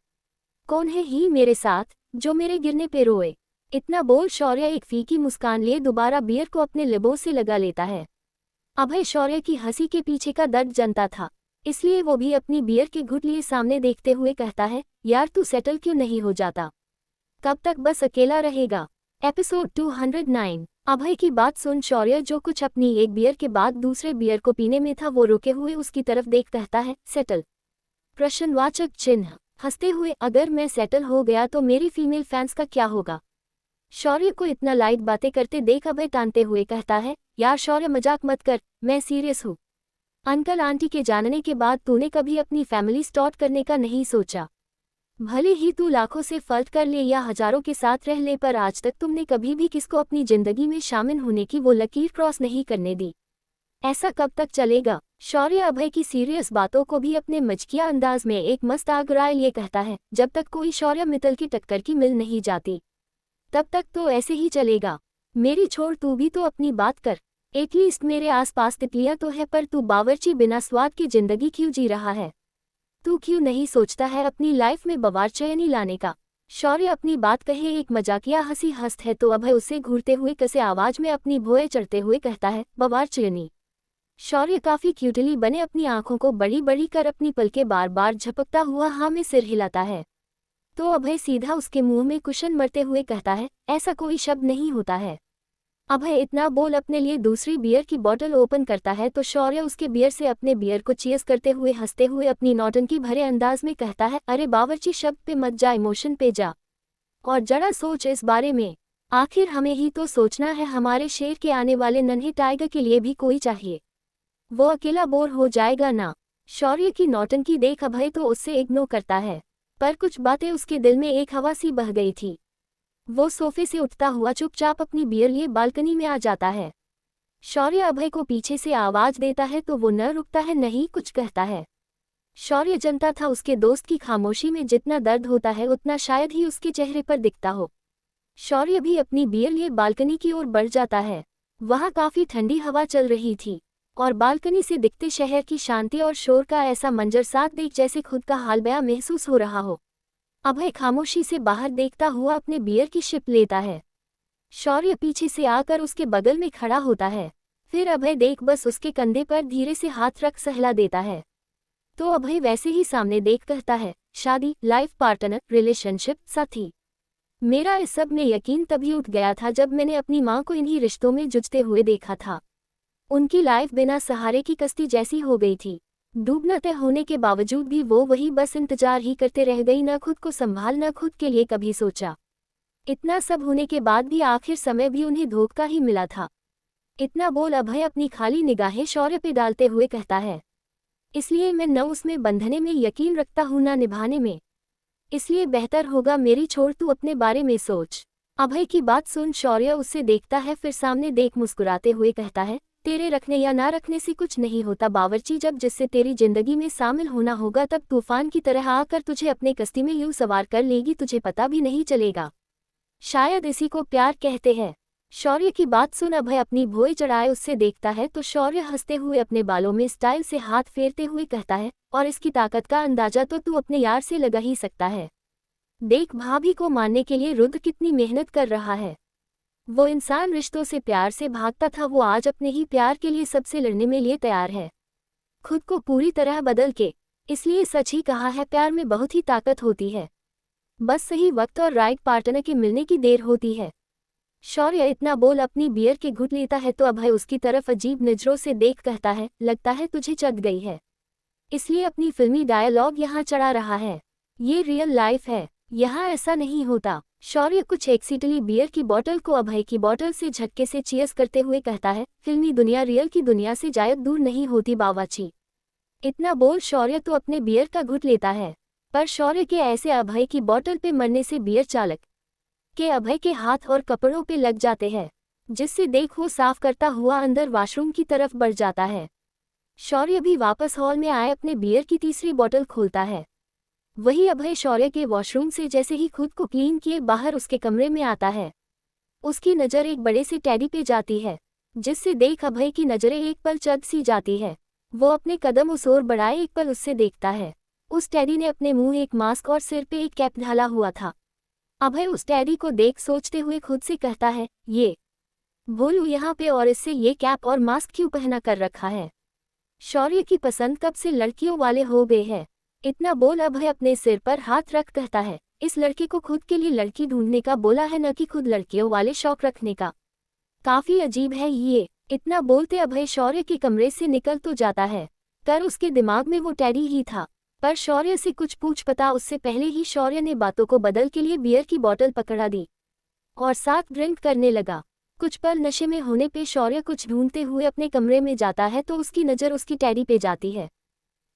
कौन है ही मेरे साथ जो मेरे गिरने पे रोए? इतना बोल शौर्य एक फीकी मुस्कान लिए दोबारा बियर को अपने लिबों से लगा लेता है। अभय शौर्य की हंसी के पीछे का दर्द जानता था, इसलिए वो भी अपनी बियर के घुट लिए सामने देखते हुए कहता है, यार तू सेटल क्यों नहीं हो जाता? कब तक बस अकेला रहेगा? एपिसोड 209। अभय की बात सुन शौर्य, जो कुछ अपनी एक बियर के बाद दूसरे बियर को पीने में था, वो रुके हुए उसकी तरफ देख कहता है, सेटल? प्रश्नवाचक चिन्ह। हंसते हुए, अगर मैं सेटल हो गया तो मेरी फीमेल फैंस का क्या होगा? शौर्य को इतना लाइट बातें करते देख अभय तानते हुए कहता है, यार शौर्य मजाक मत कर, मैं सीरियस हूँ। अंकल आंटी के जानने के बाद तूने कभी अपनी फैमिली स्टार्ट करने का नहीं सोचा? भले ही तू लाखों से फर्क कर ले या हजारों के साथ रह ले, पर आज तक तुमने कभी भी किसको अपनी जिंदगी में शामिल होने की वो लकीर क्रॉस नहीं करने दी। ऐसा कब तक चलेगा? शौर्य अभय की सीरियस बातों को भी अपने मजकिया अंदाज में एक मस्त आगराय लिए कहता है, जब तक कोई शौर्य मित्तल की टक्कर की मिल नहीं जाती तब तक तो ऐसे ही चलेगा। मेरी छोड़, तू भी तो अपनी बात कर। एटलीस्ट मेरे आसपास तितलियां तो है, पर तू बावर्ची बिना स्वाद की जिंदगी क्यों जी रहा है? तू क्यों नहीं सोचता है अपनी लाइफ में बवारचयनी लाने का? शौर्य अपनी बात कहे एक मजाकिया हंसी हंसत है तो अभय उससे घूरते हुए कसे आवाज में अपनी भौएं चढ़ते हुए कहता है, बवारचयनी। शौर्य काफी क्यूटली बने अपनी आंखों को बड़ी बड़ी कर अपनी पलकें बार बार झपकता हुआ हाँ में सिर हिलाता है तो अभय सीधा उसके मुंह में कुशन मरते हुए कहता है, ऐसा कोई शब्द नहीं होता है। अभय इतना बोल अपने लिए दूसरी बियर की बोतल ओपन करता है तो शौर्य उसके बियर से अपने बियर को चीयर्स करते हुए हंसते हुए अपनी नौटंकी भरे अंदाज में कहता है, अरे बावर्ची शब्द पे मत जा, इमोशन पे जा और जरा सोच इस बारे में। आखिर हमें ही तो सोचना है, हमारे शेर के आने वाले नन्हे टाइगर के लिए भी कोई चाहिए। वो अकेला बोर हो जाएगा ना? शौर्य की नौटंकी देख अभय तो उससे इग्नोर करता है, पर कुछ बातें उसके दिल में एक हवा सी बह गई थी। वो सोफे से उठता हुआ चुपचाप अपनी बियर लिए बालकनी में आ जाता है। शौर्य अभय को पीछे से आवाज देता है तो वो न रुकता है, नहीं कुछ कहता है। शौर्य जानता था उसके दोस्त की खामोशी में जितना दर्द होता है उतना शायद ही उसके चेहरे पर दिखता हो। शौर्य भी अपनी बियर लिए बालकनी की ओर बढ़ जाता है। वहां काफी ठंडी हवा चल रही थी और बालकनी से दिखते शहर की शांति और शोर का ऐसा मंजर साथ देख जैसे खुद का हाल बयां महसूस हो रहा हो। अभय खामोशी से बाहर देखता हुआ अपने बियर की शिप लेता है। शौर्य पीछे से आकर उसके बगल में खड़ा होता है, फिर अभय देख बस उसके कंधे पर धीरे से हाथ रख सहला देता है तो अभय वैसे ही सामने देख कहता है, शादी, लाइफ पार्टनर, रिलेशनशिप, साथी। मेरा इस सब में यकीन तभी उठ गया था जब मैंने अपनी माँ को इन्हीं रिश्तों में जुझते हुए देखा था। उनकी लाइफ बिना सहारे की कश्ती जैसी हो गई थी। डूबना तय होने के बावजूद भी वो वही बस इंतजार ही करते रह गई, न खुद को संभाल न खुद के लिए कभी सोचा। इतना सब होने के बाद भी आखिर समय भी उन्हें धोखा ही मिला था। इतना बोल अभय अपनी खाली निगाहें शौर्य पे डालते हुए कहता है, इसलिए मैं न उसमें बंधने में यकीन रखता हूँ न निभाने में। इसलिए बेहतर होगा मेरी छोड़ तू अपने बारे में सोच। अभय की बात सुन शौर्य उससे देखता है, फिर सामने देख मुस्कुराते हुए कहता है, तेरे रखने या ना रखने से कुछ नहीं होता बावर्ची, जब जिससे तेरी जिंदगी में शामिल होना होगा तब तूफान की तरह आकर तुझे अपने कश्ती में यूं सवार कर लेगी, तुझे पता भी नहीं चलेगा। शायद इसी को प्यार कहते हैं। शौर्य की बात सुन अभय अपनी भौएं चढ़ाए उससे देखता है तो शौर्य हंसते हुए अपने बालों में स्टाइल से हाथ फेरते हुए कहता है, और इसकी ताकत का अंदाजा तो तू अपने यार से लगा ही सकता है। देख भाभी को मारने के लिए रुद्र कितनी मेहनत कर रहा है। वो इंसान रिश्तों से प्यार से भागता था, वो आज अपने ही प्यार के लिए सबसे लड़ने में लिए तैयार है। खुद को पूरी तरह बदल के। इसलिए सच ही कहा है, प्यार में बहुत ही ताकत होती है, बस सही वक्त और राइट पार्टनर के मिलने की देर होती है। शौर्य इतना बोल अपनी बियर के घुट लेता है तो अभय उसकी तरफ अजीब नजरों से देख कहता है, लगता है तुझे चढ़ गई है, इसलिए अपनी फिल्मी डायलॉग यहाँ चढ़ा रहा है। ये रियल लाइफ है, यहाँ ऐसा नहीं होता। शौर्य कुछ एक्सीटली बियर की बोतल को अभय की बोतल से झटके से चीयर्स करते हुए कहता है, फिल्मी दुनिया रियल की दुनिया से जायद दूर नहीं होती बावाची। इतना बोल शौर्य तो अपने बियर का घुट लेता है, पर शौर्य के ऐसे अभय की बोतल पे मरने से बियर चालक के अभय के हाथ और कपड़ों पे लग जाते हैं, जिससे देख वो साफ करता हुआ अंदर वॉशरूम की तरफ बढ़ जाता है। शौर्य भी वापस हॉल में आए अपने बियर की तीसरी बोतल खोलता है। वही अभय शौर्य के वॉशरूम से जैसे ही खुद को क्लीन किए बाहर उसके कमरे में आता है। उसकी नज़र एक बड़े से टैडी पे जाती है, जिससे देख अभय की नज़रें एक पल चद सी जाती है। वो अपने कदम उस ओर बढ़ाए एक पल उससे देखता है। उस टैडी ने अपने मुंह एक मास्क और सिर पे एक कैप ढाला हुआ था। अभय उस टैडी को देख सोचते हुए खुद से कहता है, ये भोलू यहाँ पे और इससे ये कैप और मास्क क्यों पहना कर रखा है। शौर्य की पसंद कब से लड़कियों वाले हो गए हैं। इतना बोल अभय अपने सिर पर हाथ रख कहता है, इस लड़के को खुद के लिए लड़की ढूंढने का बोला है, न कि खुद लड़कियों वाले शौक रखने का। काफी अजीब है ये। इतना बोलते अभय शौर्य के कमरे से निकल तो जाता है, पर उसके दिमाग में वो टैडी ही था। पर शौर्य से कुछ पूछ पता उससे पहले ही शौर्य ने बातों को बदल के लिए बियर की बोतल पकड़ा दी और साथ ड्रिंक करने लगा। कुछ पल नशे में होने पे शौर्य कुछ ढूंढते हुए अपने कमरे में जाता है तो उसकी नज़र उसकी टैडी पे जाती है।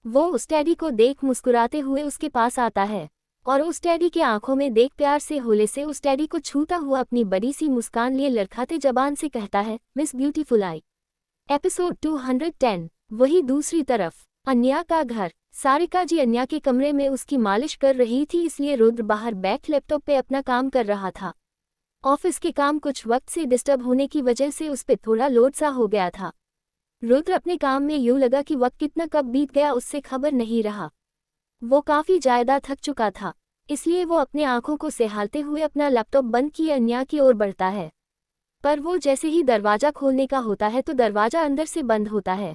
वो उस टैडी को देख मुस्कुराते हुए उसके पास आता है और उस टैडी के आंखों में देख प्यार से होले से उस टैडी को छूता हुआ अपनी बड़ी सी मुस्कान लिए लड़खाते जबान से कहता है, मिस ब्यूटीफुल आई। एपिसोड 210। वही दूसरी तरफ अन्या का घर। सारिका जी अन्या के कमरे में उसकी मालिश कर रही थी, इसलिए रुद्र बाहर बैठ लैपटॉप पे अपना काम कर रहा था। ऑफिस के काम कुछ वक्त से डिस्टर्ब होने की वजह से उस पे थोड़ा लोड सा हो गया था। रुद्र अपने काम में यूं लगा कि वक्त कितना कब बीत गया उससे खबर नहीं रहा। वो काफी ज्यादा थक चुका था, इसलिए वो अपने आंखों को सेहालते हुए अपना लैपटॉप बंद किए अन्या की ओर बढ़ता है। पर वो जैसे ही दरवाजा खोलने का होता है तो दरवाजा अंदर से बंद होता है।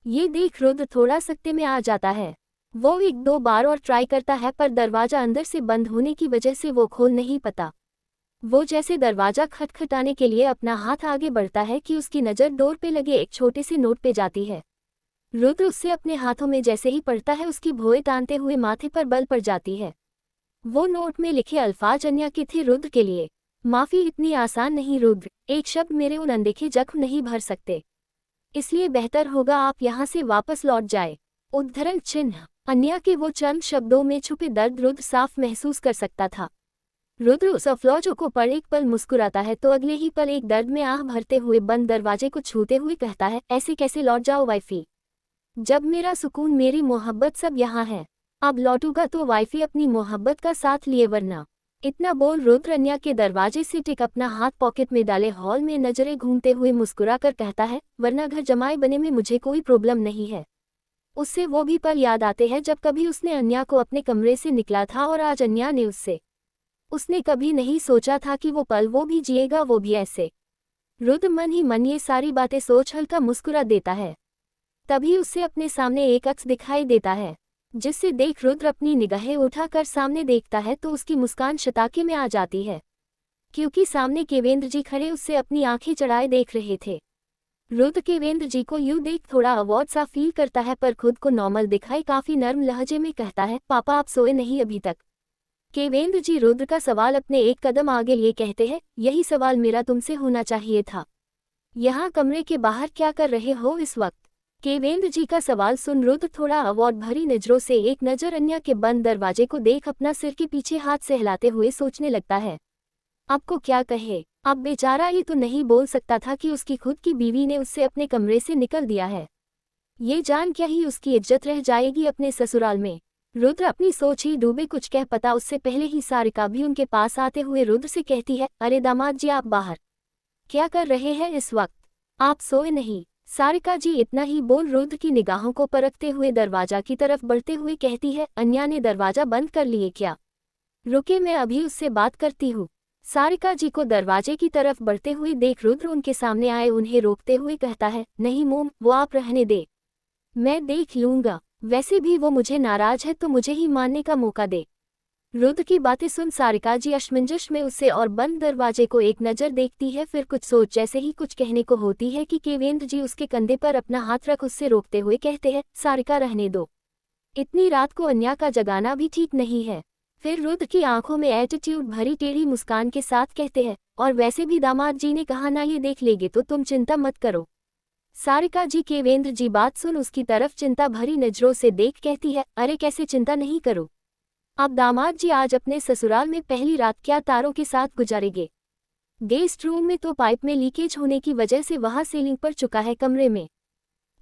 ये देख रुद्र थोड़ा सकते में आ जाता है। वो एक दो बार और ट्राई करता है पर दरवाजा अंदर से बंद होने की वजह से वो खोल नहीं पाता। वो जैसे दरवाजा खटखटाने के लिए अपना हाथ आगे बढ़ता है कि उसकी नज़र डोर पे लगे एक छोटे से नोट पे जाती है। रुद्र उससे अपने हाथों में जैसे ही पड़ता है उसकी भौएं तानते हुए माथे पर बल पड़ जाती है। वो नोट में लिखे अल्फाज अन्या के थे, रुद्र के लिए। माफ़ी इतनी आसान नहीं रुद्र, एक शब्द मेरे उन अनदेखे जख्म नहीं भर सकते, इसलिए बेहतर होगा आप यहाँ से वापस लौट जाए। उद्धरण चिन्ह। अन्या के वो चंद शब्दों में छुपे दर्द रुद्र साफ महसूस कर सकता था। रुद्र उस अफलौजों को पर एक पल मुस्कुराता है तो अगले ही पल एक दर्द में आह भरते हुए बंद दरवाजे को छूते हुए कहता है, ऐसे कैसे लौट जाओ वाइफी, जब मेरा सुकून मेरी मोहब्बत सब यहाँ है। अब लौटूगा तो वाइफी अपनी मोहब्बत का साथ लिए, वरना। इतना बोल रुद्र अन्या के दरवाजे से टिक अपना हाथ पॉकेट में डाले हॉल में नजरें घूमते हुए मुस्कुरा कर कहता है, वरना घर जमाए बने में मुझे कोई प्रॉब्लम नहीं है। उससे वो भी पल याद आते हैं जब कभी उसने अन्या को अपने कमरे से निकला था और आज अन्या ने उसने कभी नहीं सोचा था कि वो पल वो भी जिएगा, वो भी ऐसे। रुद्र मन ही मन ये सारी बातें सोच हल्का मुस्कुरा देता है। तभी उससे अपने सामने एक अक्स दिखाई देता है, जिससे देख रुद्र अपनी निगाहें उठाकर सामने देखता है तो उसकी मुस्कान शताके में आ जाती है, क्योंकि सामने केवेंद्र जी खड़े उससे अपनी आंखें चढ़ाए देख रहे थे। रुद्र केवेंद्र जी को यूं देख थोड़ा अवॉर्ड सा फील करता है पर खुद को नॉर्मल दिखाई काफी नर्म लहजे में कहता है, पापा आप सोए नहीं अभी तक। केवेंद्र जी रुद्र का सवाल अपने एक कदम आगे लिए कहते हैं, यही सवाल मेरा तुमसे होना चाहिए था। यहाँ कमरे के बाहर क्या कर रहे हो इस वक्त। केवेंद्र जी का सवाल सुन रुद्र थोड़ा अवॉर्ड भरी नजरों से एक नजर अन्या के बंद दरवाजे को देख अपना सिर के पीछे हाथ सहलाते हुए सोचने लगता है, आपको क्या कहे। अब बेचारा ये तो नहीं बोल सकता था कि उसकी खुद की बीवी ने उससे अपने कमरे से निकल दिया है। ये जान क्या ही उसकी इज्जत रह जाएगी अपने ससुराल में। रुद्र अपनी सोच ही डूबे, कुछ कह पता उससे पहले ही सारिका भी उनके पास आते हुए रुद्र से कहती है, अरे दामाद जी आप बाहर क्या कर रहे हैं इस वक्त, आप सोए नहीं। सारिका जी इतना ही बोल रुद्र की निगाहों को परखते हुए दरवाजा की तरफ बढ़ते हुए कहती है, अन्या ने दरवाजा बंद कर लिए क्या। रुके मैं अभी उससे बात करती हूँ। सारिका जी को दरवाजे की तरफ बढ़ते हुए देख रुद्र उनके सामने आए उन्हें रोकते हुए कहता है, नहीं मोम वो आप रहने दे। मैं देख लूंगा, वैसे भी वो मुझे नाराज है तो मुझे ही मानने का मौका दे। रुद्र की बातें सुन सारिका जी असमंजस में उससे और बंद दरवाजे को एक नज़र देखती है, फिर कुछ सोच जैसे ही कुछ कहने को होती है कि केवेंद्र जी उसके कंधे पर अपना हाथ रख उससे रोकते हुए कहते हैं, सारिका रहने दो, इतनी रात को अन्या का जगाना भी ठीक नहीं है। फिर रुद्र की आंखों में एटीट्यूड भरी टेढ़ी मुस्कान के साथ कहते हैं, और वैसे भी दामाद जी ने कहा ना ये देख लेगे तो तुम चिंता मत करो। सारिका जी केवेंद्र जी बात सुन उसकी तरफ चिंता भरी नजरों से देख कहती है, अरे कैसे चिंता नहीं करो। अब दामाद जी आज अपने ससुराल में पहली रात क्या तारों के साथ गुजारेंगे। गेस्ट रूम में तो पाइप में लीकेज होने की वजह से वहां सीलिंग पर चुका है कमरे में,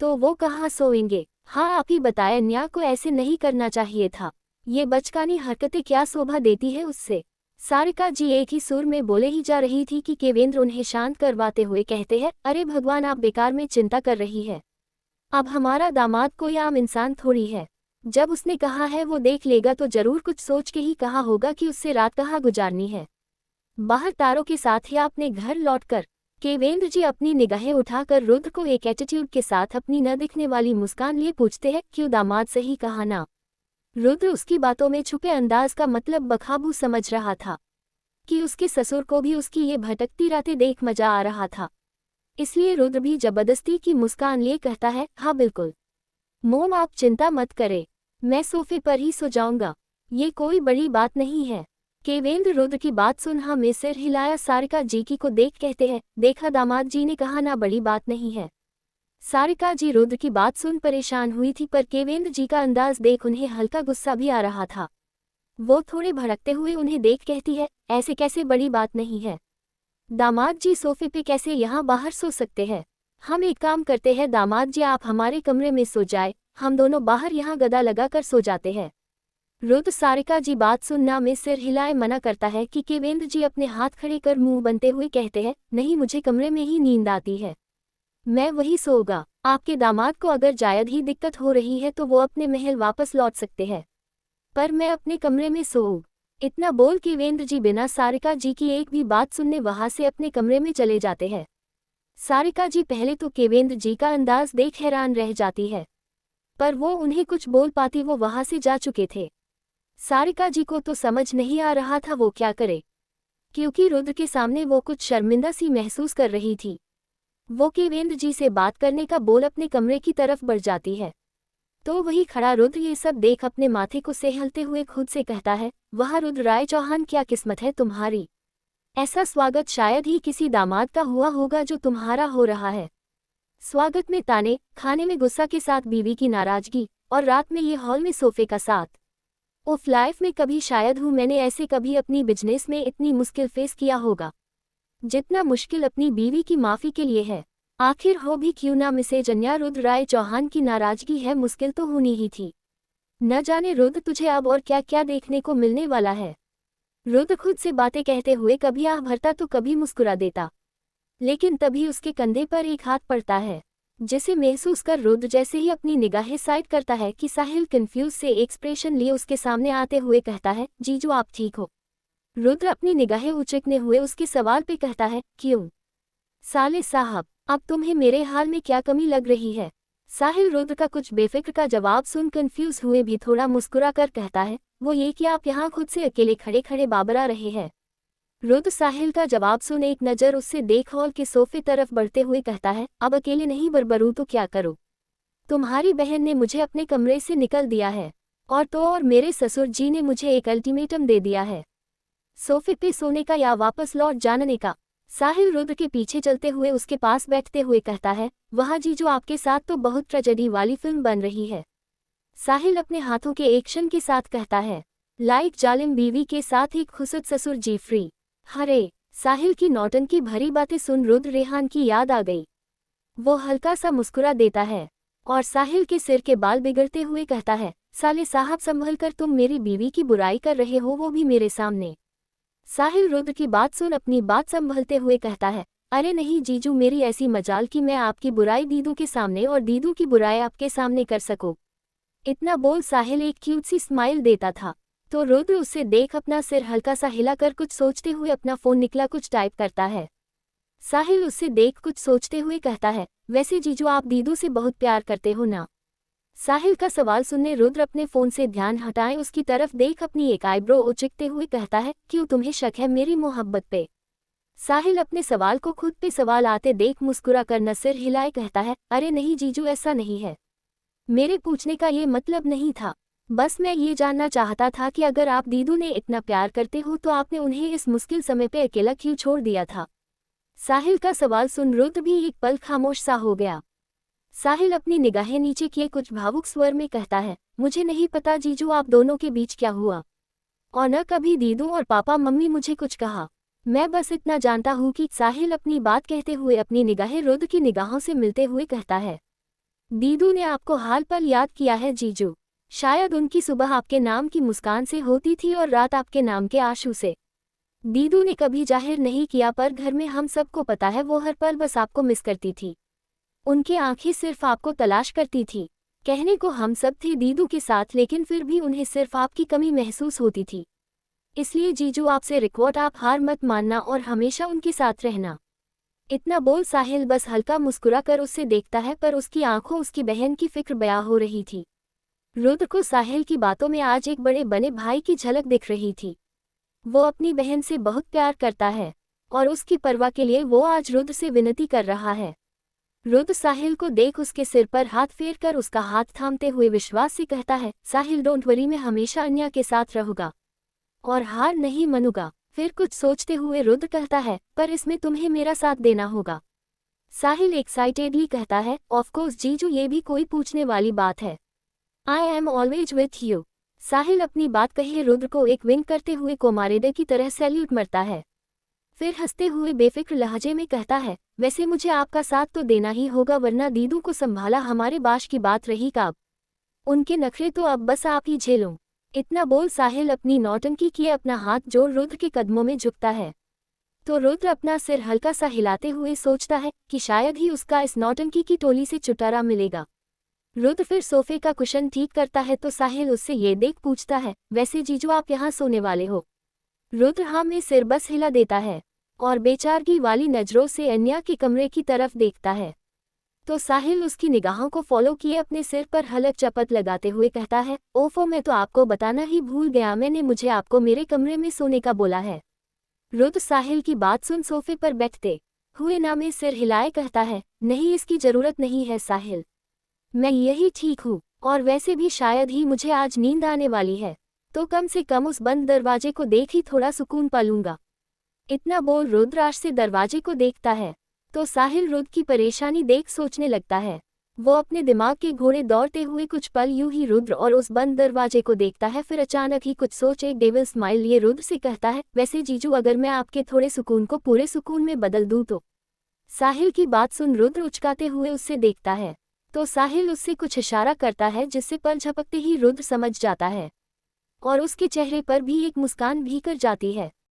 तो वो कहाँ सोएंगे। हाँ आप ही बताएं, अन्या को ऐसे नहीं करना चाहिए था, ये बचकानी हरकतें क्या शोभा देती है उससे। सारिका जी एक ही सुर में बोले ही जा रही थी कि केवेंद्र उन्हें शांत करवाते हुए कहते हैं, अरे भगवान आप बेकार में चिंता कर रही है, अब हमारा दामाद कोई आम इंसान थोड़ी है, जब उसने कहा है वो देख लेगा तो जरूर कुछ सोच के ही कहा होगा कि उससे रात कहाँ गुजारनी है। बाहर तारों के साथ या अपने घर लौटकर केवेंद्र जी अपनी निगाहें उठाकर रुद्र को एक एटीट्यूड के साथ अपनी न दिखने वाली मुस्कान लिए पूछते हैं, क्यों दामाद सही कहा ना। रुद्र उसकी बातों में छुपे अंदाज का मतलब बखाबू समझ रहा था कि उसके ससुर को भी उसकी ये भटकती रातें देख मजा आ रहा था, इसलिए रुद्र भी जबरदस्ती की मुस्कान लिए कहता है, हाँ बिल्कुल मोम आप चिंता मत करें, मैं सोफे पर ही सो जाऊंगा, ये कोई बड़ी बात नहीं है। केवेंद्र रुद्र की बात सुन हाँ में सिर हिलाया, सारिका जी की को देख कहते हैं, देखा दामाद जी ने कहा ना बड़ी बात नहीं है। सारिका जी रुद्र की बात सुन परेशान हुई थी, पर केवेंद्र जी का अंदाज देख उन्हें हल्का गुस्सा भी आ रहा था। वो थोड़े भड़कते हुए उन्हें देख कहती है, ऐसे कैसे बड़ी बात नहीं है, दामाद जी सोफे पे कैसे यहाँ बाहर सो सकते हैं। हम एक काम करते हैं दामाद जी, आप हमारे कमरे में सो जाए, हम दोनों बाहर यहाँ गदा लगाकर सो जाते हैं। रुद्र सारिका जी बात सुनना में सिर हिलाए मना करता है कि केवेंद्र जी अपने हाथ खड़े कर मुंह बनते हुए कहते हैं, नहीं मुझे कमरे में ही नींद आती है, मैं वही सोऊंगा, आपके दामाद को अगर जायद ही दिक्कत हो रही है तो वो अपने महल वापस लौट सकते हैं, पर मैं अपने कमरे में सोऊं। इतना बोल केवेंद्र जी बिना सारिका जी की एक भी बात सुनने वहां से अपने कमरे में चले जाते हैं। सारिका जी पहले तो केवेंद्र जी का अंदाज देख हैरान रह जाती है, पर वो उन्हें कुछ बोल पाती, वो वहां से जा चुके थे। सारिका जी को तो समझ नहीं आ रहा था वो क्या करे, क्योंकि रुद्र के सामने वो कुछ शर्मिंदा सी महसूस कर रही थी। वो केवेंद्र जी से बात करने का बोल अपने कमरे की तरफ बढ़ जाती है, तो वही खड़ा रुद्र ये सब देख अपने माथे को सहलते हुए खुद से कहता है, वह रुद्र राय चौहान क्या किस्मत है तुम्हारी, ऐसा स्वागत शायद ही किसी दामाद का हुआ होगा जो तुम्हारा हो रहा है। स्वागत में ताने, खाने में गुस्सा के साथ बीवी की नाराजगी, और रात में ये हॉल में सोफे का साथ। उफ, लाइफ में कभी शायद हूँ मैंने ऐसे कभी अपनी बिजनेस में इतनी मुश्किल फेस किया होगा जितना मुश्किल अपनी बीवी की माफी के लिए है। आखिर हो भी क्यों ना मिसेज अन्या, रुद्र राय चौहान की नाराजगी है, मुश्किल तो होनी ही थी। न जाने रुद्र तुझे अब और क्या क्या देखने को मिलने वाला है। रुद्र खुद से बातें कहते हुए कभी आह भरता तो कभी मुस्कुरा देता, लेकिन तभी उसके कंधे पर एक हाथ पड़ता है, जिसे महसूस कर रुद्र जैसे ही अपनी निगाहें साइड करता है कि साहिल कंफ्यूज से एक्सप्रेशन लिए उसके सामने आते हुए कहता है, जीजू आप ठीक हो। रुद्र अपनी निगाहें उचकने हुए उसके सवाल पे कहता है, क्यों साले साहब, अब तुम्हें मेरे हाल में क्या कमी लग रही है। साहिल रुद्र का कुछ बेफिक्र का जवाब सुन कंफ्यूज हुए भी थोड़ा मुस्कुरा कर कहता है, वो ये कि आप यहाँ खुद से अकेले खड़े खड़े बाबरा रहे हैं। रुद्र साहिल का जवाब सुन एक नज़र उससे देख हॉल के सोफे तरफ बढ़ते हुए कहता है, अब अकेले नहीं बरबरू तो क्या करो, तुम्हारी बहन ने मुझे अपने कमरे से निकल दिया है, और तो और मेरे ससुर जी ने मुझे एक अल्टीमेटम दे दिया है, सोफे पे सोने का या वापस लौट जाने का। साहिल रुद्र के पीछे चलते हुए उसके पास बैठते हुए कहता है, वहाँ जीजू आपके साथ तो बहुत ट्रेजेडी वाली फिल्म बन रही है। साहिल अपने हाथों के एक्शन के साथ कहता है, लाइक जालिम बीवी के साथ एक खुसद ससुर जी फ्री। हरे, साहिल की नौटंकी भरी बातें सुन रुद्र रेहान की याद आ गई। वो हल्का सा मुस्कुरा देता है और साहिल के सिर के बाल बिगड़ते हुए कहता है, साले साहब संभल कर, तुम मेरी बीवी की बुराई कर रहे हो, वो भी मेरे सामने। साहिल रुद्र की बात सुन अपनी बात संभलते हुए कहता है, अरे नहीं जीजू, मेरी ऐसी मजाल कि मैं आपकी बुराई दीदू के सामने और दीदू की बुराई आपके सामने कर सकूं। इतना बोल साहिल एक क्यूट सी स्माइल देता था, तो रुद्र उससे देख अपना सिर हल्का सा हिलाकर कुछ सोचते हुए अपना फोन निकला कुछ टाइप करता है। साहिल उससे देख कुछ सोचते हुए कहता है, वैसे जीजू आप दीदू से बहुत प्यार करते हो ना। साहिल का सवाल सुनने रुद्र अपने फोन से ध्यान हटाए उसकी तरफ देख अपनी एक आईब्रो उचकते हुए कहता है, क्यों तुम्हें शक है मेरी मोहब्बत पे? साहिल अपने सवाल को खुद पे सवाल आते देख मुस्कुरा कर न सिर हिलाए कहता है, अरे नहीं जीजू, ऐसा नहीं है। मेरे पूछने का ये मतलब नहीं था। बस मैं ये जानना चाहता था कि अगर आप दीदू ने इतना प्यार करते हो तो आपने उन्हें इस मुश्किल समय पे अकेला क्यों छोड़ दिया था? साहिल का सवाल सुन रुद्र भी एक पल खामोश सा हो गया। साहिल अपनी निगाहें नीचे किए कुछ भावुक स्वर में कहता है, मुझे नहीं पता जीजू आप दोनों के बीच क्या हुआ, और न कभी दीदू और पापा मम्मी मुझे कुछ कहा। मैं बस इतना जानता हूँ कि साहिल अपनी बात कहते हुए अपनी निगाहें रुद्र की निगाहों से मिलते हुए कहता है, दीदू ने आपको हाल पल याद किया है जीजू। शायद उनकी सुबह आपके नाम की मुस्कान से होती थी और रात आपके नाम के आंसू से। दीदू ने कभी जाहिर नहीं किया पर घर में हम सबको पता है वो हर पल बस आपको मिस करती थी। उनकी आंखें सिर्फ आपको तलाश करती थी। कहने को हम सब थे दीदू के साथ, लेकिन फिर भी उन्हें सिर्फ आपकी कमी महसूस होती थी। इसलिए जीजू आपसे रिक्वेस्ट, आप हार मत मानना और हमेशा उनके साथ रहना। इतना बोल साहिल बस हल्का मुस्कुरा कर उससे देखता है, पर उसकी आंखों उसकी बहन की फिक्र बयां हो रही थी। रुद्र को साहिल की बातों में आज एक बड़े बने भाई की झलक दिख रही थी। वो अपनी बहन से बहुत प्यार करता है और उसकी परवाह के लिए वो आज रुद्र से विनती कर रहा है। रुद्र साहिल को देख उसके सिर पर हाथ फेर कर उसका हाथ थामते हुए विश्वास से कहता है, साहिल डोंट वरी, मैं हमेशा अन्या के साथ रहूंगा और हार नहीं मानूंगा। फिर कुछ सोचते हुए रुद्र कहता है, पर इसमें तुम्हें मेरा साथ देना होगा। साहिल एक्साइटेडली कहता है, ऑफ कोर्स जीजू, ये भी कोई पूछने वाली बात है। I am always with you. Sahil अपनी बात कहे रुद्र को एक विंक करते हुए कोमारेडे की तरह सैल्यूट मरता है। फिर हंसते हुए बेफिक्र लहजे में कहता है, वैसे मुझे आपका साथ तो देना ही होगा, वरना दीदू को संभाला हमारे बाश की बात रही कब। उनके नखरे तो अब बस आप ही झेलो। इतना बोल साहिल अपनी नौटंकी किए अपना हाथ जोड़ रुद्र के कदमों में झुकता है। तो रुद्र अपना सिर हल्का सा हिलाते हुए सोचता है कि शायद ही उसका इस नौटंकी की टोली से छुटकारा मिलेगा। रुद्र फिर सोफे का कुशन ठीक करता है तो साहिल उससे ये देख पूछता है, वैसे जीजू आप यहाँ सोने वाले हो? रुद्र हाँ में सिर बस हिला देता है और बेचारगी वाली नजरों से अन्या के कमरे की तरफ देखता है। तो साहिल उसकी निगाहों को फॉलो किए अपने सिर पर हलक चपत लगाते हुए कहता है, ओफो मैं तो आपको बताना ही भूल गया, मैंने मुझे आपको मेरे कमरे में सोने का बोला है। रुद्र साहिल की बात सुन सोफे पर बैठते हुए ना में सिर हिलाए कहता है, नहीं इसकी जरूरत नहीं है साहिल, मैं यही ठीक हूँ, और वैसे भी शायद ही मुझे आज नींद आने वाली है, तो कम से कम उस बंद दरवाजे को देख ही थोड़ा सुकून पालूंगा। इतना बोल रुद्र आश से दरवाजे को देखता है तो साहिल रुद्र की परेशानी देख सोचने लगता है। वो अपने दिमाग के घोड़े दौड़ते हुए कुछ पल यूं ही रुद्र और उस बंद दरवाजे को देखता है, फिर अचानक ही कुछ सोच एक डेविल स्माइल लिए रुद्र से कहता है, वैसे जीजू अगर मैं आपके थोड़े सुकून को पूरे सुकून में बदल दूं तो? साहिल की बात सुन रुद्र उचकाते हुए उससे देखता है तो साहिल उससे कुछ इशारा करता है जिससे पल झपकते ही रुद्र समझ जाता है और उसके चेहरे पर भी एक मुस्कान भीतर जाती है।